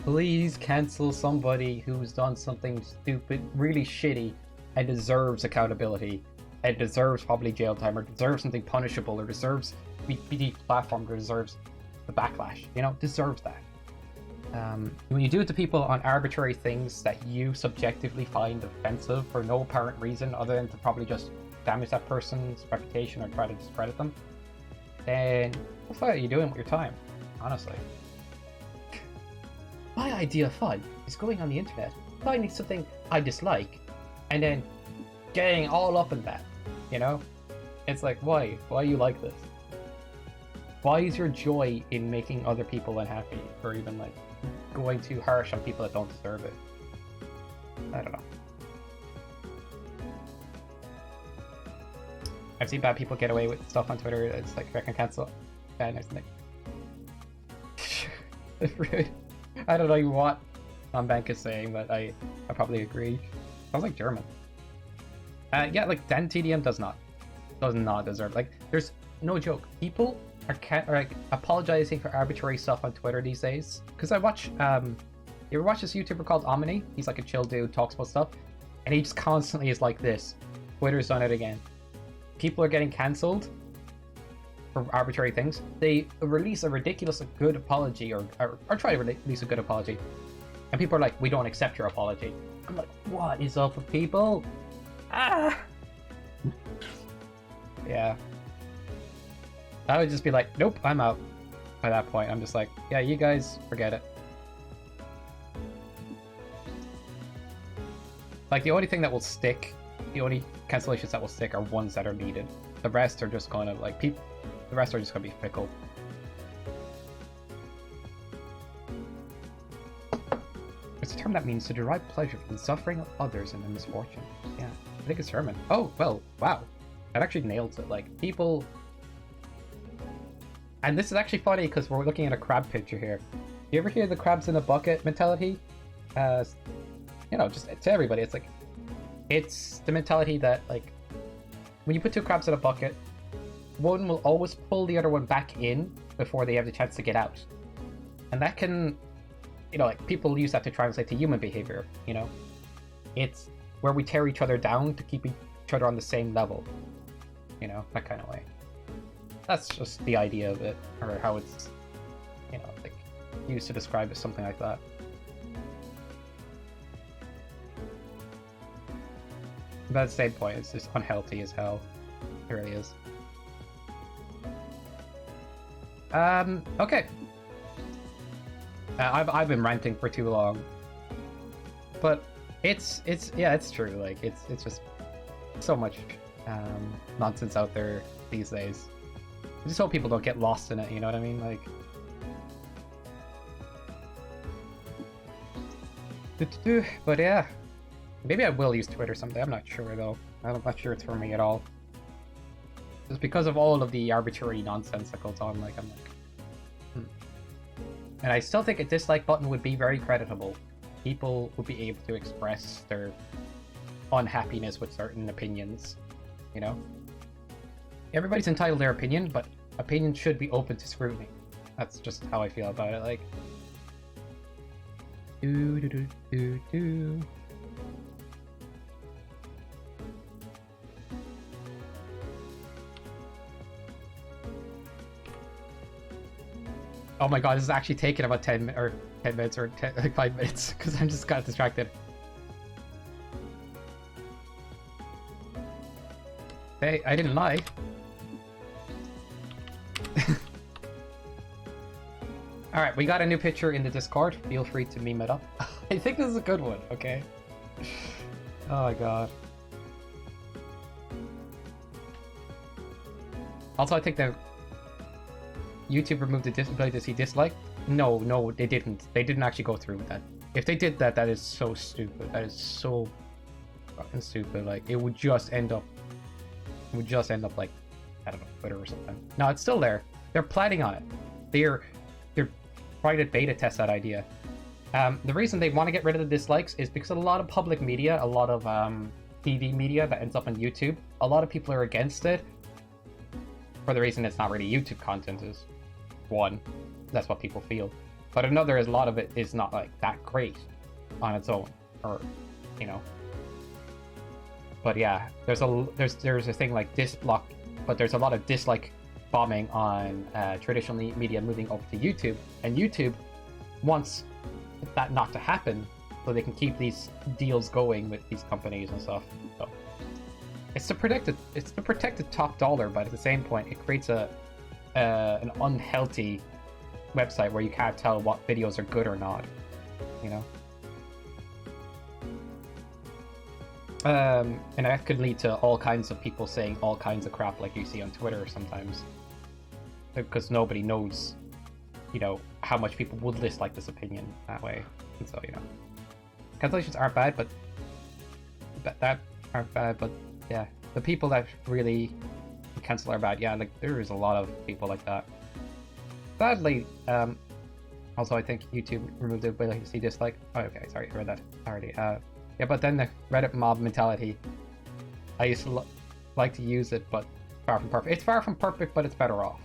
Speaker 1: please cancel somebody who's done something stupid, really shitty, and deserves accountability, and deserves probably jail time, or deserves something punishable, or deserves to be deplatformed, or deserves the backlash. You know, deserves that. When you do it to people on arbitrary things that you subjectively find offensive for no apparent reason other than to probably just damage that person's reputation or try to discredit them, then what the fuck are you doing with your time, honestly? My idea of fun is going on the internet, finding something I dislike, and then getting all up in that, you know? It's like, why? Why do you like this? Why is your joy in making other people unhappy, or even like going too harsh on people that don't deserve it? I don't know. I've seen bad people get away with stuff on Twitter. It's like, I can cancel ban or something. I don't know what Bank is saying, but I probably agree. Sounds like German. Yeah, like Dan TDM does not deserve. Like, there's no joke. People are like apologizing for arbitrary stuff on Twitter these days. Because I watch, you ever watch this YouTuber called Omni? He's like a chill dude, talks about stuff, and he just constantly is like this. Twitter's done it again. People are getting cancelled for arbitrary things. They release a ridiculous good apology, or try to release a good apology, and people are like, "We don't accept your apology." I'm like, what is up with people? Ah. Yeah. I would just be like, nope, I'm out. By that point, I'm just like, yeah, you guys forget it. Like, the only thing that will stick, the only cancellations that will stick are ones that are needed. The rest are just going to, like, the rest are just going to be fickle. It's a term that means to derive pleasure from the suffering of others and their misfortune. Yeah, I think it's German. Oh, well, wow. That actually nails it. Like, people... And this is actually funny because we're looking at a crab picture here. You ever hear the crabs in a bucket mentality? You know, just to everybody, it's like, it's the mentality that, like, when you put two crabs in a bucket, one will always pull the other one back in before they have the chance to get out. And that can, you know, like, people use that to translate to human behavior, you know? It's where we tear each other down to keep each other on the same level, you know, that kind of way. That's just the idea of it, or how it's, you know, like, used to describe as something like that. But at the same point, it's just unhealthy as hell. It really is. Okay. I've been ranting for too long, but it's true. Like, it's just so much nonsense out there these days. I just hope people don't get lost in it, you know what I mean? Like, but yeah, maybe I will use Twitter someday. I'm not sure though. I'm not sure it's for me at all. Just because of all of the arbitrary nonsense that goes on, like, I'm like, And I still think a dislike button would be very creditable. People would be able to express their unhappiness with certain opinions, you know? Everybody's entitled to their opinion, but opinions should be open to scrutiny. That's just how I feel about it. Like, oh my god, this is actually taking about 10 minutes or like 5 minutes because I'm just got distracted. Hey, I didn't lie. Alright, we got a new picture in the Discord. Feel free to meme it up. I think this is a good one, okay? Oh my god. Also, I think that YouTube removed the ability to see dislike. No, they didn't. They didn't actually go through with that. If they did that, that is so stupid. That is so fucking stupid. Like, it would just end up like, I don't know, Twitter or something. No, it's still there. They're planning on it. They're trying to beta test that idea. The reason they want to get rid of the dislikes is because a lot of public media, a lot of TV media that ends up on YouTube, a lot of people are against it for the reason it's not really YouTube content is one. That's what people feel. But another is a lot of it is not like that great on its own, or you know. But yeah, there's a thing like disblock, but there's a lot of dislike bombing on traditional media moving over to YouTube, and YouTube wants that not to happen so they can keep these deals going with these companies and stuff. So it's to protect the top dollar, but at the same point it creates an unhealthy website where you can't tell what videos are good or not, you know. And that could lead to all kinds of people saying all kinds of crap like you see on Twitter sometimes, because nobody knows, you know, how much people would dislike this opinion that way. And so, you know, cancellations aren't bad, but yeah, the people that really cancel are bad. Yeah, like there is a lot of people like that. Sadly, also I think YouTube removed the ability to see dislike. Oh, okay, sorry, I read that already. Yeah, but then the Reddit mob mentality, I used to like to use it, but far from perfect. It's far from perfect, but it's better off.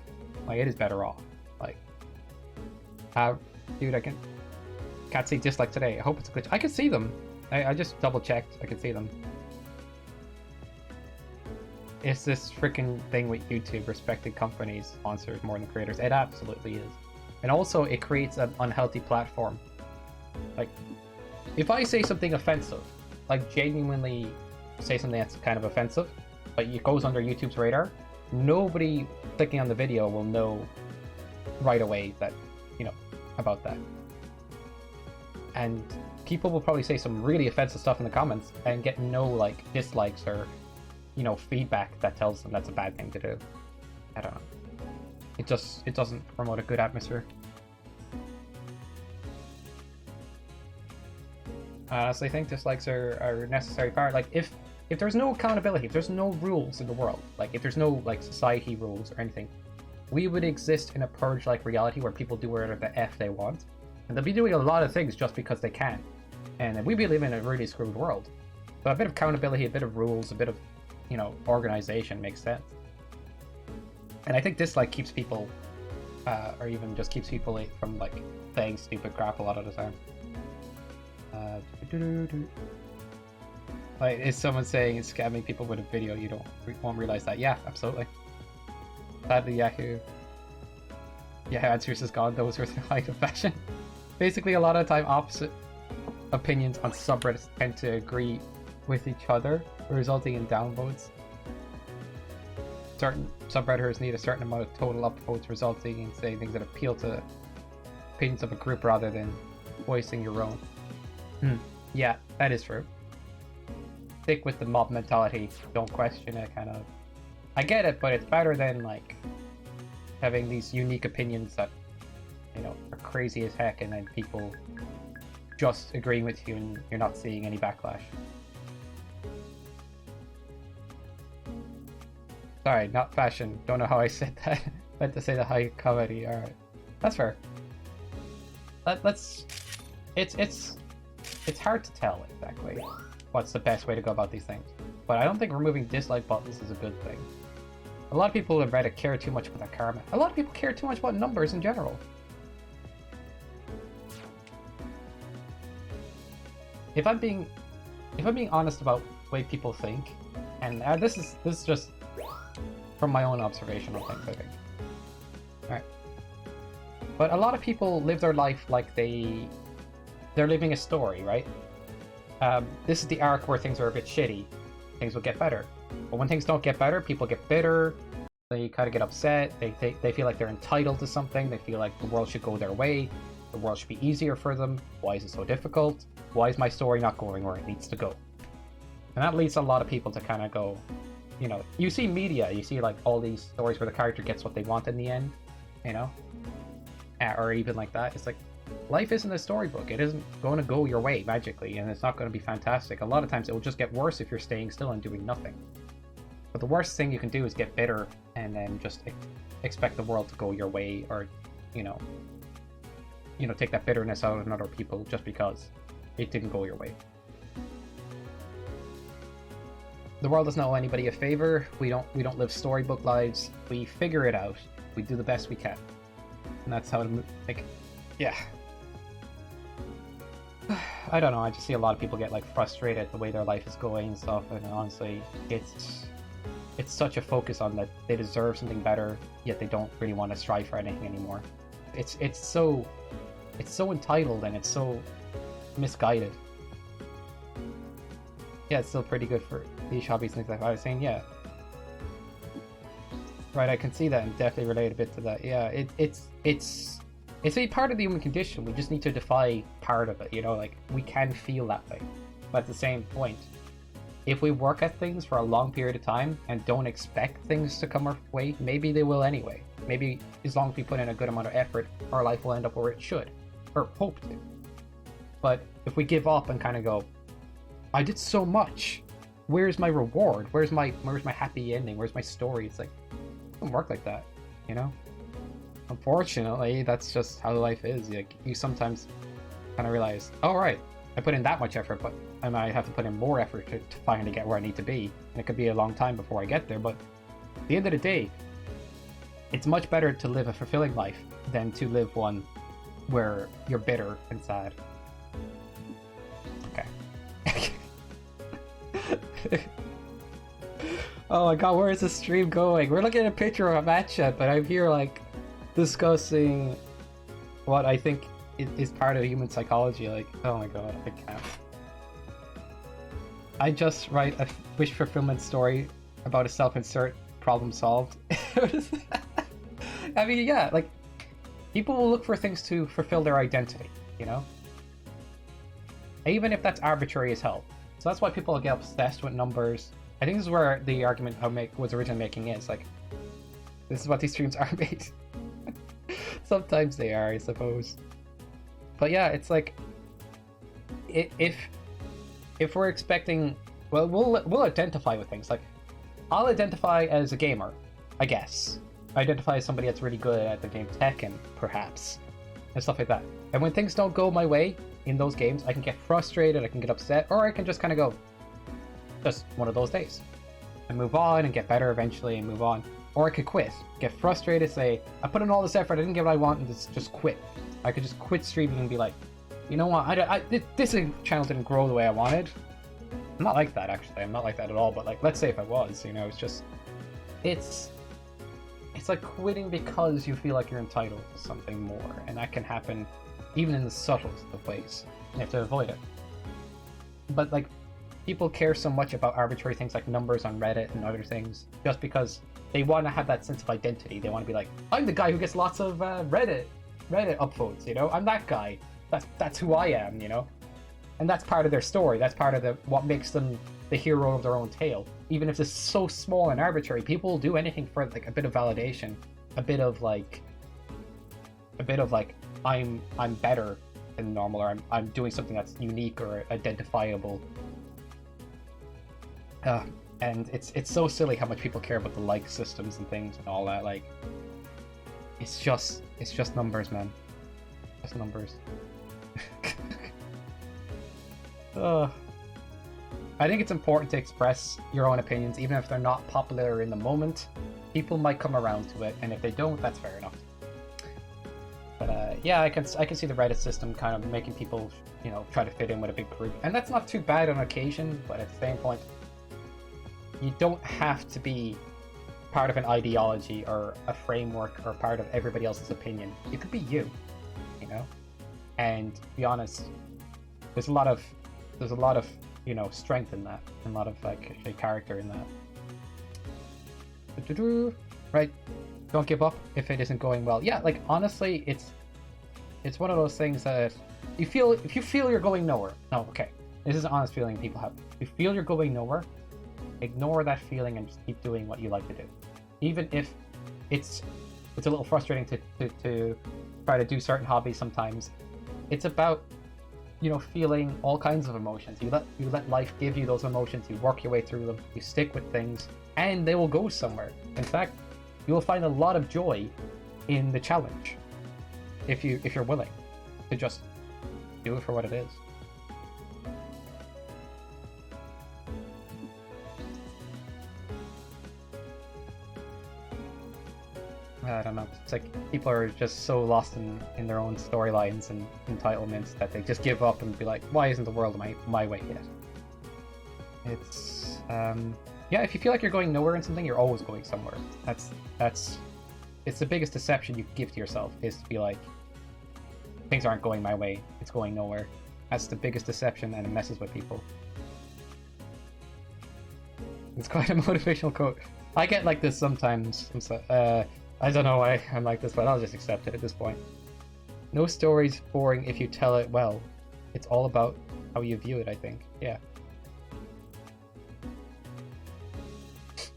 Speaker 1: Like, it is better off. Like, dude, I can't see dislike today. I hope it's a glitch. I can see them. I just double checked. I can see them. It's this freaking thing with YouTube respecting companies, sponsors more than creators. It absolutely is. And also, it creates an unhealthy platform. Like, if I say something offensive, like genuinely say something that's kind of offensive, but it goes under YouTube's radar, nobody clicking on the video will know right away that, you know, about that. And people will probably say some really offensive stuff in the comments and get no, like, dislikes or, you know, feedback that tells them that's a bad thing to do. I don't know. It doesn't promote a good atmosphere. I honestly think dislikes are a necessary part. Like, if there's no accountability, if there's no rules in the world, like if there's no like society rules or anything, we would exist in a purge-like reality where people do whatever the F they want. And they'll be doing a lot of things just because they can. And we'd be living in a really screwed world. But a bit of accountability, a bit of rules, a bit of, you know, organization makes sense. And I think dislike keeps people, or even just keeps people from like saying stupid crap a lot of the time. Like, is someone saying it's scamming people with a video? You won't realize that. Yeah, absolutely. Sadly, Yahoo Answers is gone. Those were the height of fashion. Basically, a lot of the time, opposite opinions on subreddits tend to agree with each other, resulting in downvotes. Certain subredditors need a certain amount of total upvotes, resulting in saying things that appeal to opinions of a group rather than voicing your own. Yeah, that is true. Stick with the mob mentality, don't question it, kind of. I get it, but it's better than, like, having these unique opinions that, you know, are crazy as heck, and then people just agreeing with you and you're not seeing any backlash. Sorry, not fashion. Don't know how I said that. Meant to say the high comedy. Alright. That's fair. It's hard to tell exactly what's the best way to go about these things. But I don't think removing dislike buttons is a good thing. A lot of people in Reddit care too much about that karma. A lot of people care too much about numbers in general. If I'm being honest about the way people think, and this is just from my own observational things, I think. Alright. But a lot of people live their life like they're living a story, right? This is the arc where things are a bit shitty. Things will get better. But when things don't get better, people get bitter. They kind of get upset. They feel like they're entitled to something. They feel like the world should go their way. The world should be easier for them. Why is it so difficult? Why is my story not going where it needs to go? And that leads a lot of people to kind of go, you know, you see media, you see like all these stories where the character gets what they want in the end, you know? Or even like that. It's like, life isn't a storybook. It isn't going to go your way magically, and it's not going to be fantastic. A lot of times it will just get worse if you're staying still and doing nothing. But the worst thing you can do is get bitter and then just expect the world to go your way, or, you know, take that bitterness out on other people just because it didn't go your way. The world doesn't owe anybody a favor. We don't live storybook lives. We figure it out. We do the best we can. And that's how to, like, yeah. I don't know, I just see a lot of people get like frustrated at the way their life is going and stuff, and honestly, it's such a focus on that they deserve something better, yet they don't really want to strive for anything anymore. It's so entitled, and it's so misguided. Yeah, it's still pretty good for these hobbies and things like that. I was saying, yeah. Right, I can see that and definitely relate a bit to that. Yeah, it's a part of the human condition. We just need to defy part of it, you know, like, we can feel that way. But at the same point, if we work at things for a long period of time and don't expect things to come our way, maybe they will anyway. Maybe as long as we put in a good amount of effort, our life will end up where it should, or hope to. But if we give up and kind of go, I did so much, where's my reward? Where's my happy ending? Where's my story? It's like, it doesn't work like that, you know? Unfortunately, that's just how life is. Like, you sometimes kind of realize, oh right, I put in that much effort, but I might have to put in more effort to finally get where I need to be. And it could be a long time before I get there, but at the end of the day, it's much better to live a fulfilling life than to live one where you're bitter and sad. Okay. Oh my god, where is this stream going? We're looking at a picture of a match chat, but I'm here like discussing what I think is part of human psychology. Like, oh my god, I can't. I just write a wish fulfillment story about a self-insert, problem solved. I mean, yeah, like, people will look for things to fulfill their identity, you know? Even if that's arbitrary as hell. So that's why people get obsessed with numbers. I think this is where the argument I was originally making is, like, this is what these streams are made. Sometimes they are, I suppose. But yeah, it's like, if we're expecting, well, we'll identify with things. Like, I'll identify as a gamer, I guess. I identify as somebody that's really good at the game Tekken, perhaps, and stuff like that. And when things don't go my way in those games, I can get frustrated, I can get upset, or I can just kind of go, just one of those days, and move on and get better eventually and move on. Or I could quit, get frustrated, say, I put in all this effort, I didn't get what I want, and just quit. I could just quit streaming and be like, you know what, this channel didn't grow the way I wanted. I'm not like that, actually. I'm not like that at all, but like, let's say if I was, you know, it's just, it's like quitting because you feel like you're entitled to something more, and that can happen even in the subtlest of ways. You have to avoid it. But like, people care so much about arbitrary things like numbers on Reddit and other things just because they want to have that sense of identity. They want to be like, I'm the guy who gets lots of Reddit upvotes, you know? I'm that guy. That's who I am, you know? And that's part of their story. That's part of what makes them the hero of their own tale. Even if it's so small and arbitrary, people will do anything for like a bit of validation, a bit of like I'm better than normal, or I'm doing something that's unique or identifiable. And it's so silly how much people care about the like systems and things and all that. Like, it's just numbers, man. Just numbers. I think it's important to express your own opinions, even if they're not popular in the moment. People might come around to it, and if they don't, that's fair enough. But yeah, I can see the Reddit system kind of making people, you know, try to fit in with a big group, and that's not too bad on occasion. But at the same point, you don't have to be part of an ideology or a framework or part of everybody else's opinion. You could be you, you know. And to be honest, there's a lot of strength in that, and a lot of like a character in that. Right, don't give up if it isn't going well. Yeah, like honestly, it's one of those things that if you feel you're going nowhere. No, okay, this is an honest feeling people have. If you feel you're going nowhere, ignore that feeling and just keep doing what you like to do, even if it's a little frustrating to try to do certain hobbies sometimes. It's about feeling all kinds of emotions. You let life give you those emotions. You work your way through them. You stick with things, and they will go somewhere. In fact, you will find a lot of joy in the challenge if you're willing to just do it for what it is. I don't know. It's like people are just so lost in their own storylines and entitlements that they just give up and be like, why isn't the world my way yet? It's yeah, if you feel like you're going nowhere in something, you're always going somewhere. It's the biggest deception you can give to yourself, is to be like, things aren't going my way, it's going nowhere. That's the biggest deception, and it messes with people. It's quite a motivational quote. I get like this sometimes. I don't know why I'm like this, but I'll just accept it at this point. No story's boring if you tell it well. It's all about how you view it, I think. Yeah.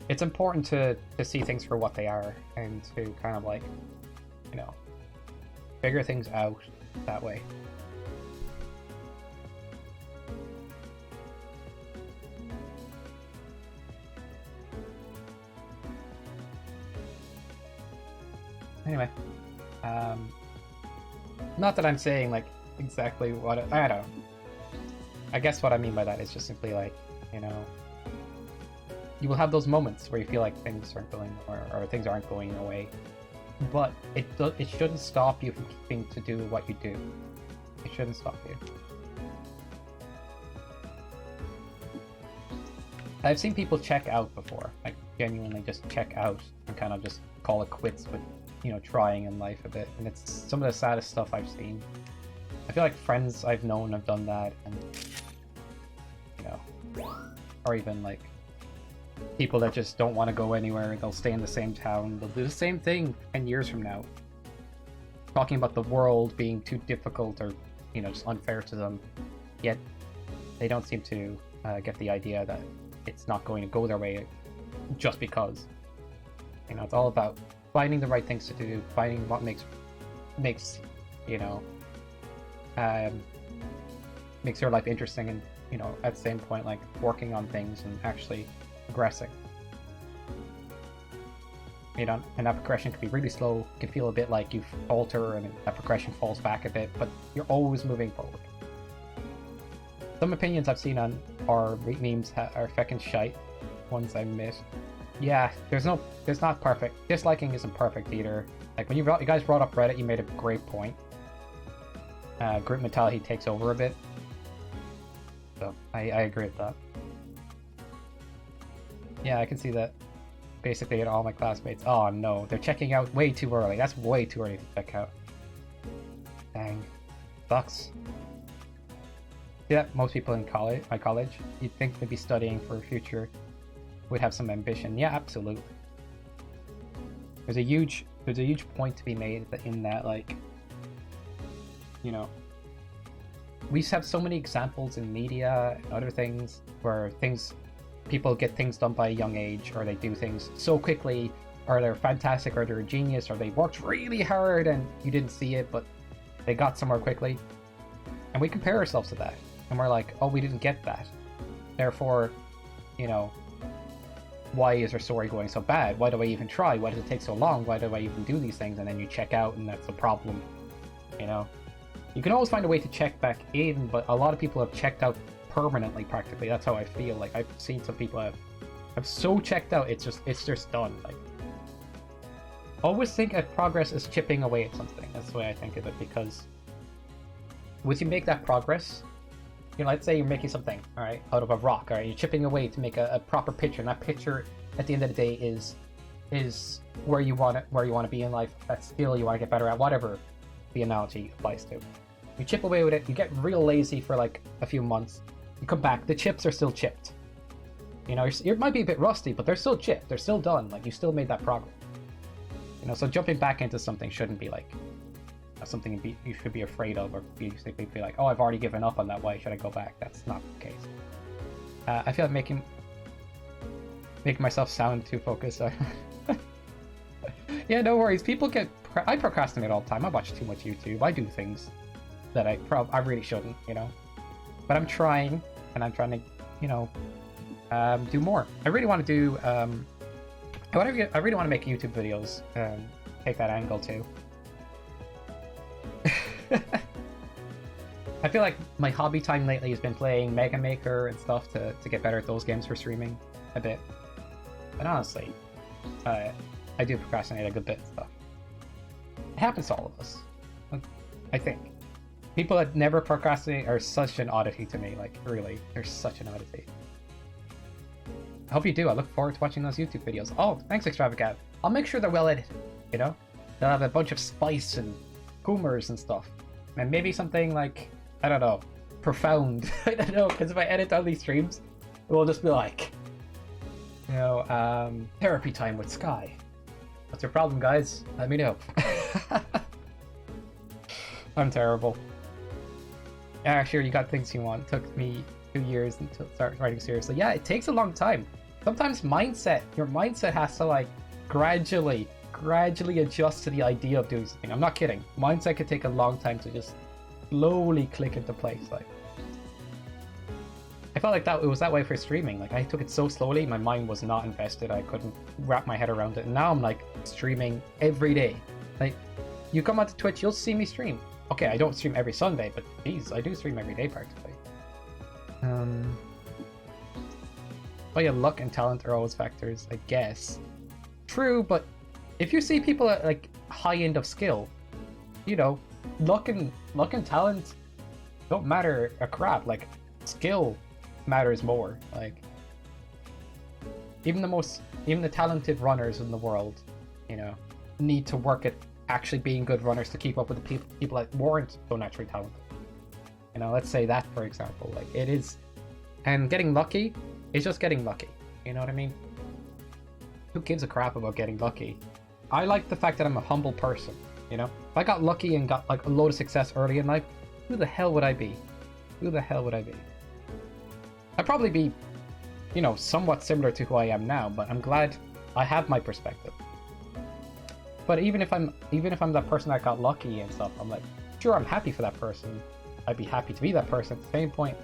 Speaker 1: It's important to see things for what they are, and to kind of like, figure things out that way. Anyway, not that I'm saying like exactly what I don't know. I guess what I mean by that is just simply like, you will have those moments where you feel like things aren't going, or things aren't going your way, but it shouldn't stop you from keeping to do what you do. It shouldn't stop you. I've seen people check out before, like genuinely just check out and kind of just call it quits with trying in life a bit, and it's some of the saddest stuff I've seen. I feel like friends I've known have done that, and or even like people that just don't want to go anywhere. They'll stay in the same town. They'll do the same thing 10 years from now, talking about the world being too difficult or just unfair to them, yet they don't seem to get the idea that it's not going to go their way just because. It's all about finding the right things to do, finding what makes makes your life interesting, and at the same point like working on things and actually progressing. And that progression can be really slow. You can feel a bit like you falter and that progression falls back a bit, but you're always moving forward. Some opinions I've seen on our memes are feckin' shite. Ones I miss. Yeah, there's not perfect. Disliking isn't perfect either. Like when you guys brought up Reddit, you made a great point. Group mentality takes over a bit. So I agree with that. Yeah, I can see that. Basically, all my classmates. Oh no, they're checking out way too early. That's way too early to check out. Dang, sucks. Yeah, most people in my college, you'd think they'd be studying for a future, would have some ambition. Yeah, absolutely. There's a huge point to be made in that, like, we have so many examples in media and other things where people get things done by a young age, or they do things so quickly, or they're fantastic, or they're a genius, or they worked really hard and you didn't see it, but they got somewhere quickly. And we compare ourselves to that. And we're like, oh, we didn't get that. Therefore, why is our story going so bad? Why do I even try? Why does it take so long? Why do I even do these things? And then you check out, and that's the problem. You can always find a way to check back in, but a lot of people have checked out permanently, practically. That's how I feel. Like, I've seen some people have so checked out, it's just done. Like, always think of progress as chipping away at something. That's the way I think of it, because once you make that progress, let's say you're making something, all right, out of a rock, all right, you're chipping away to make a proper picture, and that picture at the end of the day is is where you want to be in life. That skill you want to get better at, whatever the analogy applies to. You chip away with it. You get real lazy for like a few months. You come back. The chips are still chipped. You know, it might be a bit rusty, but they're still chipped. They're still done. Like, you still made that progress. You know, so jumping back into something shouldn't be like something you should be afraid of, or be like, oh, I've already given up on that. Why should I go back? That's not the case. I feel like making myself sound too focused. Yeah, no worries. I procrastinate all the time. I watch too much YouTube. I do things that I really shouldn't, you know. But I'm trying, and I'm trying to, you know, do more. I really want to do. I really want to make YouTube videos. Take that angle too. I feel like my hobby time lately has been playing Mega Maker and stuff to get better at those games for streaming a bit. But honestly, I do procrastinate a good bit and stuff. It happens to all of us, I think. People that never procrastinate are such an oddity to me. Like, really, they're such an oddity. I hope you do. I look forward to watching those YouTube videos. Oh, thanks, Extravagant. I'll make sure they're well edited, you know? They'll have a bunch of spice and humors and stuff. And maybe something like, I don't know, profound. I don't know, because if I edit all these streams, it will just be like, you know, therapy time with Sky. What's your problem, guys? Let me know. I'm terrible. Yeah, sure, you got things you want. It took me 2 years to start writing seriously. Yeah, it takes a long time. Sometimes your mindset has to like gradually adjust to the idea of doing something. I'm not kidding. Mindset could take a long time to just slowly click into place. Like, I felt like it was that way for streaming. Like, I took it so slowly, my mind was not invested. I couldn't wrap my head around it. And now I'm like streaming every day. Like, you come onto Twitch, you'll see me stream. Okay, I don't stream every Sunday, but geez, I do stream every day practically. Oh yeah, luck and talent are always factors, I guess. True, but if you see people at like high end of skill, you know, luck and talent don't matter a crap. Like, skill matters more. Like, even the talented runners in the world, you know, need to work at actually being good runners to keep up with the people that weren't so naturally talented. You know, let's say that, for example. Like, it is, and getting lucky is just getting lucky. You know what I mean? Who gives a crap about getting lucky? I like the fact that I'm a humble person, you know? If I got lucky and got like a load of success early in life, who the hell would I be? Who the hell would I be? I'd probably be, you know, somewhat similar to who I am now, but I'm glad I have my perspective. But even if I'm that person that got lucky and stuff, I'm like, sure, I'm happy for that person. I'd be happy to be that person. At the same point,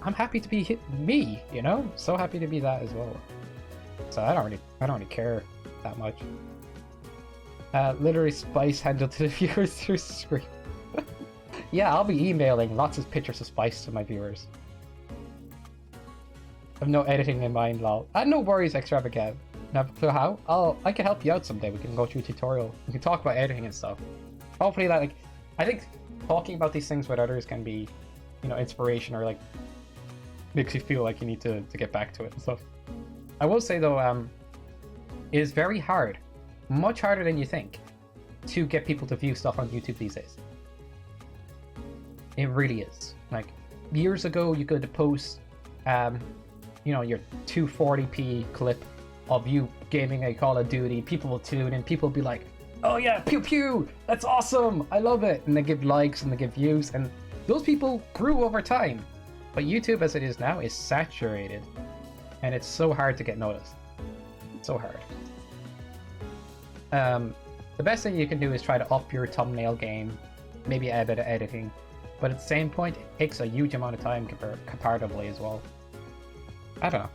Speaker 1: I'm happy to be me, you know? So happy to be that as well. So I don't really care that much. Literally Spice handled to the viewers through screen. Yeah, I'll be emailing lots of pictures of Spice to my viewers. I've no editing in mind, lol. No worries, Extravagant. Now, so how? I can help you out someday. We can go through a tutorial. We can talk about editing and stuff. Hopefully that, like, I think talking about these things with others can be, you know, inspiration, or like makes you feel like you need to get back to it and stuff. I will say though, it is very hard, much harder than you think, to get people to view stuff on YouTube these days. It really is. Like, years ago, you could post, you know, your 240p clip of you gaming a Call of Duty. People will tune in. People will be like, "Oh yeah, pew pew, that's awesome! I love it!" And they give likes and they give views, and those people grew over time. But YouTube, as it is now, is saturated, and it's so hard to get noticed. So hard. The best thing you can do is try to up your thumbnail game, maybe add a bit of editing, but at the same point, it takes a huge amount of time comparatively as well. I don't know.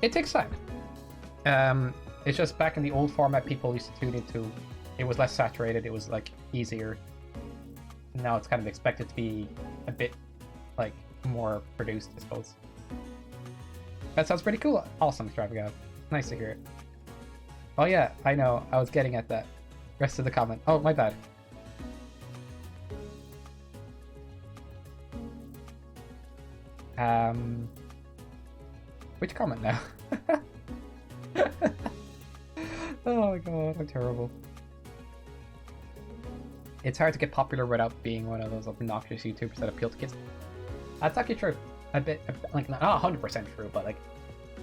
Speaker 1: It takes time. It's just back in the old format people used to tune into, it was less saturated, it was like easier. Now it's kind of expected to be a bit like more produced, I suppose. That sounds pretty cool. Awesome, Extravagant. Nice to hear it. Oh yeah, I know. I was getting at that. Rest of the comment. Oh, my bad. Which comment now? Oh my god, I'm terrible. It's hard to get popular without being one of those obnoxious YouTubers that appeal to kids. That's actually true. A bit, like, not 100% true, but like,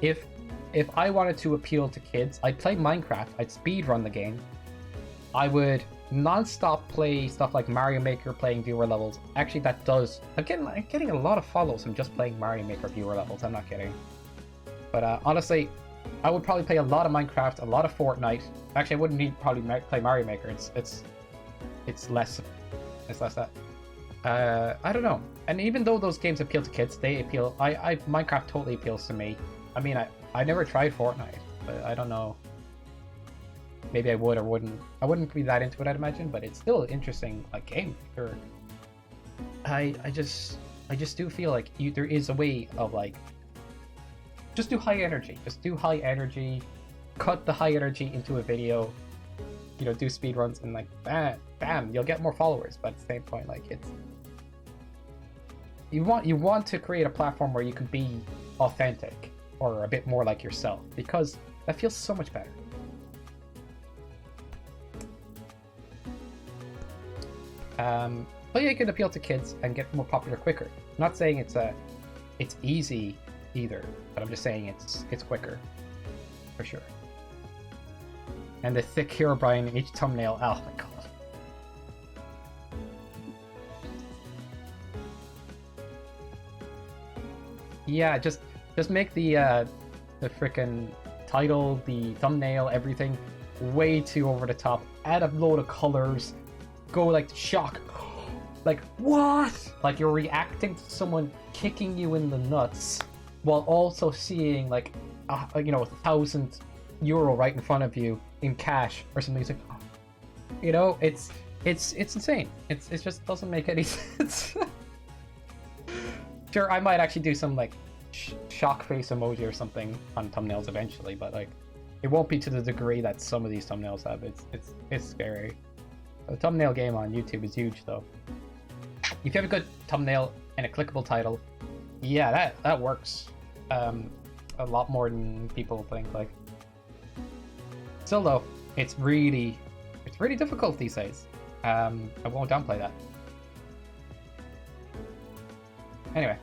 Speaker 1: if I wanted to appeal to kids, I'd play Minecraft, I'd speedrun the game, I would non-stop play stuff like Mario Maker, playing viewer levels. Actually, that does... I'm getting a lot of follows from just playing Mario Maker viewer levels, I'm not kidding. But honestly, I would probably play a lot of Minecraft, a lot of Fortnite. Actually, I wouldn't need probably play Mario Maker, it's less that. I don't know. And even though those games appeal to kids, they appeal... Minecraft totally appeals to me. I mean, I never tried Fortnite, but I don't know. Maybe I would or wouldn't. I wouldn't be that into it, I'd imagine, but it's still an interesting like game. Sure. I just do feel like there is a way of like just do high energy. Just do high energy. Cut the high energy into a video. You know, do speed runs and like bam, you'll get more followers. But at the same point, like it's you want to create a platform where you can be authentic or a bit more like yourself, because that feels so much better. But yeah, you can appeal to kids and get more popular quicker. I'm not saying it's easy either, but I'm just saying it's quicker for sure. And the thick Herobrine in each thumbnail. Oh my god. Yeah, just make the frickin' title, the thumbnail, everything way too over the top. Add a load of colors. Go like shock. Like what? Like you're reacting to someone kicking you in the nuts while also seeing like you know, €1,000 right in front of you in cash or something. It's like, you know, it's insane. It just doesn't make any sense. Sure, I might actually do some like shock face emoji or something on thumbnails eventually, but like it won't be to the degree that some of these thumbnails have. It's scary. The thumbnail game on YouTube is huge though. If you have a good thumbnail and a clickable title, yeah, that works a lot more than people think. Like, still though, it's really difficult these days. I won't downplay that. Anyway,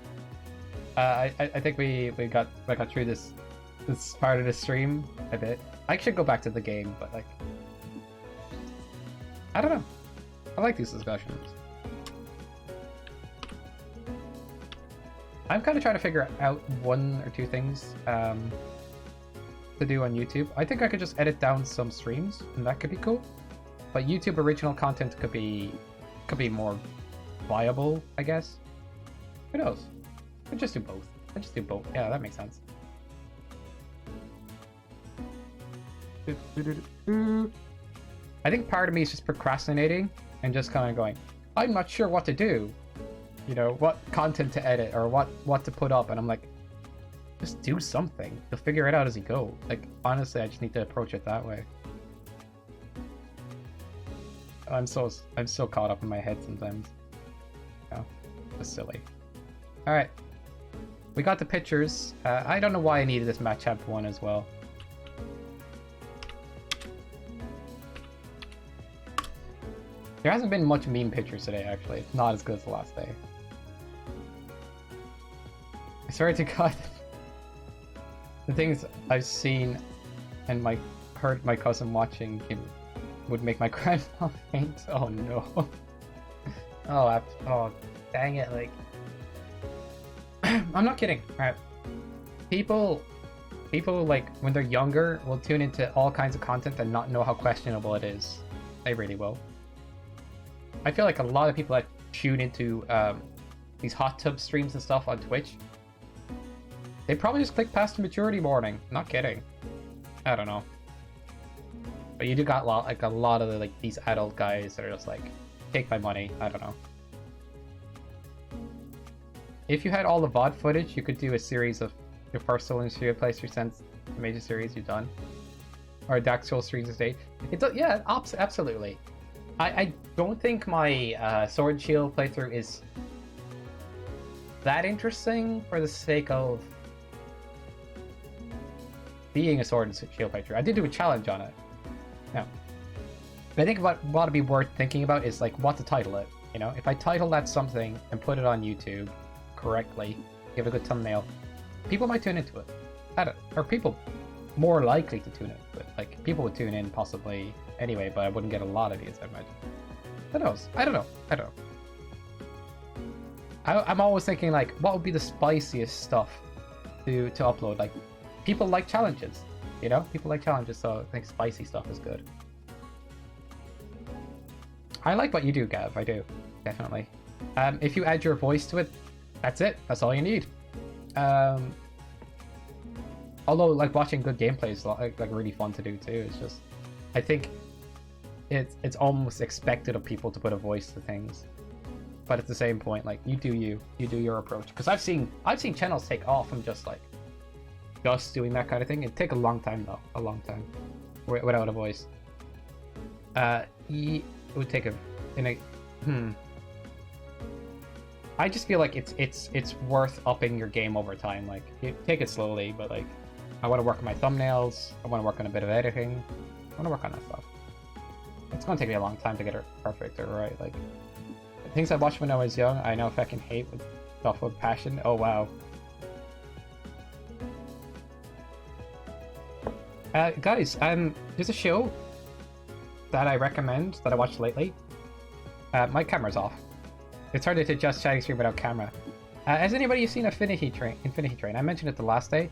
Speaker 1: I think we got through this part of the stream a bit. I should go back to the game, but like, I don't know. I like these discussions. I'm kind of trying to figure out one or two things to do on YouTube. I think I could just edit down some streams, and that could be cool. But YouTube original content could be more viable, I guess. Who knows? I just do both. Yeah, that makes sense. I think part of me is just procrastinating and just kind of going, I'm not sure what to do. You know, what content to edit or what to put up, and I'm like, just do something. You'll figure it out as you go. Like, honestly, I just need to approach it that way. I'm so caught up in my head sometimes. You know, just silly. All right, we got the pictures. I don't know why I needed this Machamp one as well. There hasn't been much meme pictures today, actually. It's not as good as the last day. I swear to God, the things I've seen and heard my cousin watching would make my grandma faint. Oh no. Oh, dang it, like... I'm not kidding, alright? People, like, when they're younger, will tune into all kinds of content and not know how questionable it is. They really will. I feel like a lot of people that tune into these hot tub streams and stuff on Twitch, they probably just click past the maturity warning. Not kidding. I don't know. But you do got a lot of these adult guys that are just like, take my money. I don't know. If you had all the VOD footage, you could do a series of your first Soul and Shield playthrough since the major series you've done, or a Dark Souls streams estate. Yeah, absolutely. I don't think my Sword and Shield playthrough is that interesting for the sake of being a Sword and Shield playthrough. I did do a challenge on it, I think what would be worth thinking about is like what to title it. You know, if I title that something and put it on YouTube correctly, give it a good thumbnail, people might tune into it. Or people more likely to tune into it. Like people would tune in possibly anyway, but I wouldn't get a lot of views, I imagine. Who knows? I don't know. I'm always thinking like, what would be the spiciest stuff to upload? Like, people like challenges, you know? People like challenges, so I think spicy stuff is good. I like what you do, Gav. I do, definitely. If you add your voice to it, that's it. That's all you need. Although, like, watching good gameplay is like really fun to do too. It's just, I think it's almost expected of people to put a voice to things. But at the same point, like, you do your approach. Because I've seen channels take off from just doing that kind of thing. It'd take a long time though, without a voice. It would take I just feel like it's worth upping your game over time. Like, you take it slowly, but like, I want to work on my thumbnails. I want to work on a bit of editing. I want to work on that stuff. It's gonna take me a long time to get it perfect or right. Like, the things I watched when I was young, I now fucking hate with stuff with passion. Oh wow. Guys, there's a show that I recommend that I watched lately. My camera's off. It's harder to just chatting stream without camera. Has anybody seen Infinity Train? I mentioned it the last day.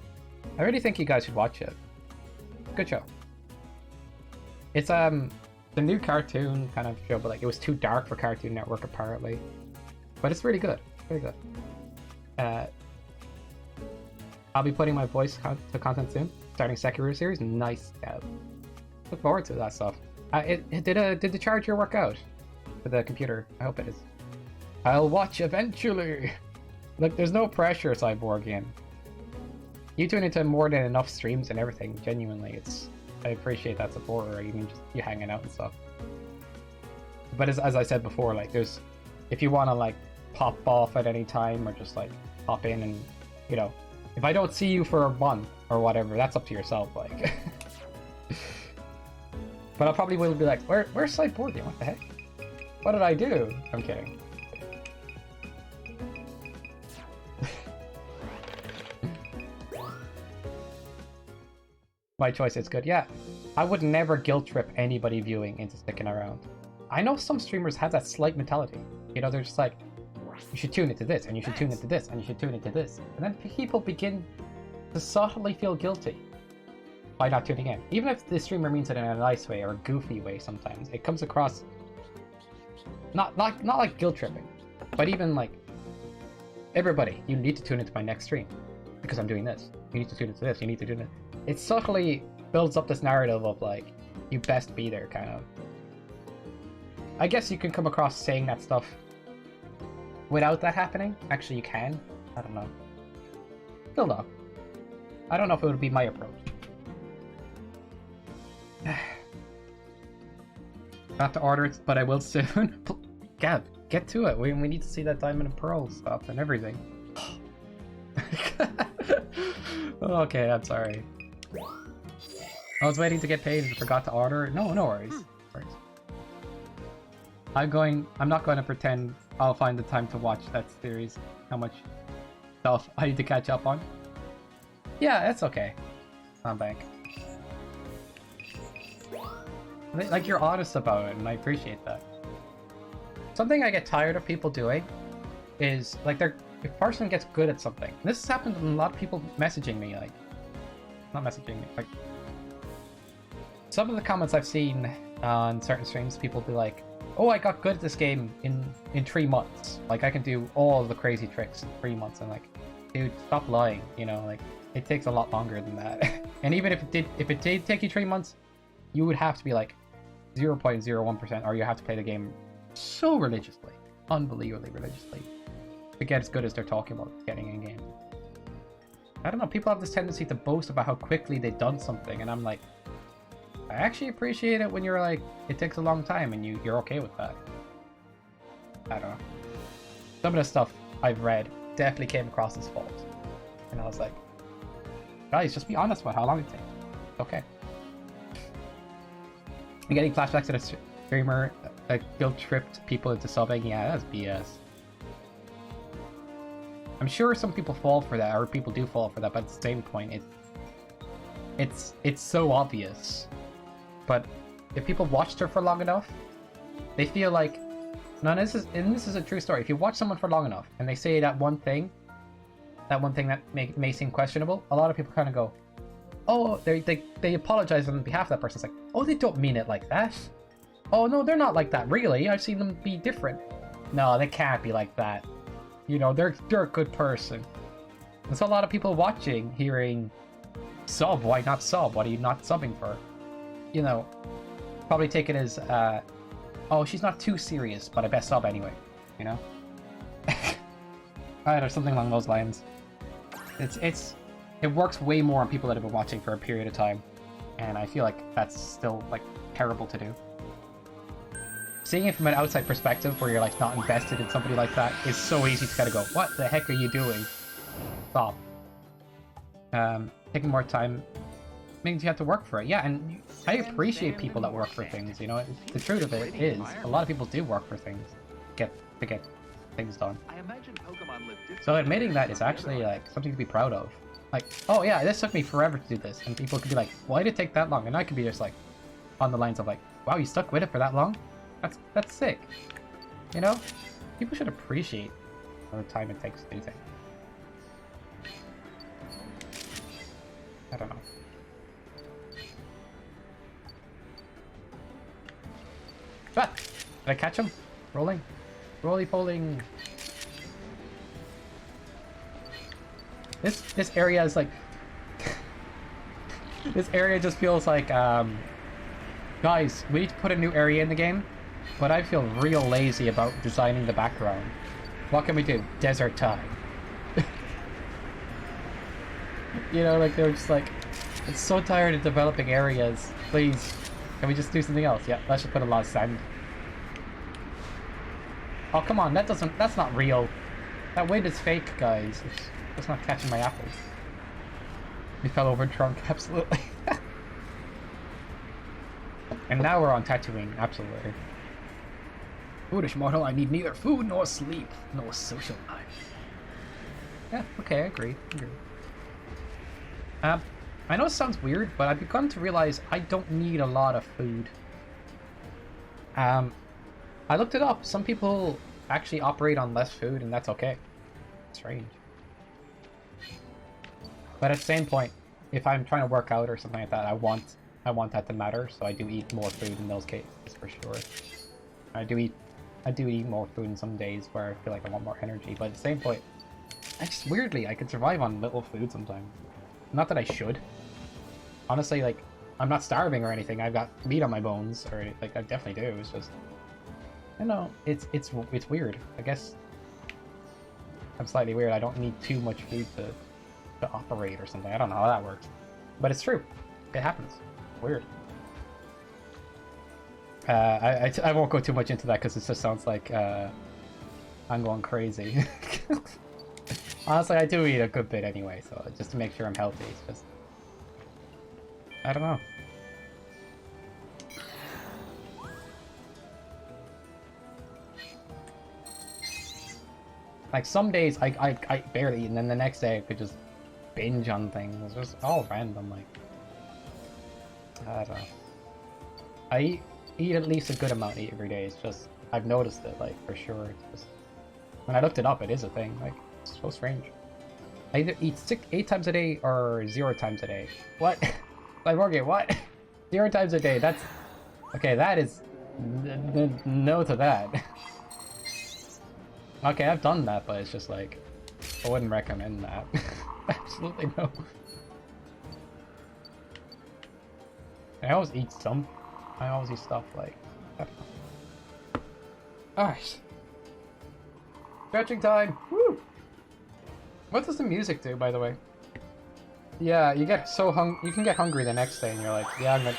Speaker 1: I really think you guys should watch it. Good show. It's the new cartoon kind of show, but like it was too dark for Cartoon Network apparently. But it's really good. Really good. I'll be putting my voice to content soon. Starting Sekiro series. Nice. Look forward to that stuff. Did the charger work out for the computer? I hope it is. I'll watch eventually. Look, there's no pressure, Cyborgian. You tune into more than enough streams and everything. Genuinely, I appreciate that support, or even just you hanging out and stuff. But as I said before, like, if you want to like pop off at any time or just like pop in and, you know, if I don't see you for a month or whatever, that's up to yourself. Like, but I probably will be like, where's Cyborgian? What the heck? What did I do? I'm kidding. My choice is good. Yeah, I would never guilt trip anybody viewing into sticking around. I know some streamers have that slight mentality. You know, they're just like, you should tune into this, and you should tune into this, and you should tune into this. And then people begin to subtly feel guilty by not tuning in. Even if the streamer means it in a nice way or a goofy way sometimes, it comes across not like guilt tripping, but even like, everybody, you need to tune into my next stream because I'm doing this. You need to tune into this, you need to do this. It subtly builds up this narrative of like, you best be there, kind of. I guess you can come across saying that stuff without that happening. Actually, you can. I don't know. Still no. I don't know if it would be my approach. I have to order it, but I will soon. Gab, get to it. We need to see that Diamond and Pearl stuff and everything. Okay, I'm sorry. I was waiting to get paid and forgot to order. No worries. I'm not going to pretend I'll find the time to watch that series. How much stuff I need to catch up on. Yeah, that's okay. I'm back. Like, you're honest about it, and I appreciate that. Something I get tired of people doing is, like, if a person gets good at something. This has happened to a lot of people messaging me, like, not messaging me, like, some of the comments I've seen on certain streams, people be like, oh, I got good at this game in 3 months. Like, I can do all the crazy tricks in 3 months. I'm like, dude, stop lying, you know, like, it takes a lot longer than that. And even if it did take you 3 months, you would have to be like 0.01%, or you have to play the game so religiously, unbelievably religiously, to get as good as they're talking about getting in game. I don't know, people have this tendency to boast about how quickly they've done something, and I'm like, I actually appreciate it when you're like, it takes a long time and you're okay with that. I don't know. Some of the stuff I've read definitely came across as fault. And I was like, guys, just be honest about how long it takes. Okay. I'm getting flashbacks to streamer guilt tripped people into subbing. Yeah, that's BS. I'm sure some people fall for that, or people do fall for that, but at the same point, it's so obvious. But if people watched her for long enough, they feel like, no, this is a true story. If you watch someone for long enough and they say that one thing that may seem questionable, a lot of people kind of go, oh, they apologize on behalf of that person. It's like, oh, they don't mean it like that. Oh no, they're not like that really. I've seen them be different. No, they can't be like that. You know, they're a good person. There's a lot of people watching, hearing, sub, why not sub? What are you not subbing for? You know, probably take it as, oh, she's not too serious, but I best sub anyway. You know? Alright, or something along those lines. It works way more on people that have been watching for a period of time. And I feel like that's still, like, terrible to do. Seeing it from an outside perspective, where you're, like, not invested in somebody like that, is so easy to kind of go, what the heck are you doing? Stop. Taking more time means you have to work for it. Yeah, and I appreciate people that work for things, you know? The truth of it is, a lot of people do work for things to get things done. So admitting that is actually, like, something to be proud of. Like, oh yeah, this took me forever to do this, and people could be like, why did it take that long? And I could be just like, on the lines of like, wow, you stuck with it for that long? That's sick. You know? People should appreciate the time it takes to do things. I don't know. Ah! Did I catch him? Rolling? Roly-poling. This area is like... this area just feels like, guys, we need to put a new area in the game, but I feel real lazy about designing the background. What can we do? Desert time. You know, like, they're just like, it's so tired of developing areas. Please, can we just do something else? Yeah, let's just put a lot of sand. Oh, come on, that's not real. That wind is fake, guys. It's not catching my apples. We fell over drunk, absolutely. And now we're on Tatooine, absolutely. Foolish mortal, I need neither food nor sleep, nor social life. Yeah, okay, I agree. I know it sounds weird, but I've begun to realize I don't need a lot of food. I looked it up. Some people actually operate on less food, and that's okay. Strange. But at the same point, if I'm trying to work out or something like that, I want that to matter, so I do eat more food in those cases, for sure. I do eat more food in some days where I feel like I want more energy, but at the same point, weirdly, I can survive on little food sometimes. Not that I should. Honestly, like, I'm not starving or anything. I've got meat on my bones, or like, I definitely do. It's just, I don't know. It's weird. I guess I'm slightly weird. I don't need too much food to operate or something. I don't know how that works, but it's true. It happens. Weird. I won't go too much into that because it just sounds like I'm going crazy. Honestly, I do eat a good bit anyway, so just to make sure I'm healthy. It's just, I don't know. Like, some days I barely eat, and then the next day I could just binge on things. It's just all random, like, I don't know. I eat at least a good amount every day. It's just, I've noticed it, like, for sure. It's just, when I looked it up, it is a thing. Like, it's so strange. I either eat 8 times a day or 0 times a day. What? Like, Morgan, what? 0 times a day, that's... Okay, that is... No to that. Okay, I've done that, but it's just like... I wouldn't recommend that. Absolutely no. I always eat some. I always eat stuff like... I don't know. Alright. Stretching time! Woo! What does the music do, by the way? Yeah, you get so you can get hungry the next day, and you're like, yeah, I'm gonna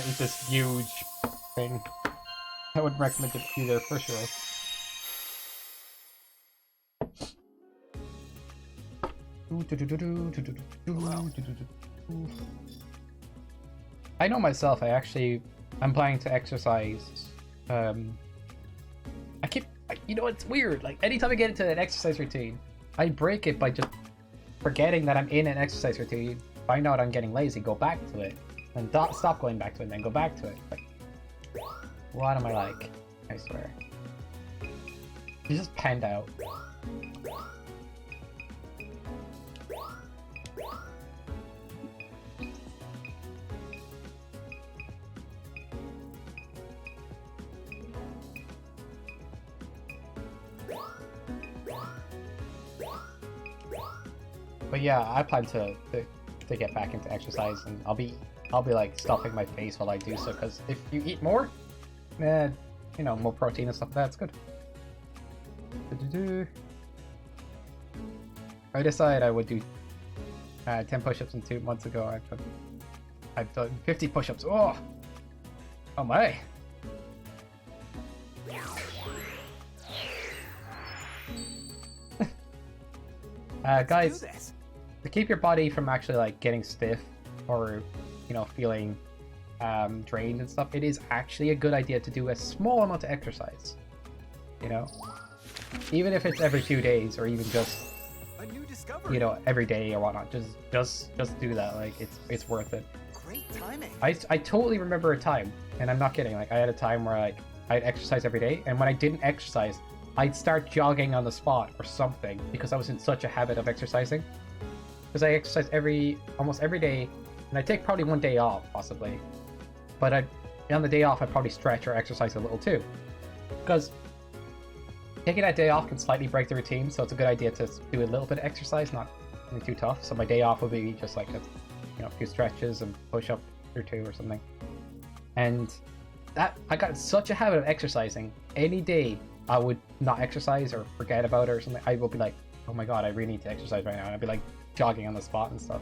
Speaker 1: eat this huge thing. I wouldn't recommend it either, for sure. I know myself. I'm planning to exercise You know, it's weird. Like, anytime I get into an exercise routine, I break it by just forgetting that I'm in an exercise routine, find out I'm getting lazy, go back to it, and stop going back to it, and then go back to it. Like, what am I like? I swear. You just panned out. But yeah, I plan to get back into exercise, and I'll be like stuffing my face while I do so, because if you eat more, you know, more protein and stuff, that's good. I decided I would do 10 push-ups and 2 months ago. I've done 50 push-ups. Oh my! Guys, to keep your body from actually like getting stiff or, you know, feeling drained and stuff, it is actually a good idea to do a small amount of exercise. You know, even if it's every few days or even just, you know, every day or whatnot. Just do that. Like, it's worth it.
Speaker 3: Great timing.
Speaker 1: I totally remember a time, and I'm not kidding. Like, I had a time where like I'd exercise every day, and when I didn't exercise, I'd start jogging on the spot or something because I was in such a habit of exercising. Because I exercise almost every day, and I take probably one day off possibly, but on the day off I'd probably stretch or exercise a little too. Because taking that day off can slightly break the routine, so it's a good idea to do a little bit of exercise, not too tough. So my day off will be just like a few stretches and push-up or two or something. And that I got such a habit of exercising. Any day I would not exercise or forget about it or something, I will be like, oh my god, I really need to exercise right now. And I'd be like jogging on the spot and stuff.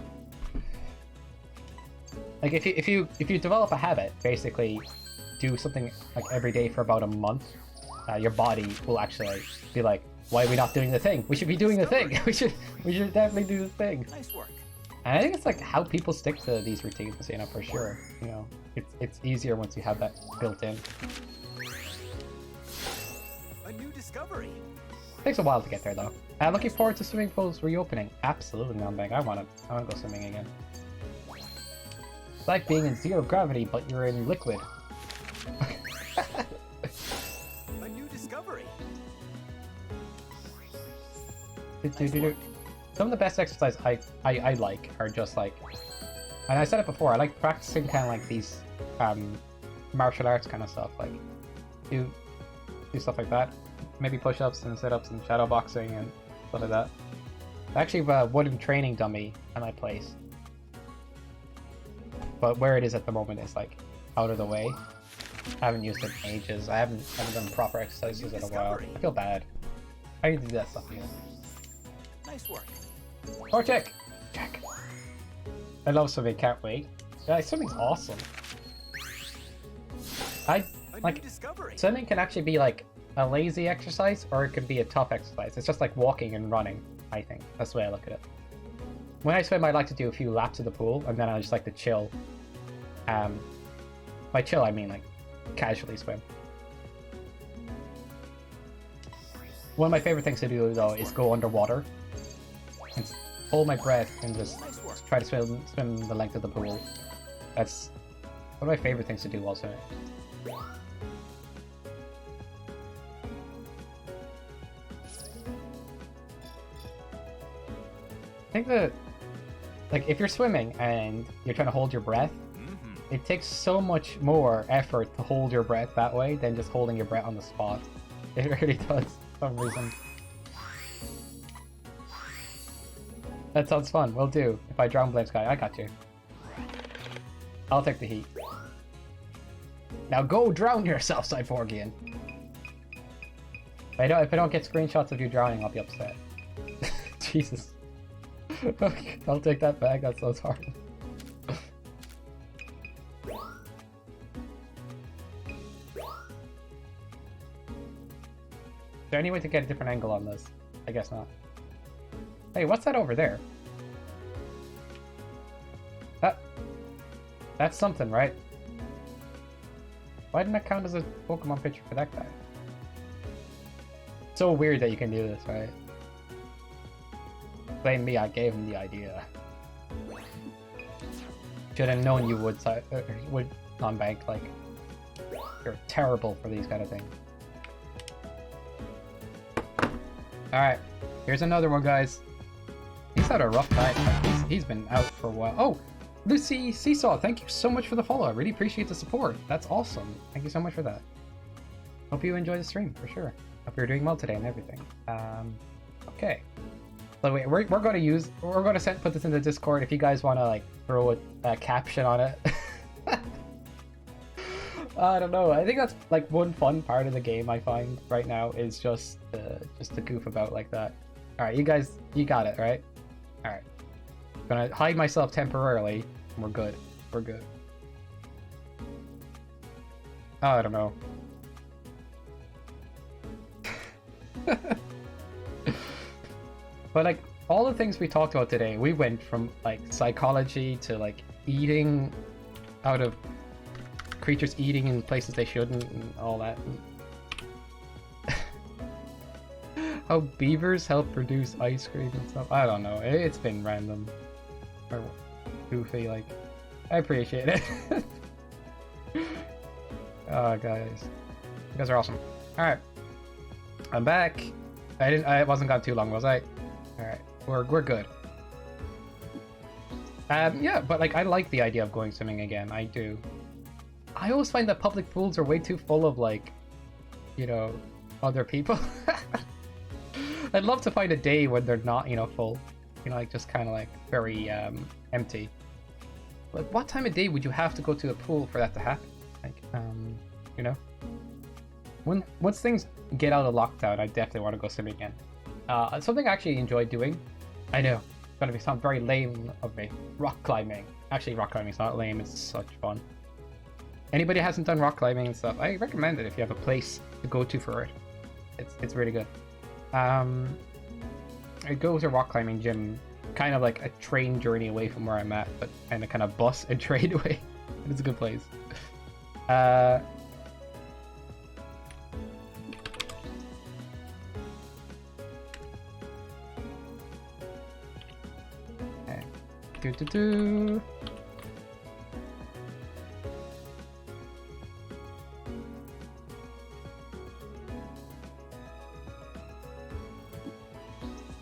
Speaker 1: Like, if you develop a habit, basically do something like every day for about a month, your body will actually like, be like, why are we not doing the thing? We should be doing the thing. we should definitely do the thing.
Speaker 3: Nice work.
Speaker 1: And I think it's like how people stick to these routines, you know, for sure. You know, it's easier once you have that built in.
Speaker 3: A new discovery.
Speaker 1: Takes a while to get there though. Looking forward to swimming pools reopening. Absolutely, Numbag. I want to go swimming again. It's like being in zero gravity, but you're in liquid.
Speaker 3: A new discovery.
Speaker 1: Some of the best exercise I like are just like, and I said it before, I like practicing kind of like these martial arts kind of stuff, like do stuff like that. Maybe push-ups and sit-ups and shadow boxing and stuff like that. I actually have a wooden training dummy at my place, but where it is at the moment is like out of the way. I haven't used it in ages. I haven't done proper exercises in a while. I feel bad. I need to do that stuff again.
Speaker 3: Nice work.
Speaker 1: Or check. I love swimming. Can't wait. Yeah, swimming's awesome. Swimming can actually be like a lazy exercise, or it can be a tough exercise. It's just like walking and running, I think. That's the way I look at it. When I swim, I like to do a few laps of the pool, and then I just like to chill. By chill, I mean like casually swim. One of my favorite things to do, though, is go underwater and hold my breath and just try to swim the length of the pool. That's one of my favorite things to do also. I think that, like, if you're swimming and you're trying to hold your breath, it takes so much more effort to hold your breath that way than just holding your breath on the spot. It really does, for some reason. That sounds fun. Will do. If I drown Blame Sky, I got you. I'll take the heat. Now go drown yourself, Cyborgian. If I don't get screenshots of you drowning, I'll be upset. Jesus. Okay, I'll take that back. That sounds hard. Is there any way to get a different angle on this? I guess not. Hey, what's that over there? That's something, right? Why didn't that count as a Pokemon picture for that guy? So weird that you can do this, right? Blame me, I gave him the idea. Should have known you would non-bank, like, you're terrible for these kind of things. Alright, here's another one, guys. He's had a rough time. Like, he's been out for a while. Oh, Lucy Seesaw, thank you so much for the follow. I really appreciate the support. That's awesome. Thank you so much for that. Hope you enjoy the stream, for sure. Hope you're doing well today and everything. Okay. So wait, we're going to put this in the Discord if you guys want to like throw a caption on it. I don't know. I think that's like one fun part of the game I find right now is just to goof about like that. All right, you guys, you got it, right? All right. I'm gonna hide myself temporarily. And we're good. We're good. Oh, I don't know. But like all the things we talked about today, we went from like psychology to like eating out of creatures eating in places they shouldn't and all that. How beavers help produce ice cream and stuff. I don't know. It's been random or goofy. Like, I appreciate it. Oh, guys, you guys are awesome. All right, I'm back. I wasn't gone too long, was I? All right, we're good. Yeah, but like I like the idea of going swimming again. I do. I always find that public pools are way too full of like, you know, other people. I'd love to find a day when they're not, you know, full. You know, like just kind of like very empty. Like, what time of day would you have to go to a pool for that to happen? Like, you know, once things get out of lockdown, I definitely want to go swimming again. Something I actually enjoy doing. I know it's gonna sound very lame of me. Rock climbing. Actually, rock climbing is not lame. It's such fun. Anybody who hasn't done rock climbing and stuff, I recommend it if you have a place to go to for it. It's really good. I go to a rock climbing gym, kind of like a train journey away from where I'm at, but and a kind of bus and train away. It's a good place. Do.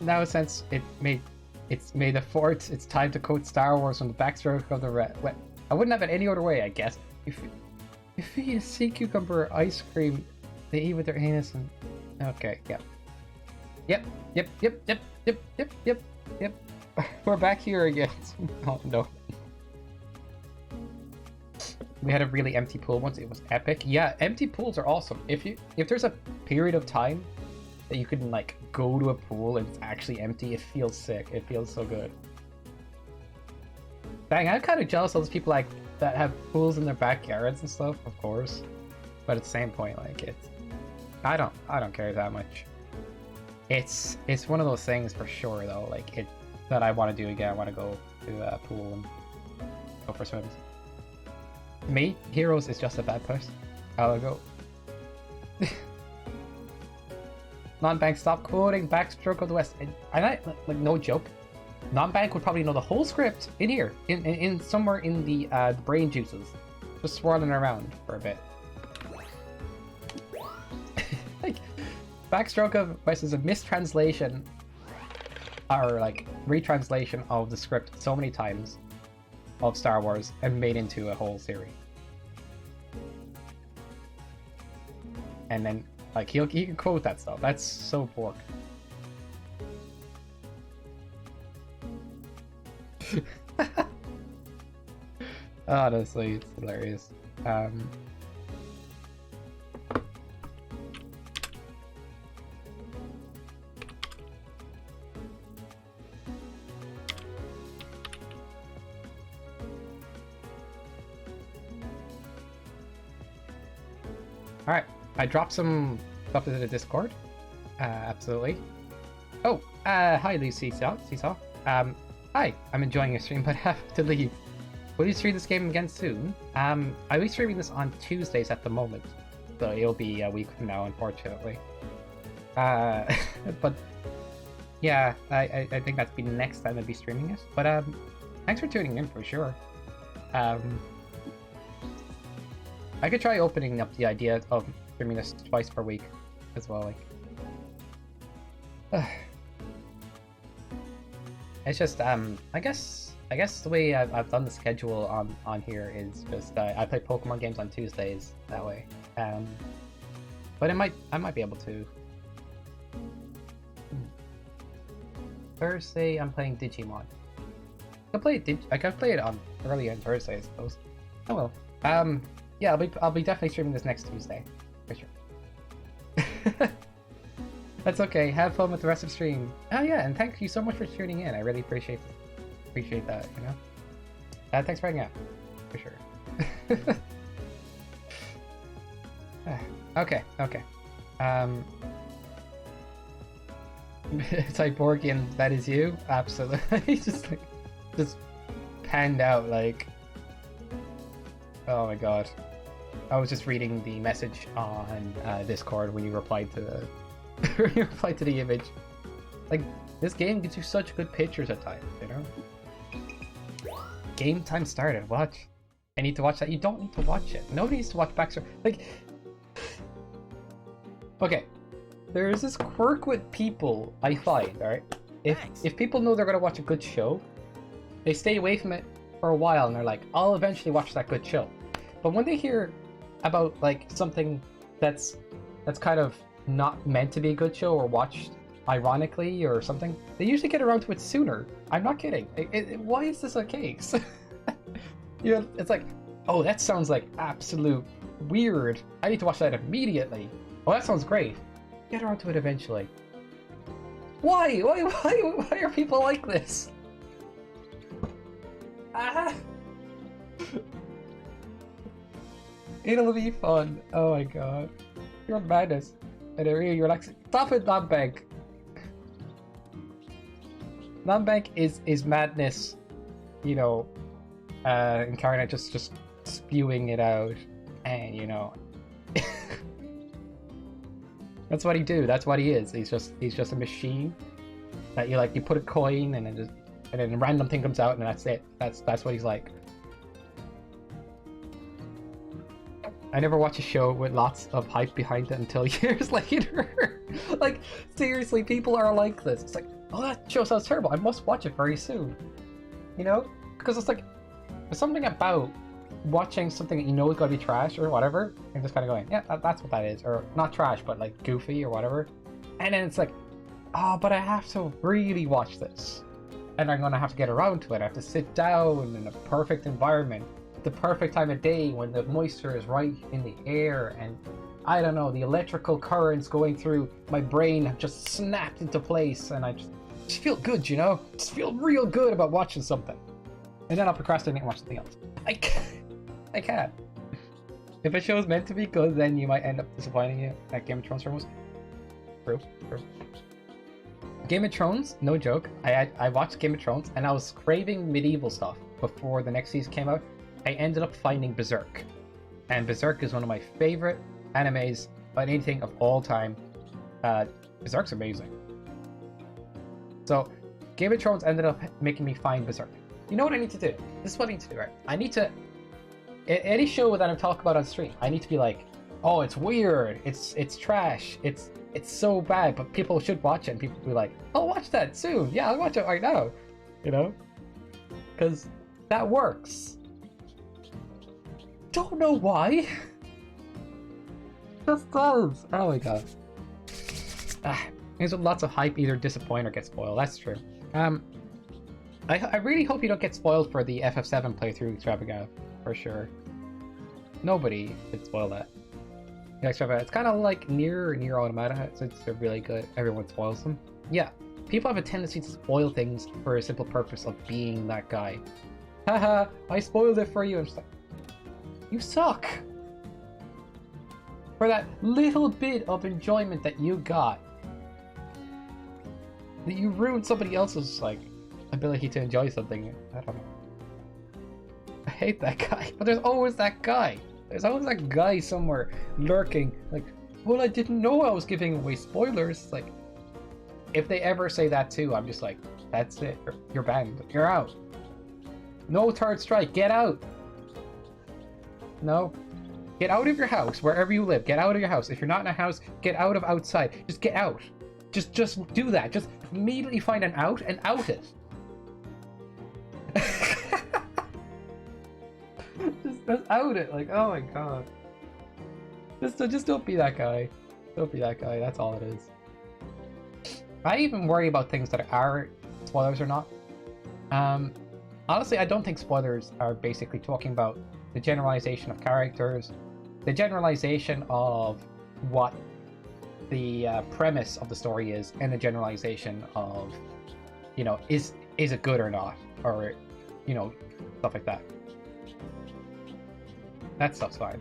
Speaker 1: Now, since it's May the 4th, it's time to quote Star Wars from the backstroke of the red. Well, I wouldn't have it any other way, I guess. If you eat a sea cucumber ice cream, they eat with their anus and... Okay, yeah. Yep. We're back here again. Oh no. We had a really empty pool once. It was epic. Yeah, empty pools are awesome. If there's a period of time that you can like go to a pool and it's actually empty, it feels sick. It feels so good. Dang, I'm kind of jealous of those people like that have pools in their backyards and stuff, of course. But at the same point, like I don't care that much. It's one of those things for sure though. Like that I want to do again. I want to go to a pool and go for swims. Me, Heroes is just a bad person. I'll go. Non-bank, stop quoting Backstroke of the West. And I like no joke. Non-bank would probably know the whole script in here, in somewhere in the brain juices, just swirling around for a bit. Like Backstroke of West is a mistranslation or like retranslation of the script so many times of Star Wars and made into a whole series. And then like he can quote that stuff. That's so pork. Honestly, it's hilarious. Alright, I dropped some stuff into the Discord. Absolutely. Oh, hi Lucy Seesaw. Hi, I'm enjoying your stream, but I have to leave. will you stream this game again soon? I'll be streaming this on Tuesdays at the moment, so it'll be a week from now, unfortunately. But yeah, I think that's be the next time I'll be streaming it. But thanks for tuning in for sure. I could try opening up the idea of streaming this twice per week as well. Like, it's just I guess the way I've done the schedule on here is just I play Pokemon games on Tuesdays that way. But I might be able to. Thursday I'm playing Digimon. I can play it on early on Thursday, I suppose. Oh well. Yeah, I'll be definitely streaming this next Tuesday, for sure. That's okay. Have fun with the rest of the stream. Oh yeah, and thank you so much for tuning in. I really appreciate that. You know. Thanks for hanging out, for sure. Okay. Cyborgian, that is you. Absolutely. just panned out like. Oh my god. I was just reading the message on Discord when you replied to the the image. Like, this game gives you such good pictures at times, you know? Game time started. Watch. I need to watch that. You don't need to watch it. Nobody needs to watch Backstory. Like, okay. There's this quirk with people I find, alright? If people know they're gonna watch a good show, they stay away from it for a while and they're like, I'll eventually watch that good show. But when they hear about like something that's kind of not meant to be a good show or watched ironically or something, they usually get around to it sooner. I'm not kidding. Why is this a case? You know, it's like, oh, that sounds like absolute weird. I need to watch that immediately. Oh, that sounds great. Get around to it eventually. Why? Why are people like this? Ah. It'll be fun. Oh my god. You're madness. And you're like, stop it, Nonbank. Nonbank is madness, you know, incarnate, just spewing it out, and you know, that's what he do. That's what he is. He's just a machine that you put a coin and then a random thing comes out and that's it. That's what he's like. I never watch a show with lots of hype behind it until years later. Like, seriously, people are like this. It's like, oh, that show sounds terrible. I must watch it very soon. You know? Because it's like, there's something about watching something that you know is going to be trash or whatever, and just kind of going, yeah, that's what that is. Or not trash, but like goofy or whatever. And then it's like, oh, but I have to really watch this. And I'm going to have to get around to it. I have to sit down in a perfect environment. The perfect time of day when the moisture is right in the air and I don't know, the electrical currents going through my brain have just snapped into place and I just feel good, you know? Just feel real good about watching something. And then I'll procrastinate and watch something else. I can't. If a show is meant to be good, then you might end up disappointing you. Like Game of Thrones was. True. Game of Thrones, no joke. I watched Game of Thrones and I was craving medieval stuff before the next season came out. I ended up finding Berserk. And Berserk is one of my favorite animes on anything of all time. Berserk's amazing. So, Game of Thrones ended up making me find Berserk. You know what I need to do? This is what I need to do, right? I need to... Any show that I'm talking about on stream, I need to be like, oh, it's weird, it's trash, it's so bad, but people should watch it, and people will be like, I'll watch that soon. Yeah, I'll watch it right now. You know? Because that works. Don't know why. Just does. Oh my god. There's lots of hype either disappoint or get spoiled. That's true. I really hope you don't get spoiled for the FF7 playthrough Extravaganza, for sure. Nobody could spoil that. The Extravaganza. It's kind of like Nier Automata. They're really good. Everyone spoils them. Yeah. People have a tendency to spoil things for a simple purpose of being that guy. Haha, I spoiled it for you. I'm just like, you suck! For that little bit of enjoyment that you got, that you ruined somebody else's, like, ability to enjoy something. I don't know. hate that guy. But there's always that guy. There's always that guy somewhere lurking. Like, well, I didn't know I was giving away spoilers. Like, if they ever say that too, I'm just like, that's it. You're banned. You're out. No third strike. Get out. No. Get out of your house, wherever you live. Get out of your house. If you're not in a house, get out of outside. Just get out. Just do that. Just immediately find an out and out it. just out it. Like, oh my god. Just don't be that guy. Don't be that guy. That's all it is. I even worry about things that are spoilers or not. Honestly, I don't think spoilers are basically talking about the generalization of characters, the generalization of what the premise of the story is, and the generalization of, you know, is it good or not, or, you know, stuff like that. That stuff's fine.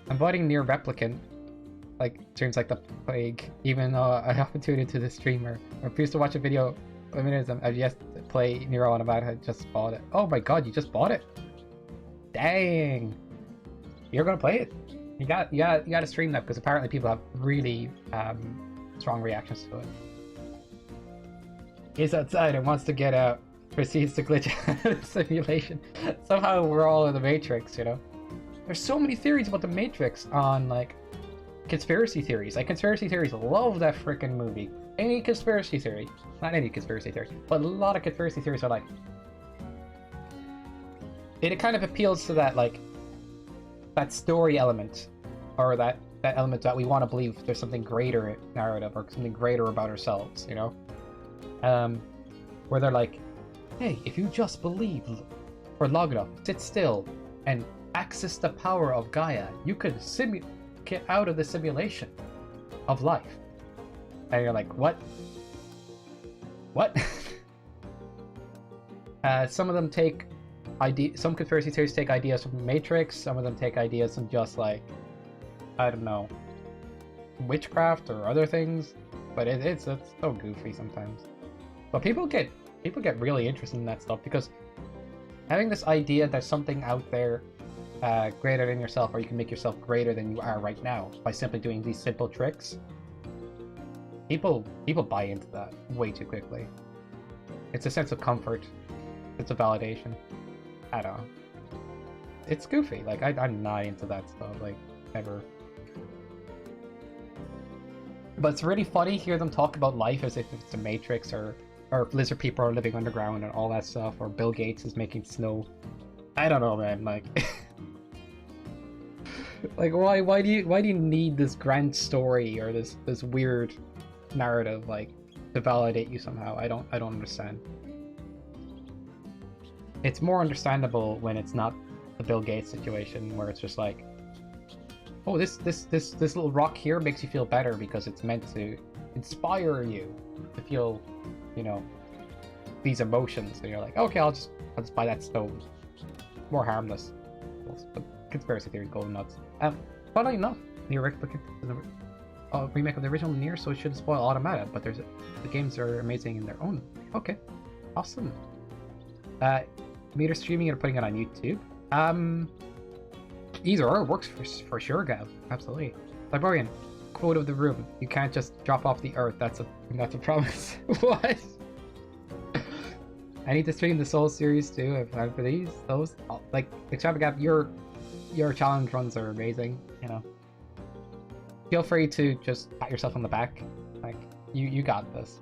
Speaker 1: I'm voting near replicant. Like, streams like the plague, even though I often tune into the streamer. I refuse to watch a video. I mean, I've yet to play Nero Automata. I just bought it. Oh my god, you just bought it? Dang! You're gonna play it? You gotta stream that, because apparently people have really strong reactions to it. He's outside and wants to get out. Proceeds to glitch out of the simulation. Somehow we're all in the Matrix, you know? There's so many theories about the Matrix on, like, conspiracy theories. Like, conspiracy theories love that freaking movie. Any conspiracy theory, not any conspiracy theory, but a lot of conspiracy theories are like, it kind of appeals to that, like, that story element, or that element that we want to believe there's something greater narrative, or something greater about ourselves, you know? Where they're like, hey, if you just believe for long enough, sit still, and access the power of Gaia, you could get out of the simulation of life. And you're like, what? What? Some of them take some conspiracy theories take ideas from Matrix, some of them take ideas from just, like, I don't know, witchcraft or other things. But it's so goofy sometimes. But people get really interested in that stuff, because having this idea there's something out there greater than yourself, or you can make yourself greater than you are right now by simply doing these simple tricks. People buy into that way too quickly. It's a sense of comfort. It's a validation. I don't know. It's goofy. Like, I'm not into that stuff, like, ever. But it's really funny to hear them talk about life as if it's the Matrix, or lizard people are living underground and all that stuff, or Bill Gates is making snow. I don't know, man. Like, like, why do you need this grand story, or this weird narrative, like, to validate you somehow? I don't understand. It's more understandable when it's not the Bill Gates situation, where it's just like, oh, this little rock here makes you feel better because it's meant to inspire you to feel, you know, these emotions, and you're like, okay, I'll just buy that stone. More harmless. But conspiracy theories go nuts. Funnily enough, the Replicant is a remake of the original Nier, so it shouldn't spoil Automata, but the games are amazing in their own. Okay, awesome. Meter streaming or putting it on YouTube. Either or works for sure, Gav. Absolutely. Librarian, quote of the room: you can't just drop off the earth. That's a promise. What? I need to stream the Soul series too. For those, like, Extravagant, your challenge runs are amazing. You know, feel free to just pat yourself on the back. Like, you got this.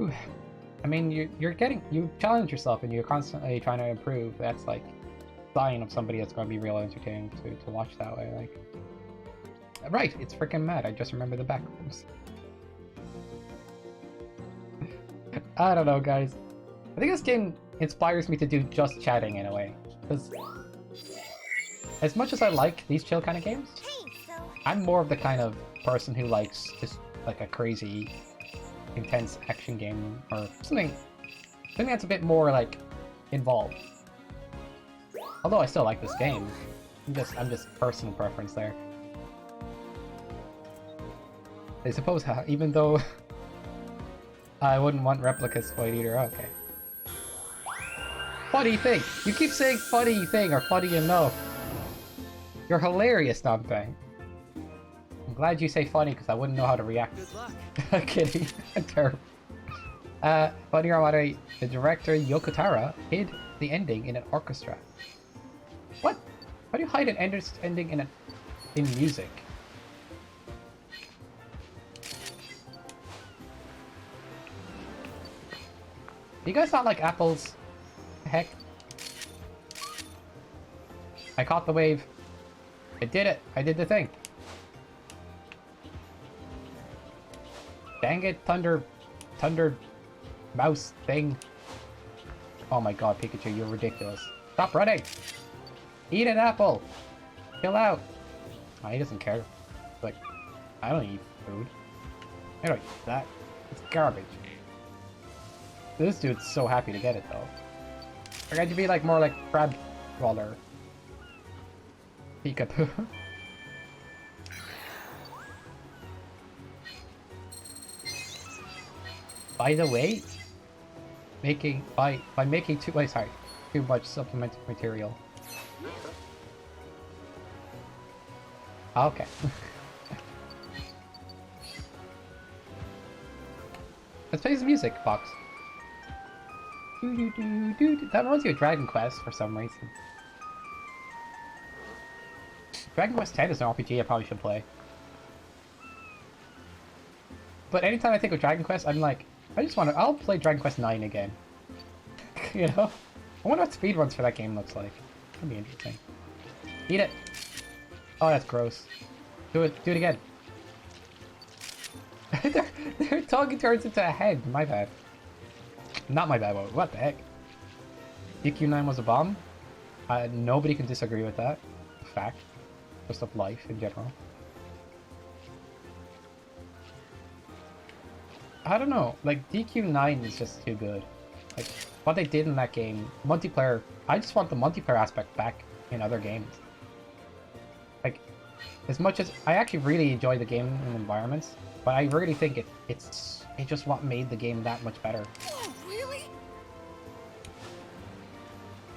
Speaker 1: Ooh. I mean, you challenge yourself and you're constantly trying to improve. That's like sign of somebody that's going to be real entertaining to watch that way. Like, right, it's freaking mad. I just remember the back rooms. I don't know, guys. I think this game inspires me to do just chatting in a way. Because as much as I like these chill kind of games, I'm more of the kind of person who likes just like a crazy, intense action game, or something that's a bit more like involved. Although I still like this game, I'm just personal preference there. I suppose even though I wouldn't want replicas played either. Okay. Funny thing. You keep saying funny thing or funny enough. You're hilarious, Nombang. I'm glad you say funny because I wouldn't know how to react.
Speaker 3: Good luck.
Speaker 1: I'm kidding. I'm terrible. Funny or moderate, the director Yokotaro hid the ending in an orchestra. What? How do you hide an ending in music? You guys not like apples? Heck. I caught the wave. I did it. I did the thing. Dang it, thunder mouse thing. Oh my god, Pikachu, you're ridiculous. Stop running! Eat an apple! Chill out! Oh, he doesn't care. Like, I don't eat food. I don't eat that. It's garbage. This dude's so happy to get it though. We're going to be like more like crab roller. Peekaboo. By the way, by making too much supplementary material. Okay. Let's play some music, Fox. That reminds you of Dragon Quest for some reason. Dragon Quest X is an RPG I probably should play. But anytime I think of Dragon Quest, I'm like, I'll play Dragon Quest 9 again. You know? I wonder what speedruns for that game looks like. That'd be interesting. Eat it! Oh, that's gross. Do it again. their tongue turns into a head. My bad. Not my bad, what the heck? DQ9 was a bomb? Nobody can disagree with that. Fact. Just of life in general. I don't know, like DQ9 is just too good. Like what they did in that game, multiplayer, I just want the multiplayer aspect back in other games. Like, as much as I actually really enjoy the game and environments, but I really think it's just what made the game that much better.
Speaker 2: Oh, really?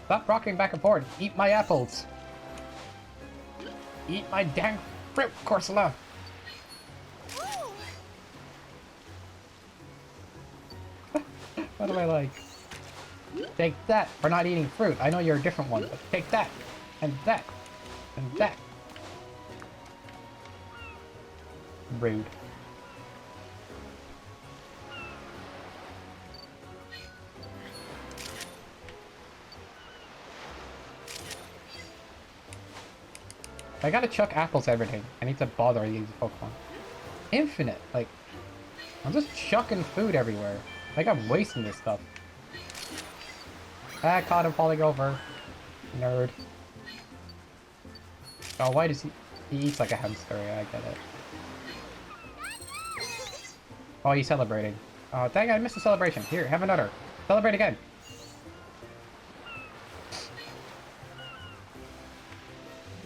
Speaker 1: Stop rocking back and forth. Eat my apples. Eat my dang fruit, Corsola.
Speaker 2: Oh.
Speaker 1: What do I like? Take that for not eating fruit. I know you're a different one, but take that, and that, and that. Rude. I gotta chuck apples everything. I need to bother these Pokemon. Infinite, like, I'm just chucking food everywhere. Like I'm wasting this stuff. Ah, caught him falling over. Nerd. Oh, why does he eats like a hamster? Yeah, I get it. Oh, he's celebrating. Oh, dang it, I missed the celebration. Here, have another. Celebrate again.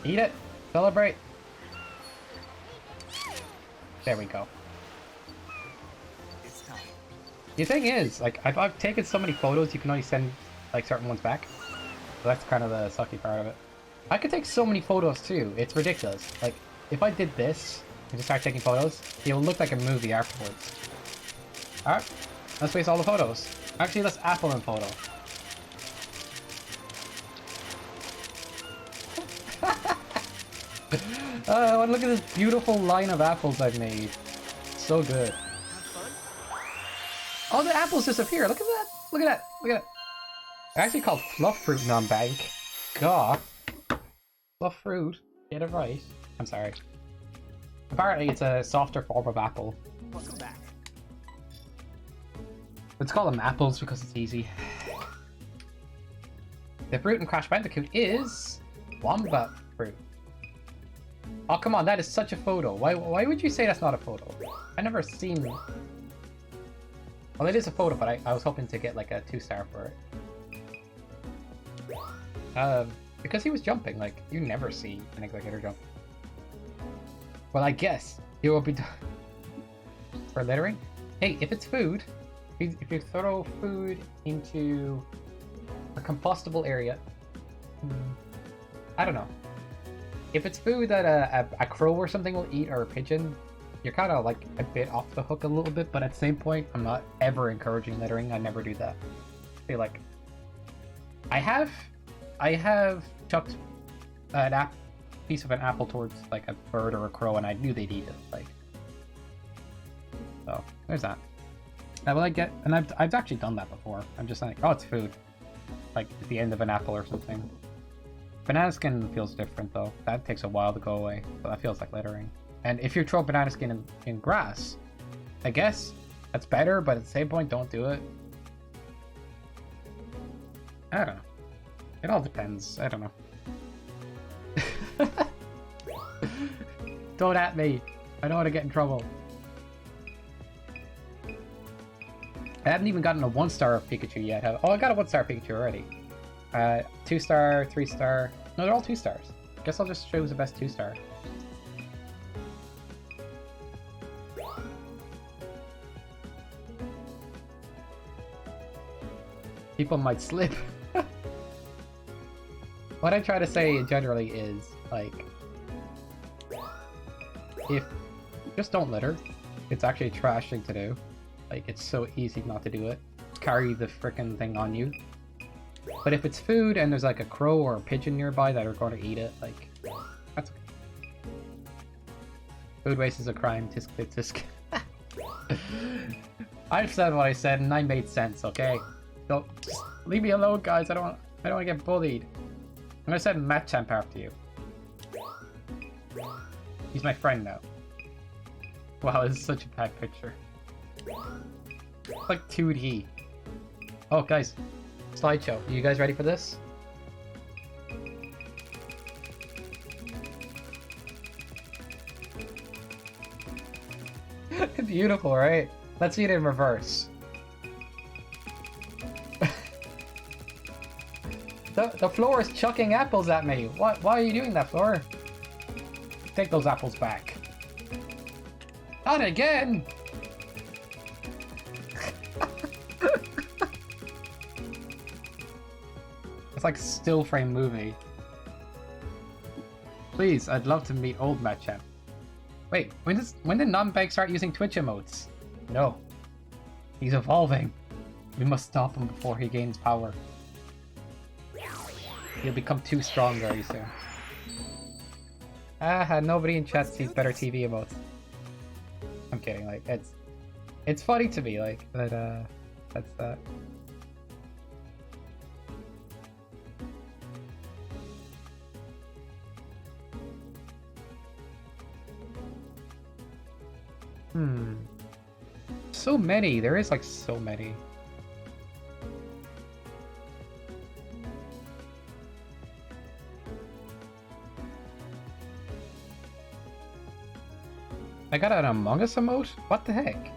Speaker 1: Eat it. Celebrate. There we go.
Speaker 3: It's time.
Speaker 1: The thing is, like, I've taken so many photos, you can only send, like, certain ones back. So that's kind of the sucky part of it. I could take so many photos, too. It's ridiculous. Like, if I did this, and just start taking photos, it'll look like a movie afterwards. Alright, let's waste all the photos. Actually, let's apple in photo. I want to look at this beautiful line of apples I've made. So good.
Speaker 3: Have fun.
Speaker 1: Oh, the apples disappear. Look at that. Look at that. Look at that. They're actually called fluff fruit non-bank. God. Fluff fruit. Get it right. I'm sorry. Apparently, it's a softer form of apple.
Speaker 3: Welcome back.
Speaker 1: Let's call them apples because it's easy. The fruit in Crash Bandicoot is wombat fruit. Oh, come on, that is such a photo. Why would you say that's not a photo? I've never seen... Well, it is a photo, but I was hoping to get like a 2-star for it. Because he was jumping, like, you never see an executor jump. Well, I guess he will be done for littering. Hey, if it's food, if you throw food into A compostable area. I don't know. If it's food that a crow or something will eat, or a pigeon, you're kind of like a bit off the hook a little bit, but at the same point, I'm not ever encouraging littering. I never do that. I feel like I have chucked an piece of an apple towards like a bird or a crow, and I knew they'd eat it. Like, so there's that. Now, will I get? And I've actually done that before. I'm just like, oh, it's food, like at the end of an apple or something. Banana skin feels different though. That takes a while to go away, so that feels like littering. And if you throw banana skin in grass, I guess that's better, but at the same point, don't do it. I don't know. It all depends. I don't know. Don't at me. I don't want to get in trouble. I haven't even gotten a 1-star Pikachu yet. Oh, I got a 1-star Pikachu already. 2-star, 3-star. No, they're all 2 stars. Guess I'll just choose the best 2-star. People might slip. What I try to say generally is, like, if just don't litter. It's actually a trash thing to do. Like, it's so easy not to do it. Carry the frickin' thing on you. But if it's food and there's like a crow or a pigeon nearby that are going to eat it, like, that's okay. Food waste is a crime. Tisk tisk tisk. I've said what I said and I made sense, okay? Don't just leave me alone, guys. I don't want to get bullied. I'm gonna send Machamp after you. He's my friend now. Wow, this is such a bad picture. It's like 2D. Oh, guys. Slideshow. Are you guys ready for this? Beautiful, right? Let's see it in reverse. The floor is chucking apples at me. Why are you doing that, floor? Take those apples back. Not again! It's like a still frame movie. Please, I'd love to meet old Machamp. Wait, when did Numbag start using Twitch emotes? No. He's evolving. We must stop him before he gains power. He'll become too strong very soon. Nobody in chat sees better TV emotes. I'm kidding, like, it's funny to me, like, that, that's that. So many, there is like so many. I got an Among Us emote? What the heck?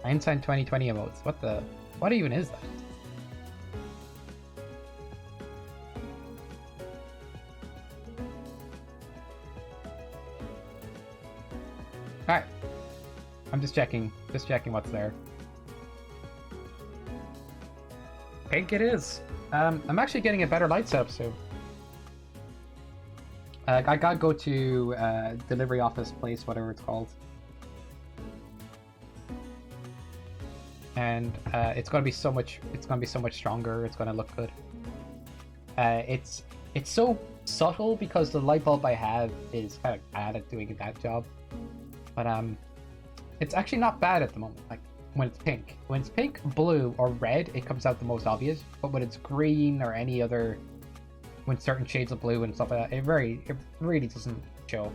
Speaker 1: Einstein 2020 emotes. What even is that? Alright. I'm just checking what's there. Pink it is. I'm actually getting a better light setup soon. I gotta go to delivery office place, whatever it's called. And it's gonna be so much stronger. It's gonna look good. It's so subtle because the light bulb I have is kind of bad at doing that job. But it's actually not bad at the moment. Like when it's pink, blue, or red, it comes out the most obvious. But when it's green or any other, when certain shades of blue and stuff like that, it really doesn't show.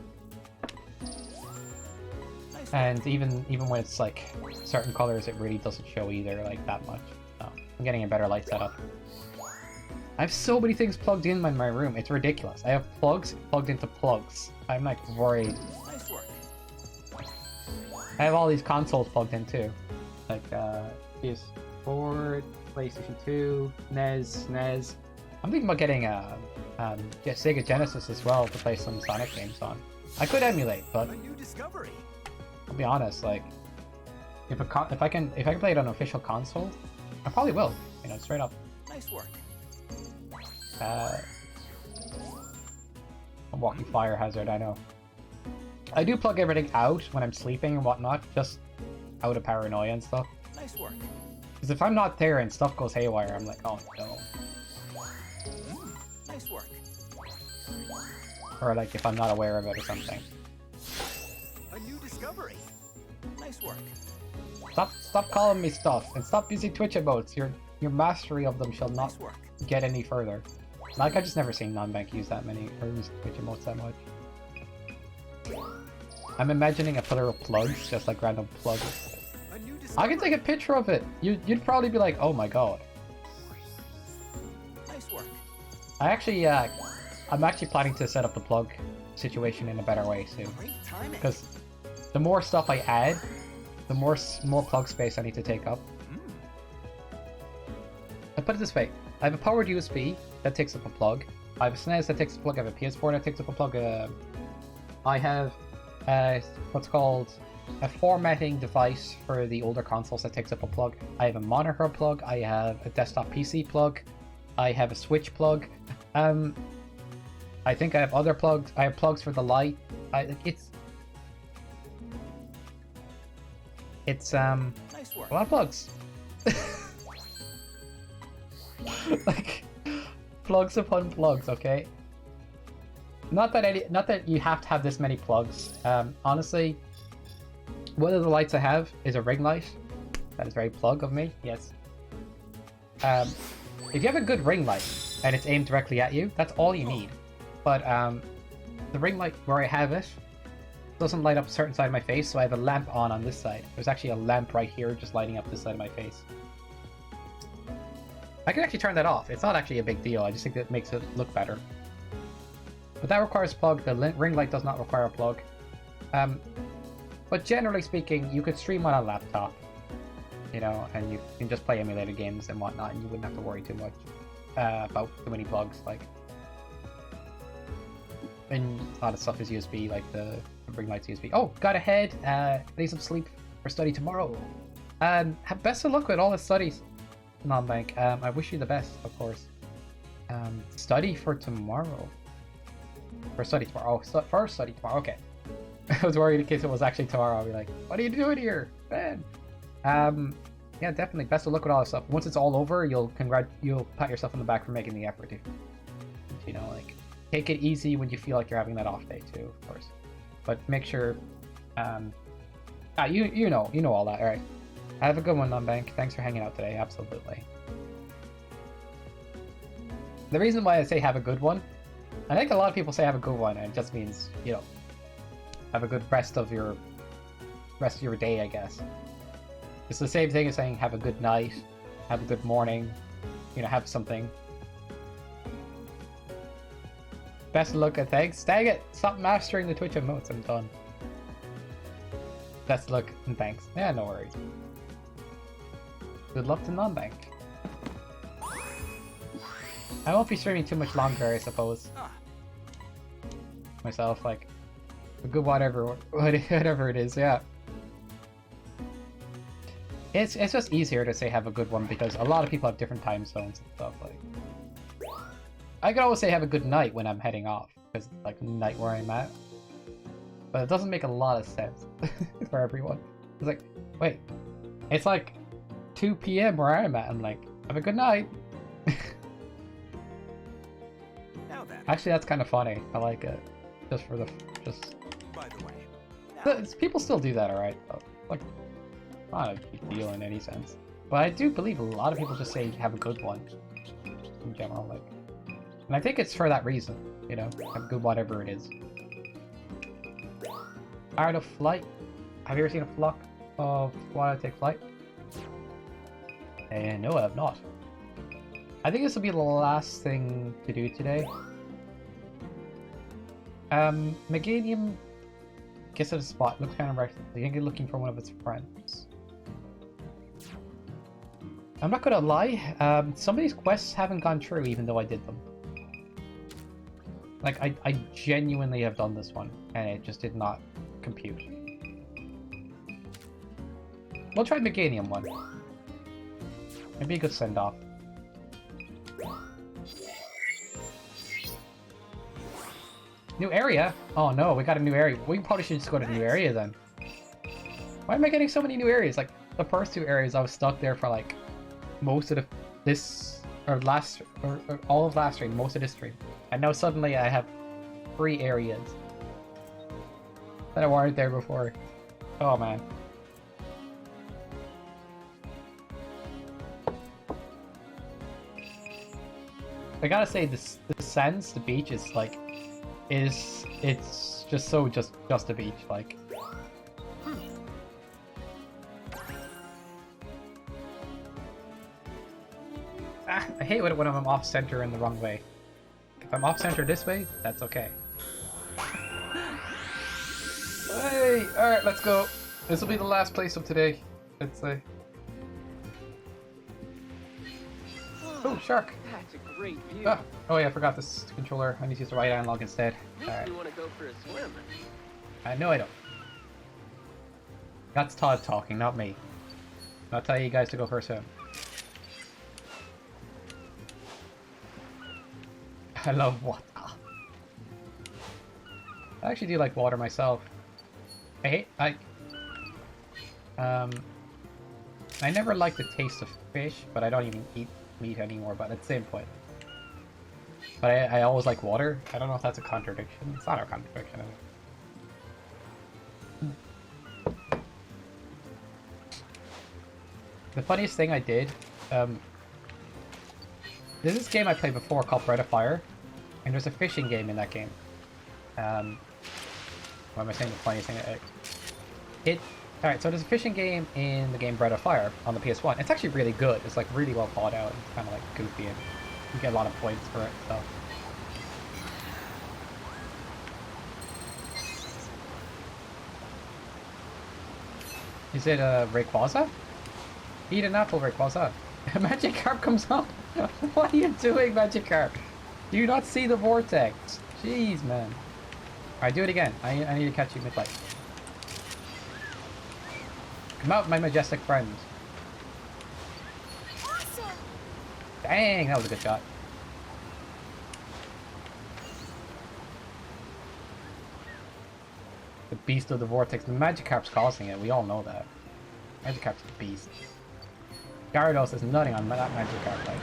Speaker 1: And even when it's like certain colors, it really doesn't show either, like that much. So I'm getting a better light setup. I have so many things plugged in my room. It's ridiculous. I have plugs plugged into plugs. I'm like worried.
Speaker 3: Nice work.
Speaker 1: I have all these consoles plugged in too, like PS4, PlayStation 2, NES. I'm thinking about getting a Sega Genesis as well to play some Sonic games on. I could emulate, but
Speaker 3: A new discovery.
Speaker 1: I'll be honest, like if I can play it on an official console, I probably will. You know, straight up.
Speaker 3: Nice work.
Speaker 1: A walking fire hazard, I know. I do plug everything out when I'm sleeping and whatnot, just out of paranoia and stuff.
Speaker 3: Nice work.
Speaker 1: Because if I'm not there and stuff goes haywire, I'm like, oh no.
Speaker 3: Nice work.
Speaker 1: Or like if I'm not aware of it or something.
Speaker 3: A new discovery. Nice work.
Speaker 1: Stop calling me stuff and stop using Twitch emotes. Your mastery of them shall not
Speaker 3: Nice work.
Speaker 1: get any further. Like, I've just never seen non-bank use that many, or use Twitch emotes that much. I'm imagining a pillar of plugs, just like random plugs.
Speaker 3: A new
Speaker 1: I can take a picture of it! You'd probably be like, oh my god.
Speaker 3: Nice work.
Speaker 1: I'm actually planning to set up the plug situation in a better way soon.
Speaker 3: Great timing.
Speaker 1: Because the more stuff I add, the more plug space I need to take up. I put it this way: I have a powered USB that takes up a plug. I have a SNES that takes a plug. I have a PS4 that takes up a plug. I have what's called a formatting device for the older consoles that takes up a plug. I have a monitor plug. I have a desktop PC plug. I have a Switch plug. I think I have other plugs. I have plugs for the light. It's
Speaker 3: Nice work.
Speaker 1: a lot of plugs. Like plugs upon plugs, okay? Not that you have to have this many plugs. Honestly, one of the lights I have is a ring light. That is very plug of me, yes. If you have a good ring light and it's aimed directly at you, that's all you need. But the ring light where I have it doesn't light up a certain side of my face, so I have a lamp on this side. There's actually a lamp right here just lighting up this side of my face. I can actually turn that off. It's not actually a big deal. I just think that makes it look better. But that requires a plug. The ring light does not require a plug. But generally speaking, you could stream on a laptop, you know, and you can just play emulated games and whatnot, and you wouldn't have to worry too much about too many plugs. Like, and a lot of stuff is USB, like the ring light's USB. Oh, got ahead. Need some sleep for study tomorrow. Have best of luck with all the studies, non-bank. I wish you the best, of course. Study for tomorrow. For study tomorrow. Oh, for study tomorrow. Okay. I was worried in case it was actually tomorrow. I'll be like, what are you doing here, man? Yeah, definitely. Best of luck with all this stuff. Once it's all over, you'll pat yourself on the back for making the effort. You know, like, take it easy when you feel like you're having that off day too, of course. But make sure, you know all that. All right. Have a good one, non-bank. Thanks for hanging out today. Absolutely. The reason why I say have a good one, I think a lot of people say have a good one, and it just means, you know, have a good rest of your day, I guess. It's the same thing as saying have a good night, have a good morning, you know, have something. Best of luck and thanks. Dang it! Stop mastering the Twitch emotes. I'm done. Best of luck and thanks. Yeah, no worries. Good luck to non-bank. I won't be streaming too much longer, I suppose. Myself, like, a good whatever it is, yeah. It's just easier to say have a good one because a lot of people have different time zones and stuff. Like, I could always say have a good night when I'm heading off because it's like night where I'm at, but it doesn't make a lot of sense for everyone. It's like, wait, it's like 2 p.m. where I'm at. I'm like, have a good night.
Speaker 3: Now then.
Speaker 1: Actually, that's kind of funny. I like it. Just.
Speaker 3: By the way.
Speaker 1: People still do that, alright? Like, not a big deal in any sense. But I do believe a lot of people just say have a good one. In general, like. And I think it's for that reason, you know? Have a good whatever it is. Art of Flight. Have you ever seen a flock of Squad Take Flight? No, I have not. I think this will be the last thing to do today. Meganium gets at a spot. Looks kind of right. I think you're looking for one of its friends. I'm not gonna lie. Some of these quests haven't gone true, even though I did them. Like, I genuinely have done this one, and it just did not compute. We'll try Meganium one. Maybe a good send-off. New area? Oh no, we got a new area. We probably should just go to new area then. Why am I getting so many new areas? Like, the first two areas I was stuck there for like most of or all of last stream, most of this stream. And now suddenly I have 3 areas that weren't there before. Oh man. I gotta say, the sands, the beach is like, it's just so just a beach, like. I hate it when I'm off center in the wrong way. If I'm off center this way, that's okay. Hey, alright, let's go. This will be the last place of today, let's say. Oh, shark!
Speaker 4: That's a great view.
Speaker 1: Ah, oh yeah, I forgot this controller. I need to use the right analog instead. Alright.
Speaker 4: You want to go for a swim?
Speaker 1: No, I don't. That's Todd talking, not me. I'll tell you guys to go for a swim. I love water. I actually do like water myself. I never liked the taste of fish, but I don't even eat meat anymore, but at the same point. But I always like water. I don't know if that's a contradiction. It's not a contradiction. The funniest thing I did, there's this game I played before called Breath of Fire, and there's a fishing game in that game. Why am I saying the funniest thing? Alright, so there's a fishing game in the game Breath of Fire on the PS1. It's actually really good. It's like really well thought out. It's kind of like goofy, and you get a lot of points for it. So. Is it Rayquaza? Eat an apple, Rayquaza. Magikarp comes up. What are you doing, Magikarp? Do you not see the vortex? Jeez, man. Alright, do it again. I need to catch you mid-fight. Come out, my majestic friend.
Speaker 2: Awesome.
Speaker 1: Dang, that was a good shot. The beast of the vortex. The Magikarp's causing it. We all know that. Magikarp's a beast. Gyarados is nutting on that Magikarp. Like.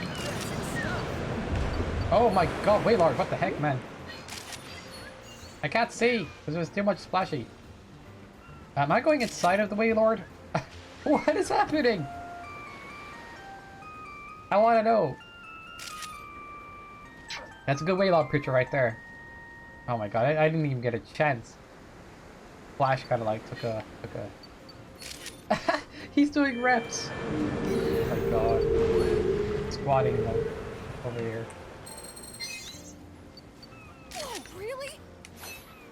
Speaker 1: Oh my god, Wailord, what the heck, man? I can't see because there's too much splashy. Am I going inside of the Wailord? What is happening? I want to know. That's a good Wailord picture right there. Oh my god, I didn't even get a chance. Flash kind of like took a. He's doing reps. Oh my god. Squatting over here.
Speaker 2: Oh, really?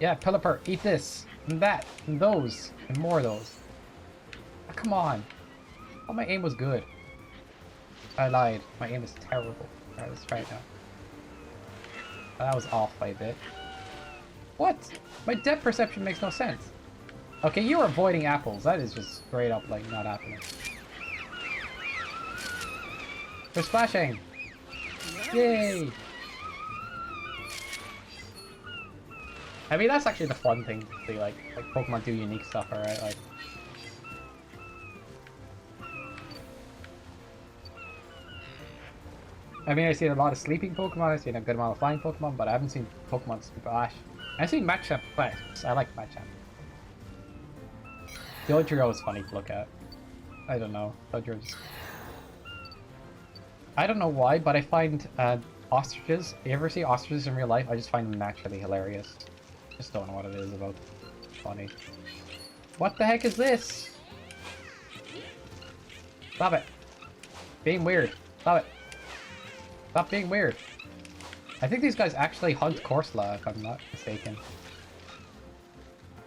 Speaker 1: Yeah, Pelipper, eat this, and that, and those, and more of those. Oh, come on. Oh, my aim was good. I lied. My aim is terrible. Alright, let's try it now. Oh, that was off by a bit. What? My depth perception makes no sense. Okay, you're avoiding apples. That is just straight up, like, not happening. They're splashing! Nice. Yay! I mean, that's actually the fun thing to see, like Pokemon do unique stuff, alright? Like, I mean, I've seen a lot of sleeping Pokemon, I've seen a good amount of flying Pokemon, but I haven't seen Pokemon splash. I've seen Machamp flash. I like Machamp. Dodrio is funny to look at. I don't know. Dodrio's... I don't know why, but I find ostriches, you ever see ostriches in real life? I just find them naturally hilarious. Just don't know what it is about. Funny. What the heck is this? Stop it. Being weird. Stop it. Stop being weird. I think these guys actually hunt Corsola, if I'm not mistaken.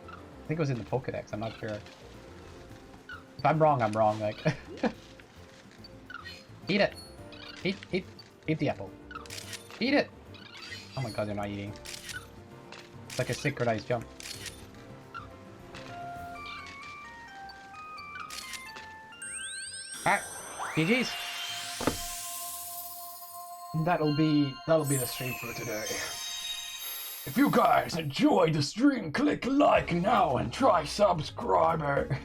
Speaker 1: I think it was in the Pokédex, I'm not sure. If I'm wrong, like... Eat it! Eat the apple. Eat it! Oh my god, they're not eating. It's like a synchronized jump. Alright, GG's. That'll be the stream for today. If you guys enjoyed the stream, click like now and try subscriber.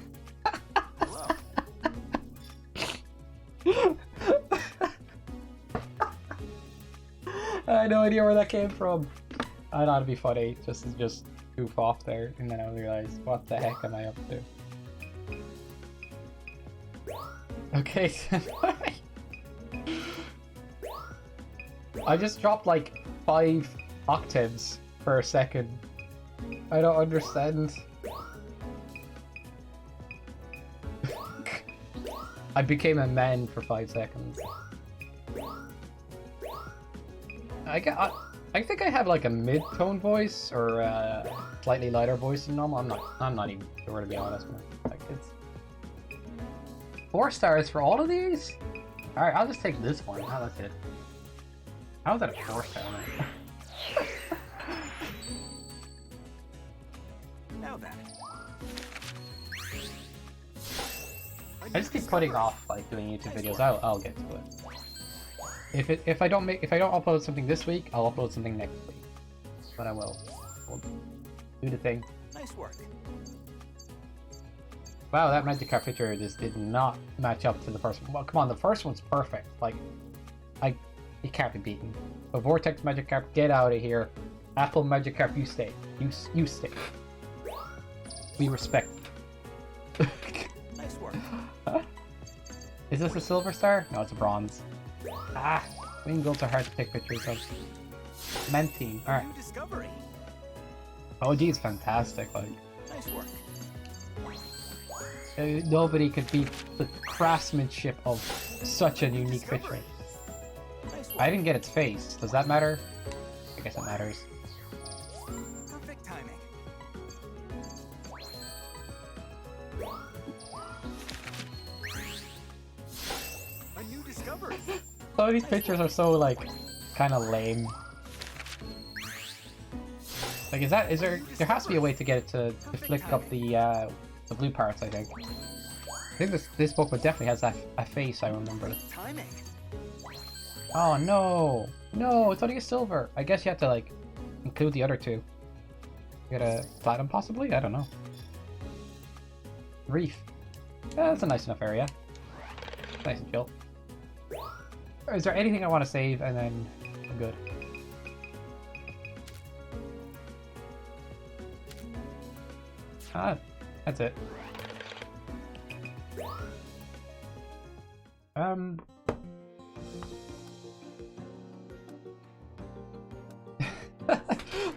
Speaker 1: I had no idea where that came from. I thought it'd be funny just to goof off there, and then I realized, what the heck am I up to? Okay, I just dropped like 5 octaves for a second. I don't understand. I became a man for 5 seconds. I think I have like a mid-tone voice or a slightly lighter voice than normal. I'm not even sure, to be honest, man. Like, it's 4 stars for all of these? Alright, I'll just take this one. Oh, that's it. How is that a 4 star, man?
Speaker 3: Now then.
Speaker 1: I just keep putting off like doing YouTube videos. I'll get to it. If I don't upload something this week, I'll upload something next week. But I will. We'll do the thing.
Speaker 3: Nice work.
Speaker 1: Wow, that Magikarp picture just did not match up to the first one. Well, come on, the first one's perfect. Like, it can't be beaten. But Vortex Magikarp, get out of here. Apple Magikarp, you stay. You stay. We respect.
Speaker 3: Nice work.
Speaker 1: Huh? Is this a silver star? No, it's a bronze. Ah, green golds are hard to take pictures of. Mentine, alright.
Speaker 3: New discovery.
Speaker 1: OG is fantastic, like.
Speaker 3: Nice work.
Speaker 1: Nobody could beat the craftsmanship of such a unique picture.
Speaker 3: Nice work.
Speaker 1: I didn't get its face. Does that matter? I guess it matters.
Speaker 3: Perfect timing. A new discovery.
Speaker 1: Some of these pictures are so, like, kind of lame. Like, is there has to be a way to get it to flick up the blue parts, I think. I think this Pokemon definitely has a face, I remember.
Speaker 3: Timing.
Speaker 1: Oh, no! No, it's only a silver! I guess you have to, like, include the other two. Get a platinum, possibly? I don't know. Reef. Yeah, that's a nice enough area. Nice and chill. Is there anything I want to save, and then I'm good? Ah, that's it.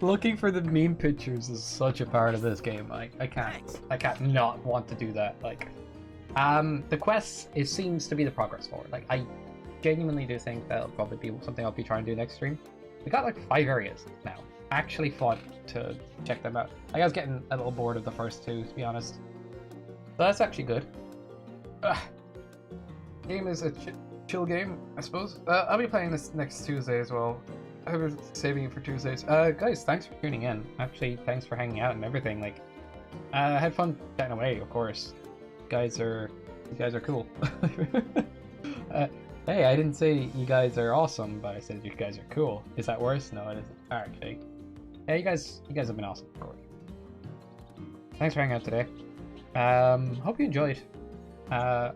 Speaker 1: Looking for the meme pictures is such a part of this game. I can't not want to do that. Like, the quest, it seems to be the progress forward. Like, I genuinely do think that'll probably be something I'll be trying to do next stream. We got like 5 areas now. Actually fun to check them out. Like, I was getting a little bored of the first 2, to be honest. So that's actually good. Game is a chill game, I suppose. I'll be playing this next Tuesday as well. I was saving it for Tuesdays. Guys, thanks for tuning in. Actually, thanks for hanging out and everything. Like, I had fun chatting away, of course. You guys are cool. Hey, I didn't say you guys are awesome, but I said you guys are cool. Is that worse? No, it isn't. Alright, fake. Yeah, you guys have been awesome. Thanks for hanging out today. Hope you enjoyed. I'll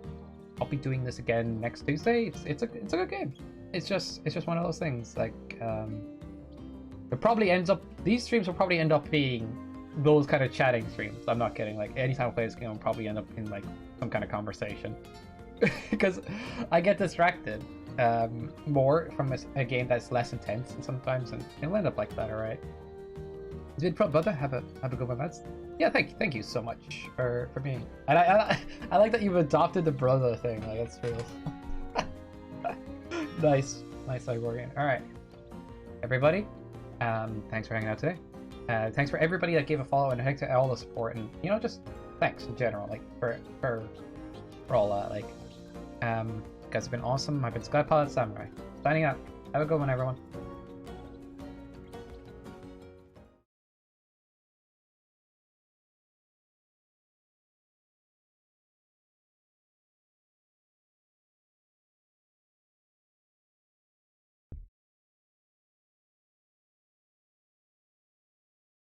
Speaker 1: be doing this again next Tuesday. It's a good game. It's just one of those things. Like, it probably ends up. These streams will probably end up being those kind of chatting streams. I'm not kidding. Like, anytime I play this game, I'll probably end up in like some kind of conversation because I get distracted more from a game that's less intense, and sometimes, and it'll end up like that. All right. Is it pro brother? Have a good one, lads. Yeah, thank you so much for being. And I like that you've adopted the brother thing. Like, that's real. Nice Igorian. All right, everybody. Thanks for hanging out today. Thanks for everybody that gave a follow, and thanks to all the support, and just thanks in general, like for all that. Like, you guys have been awesome. I've been Skypilot Samurai. Signing out. Have a good one, everyone.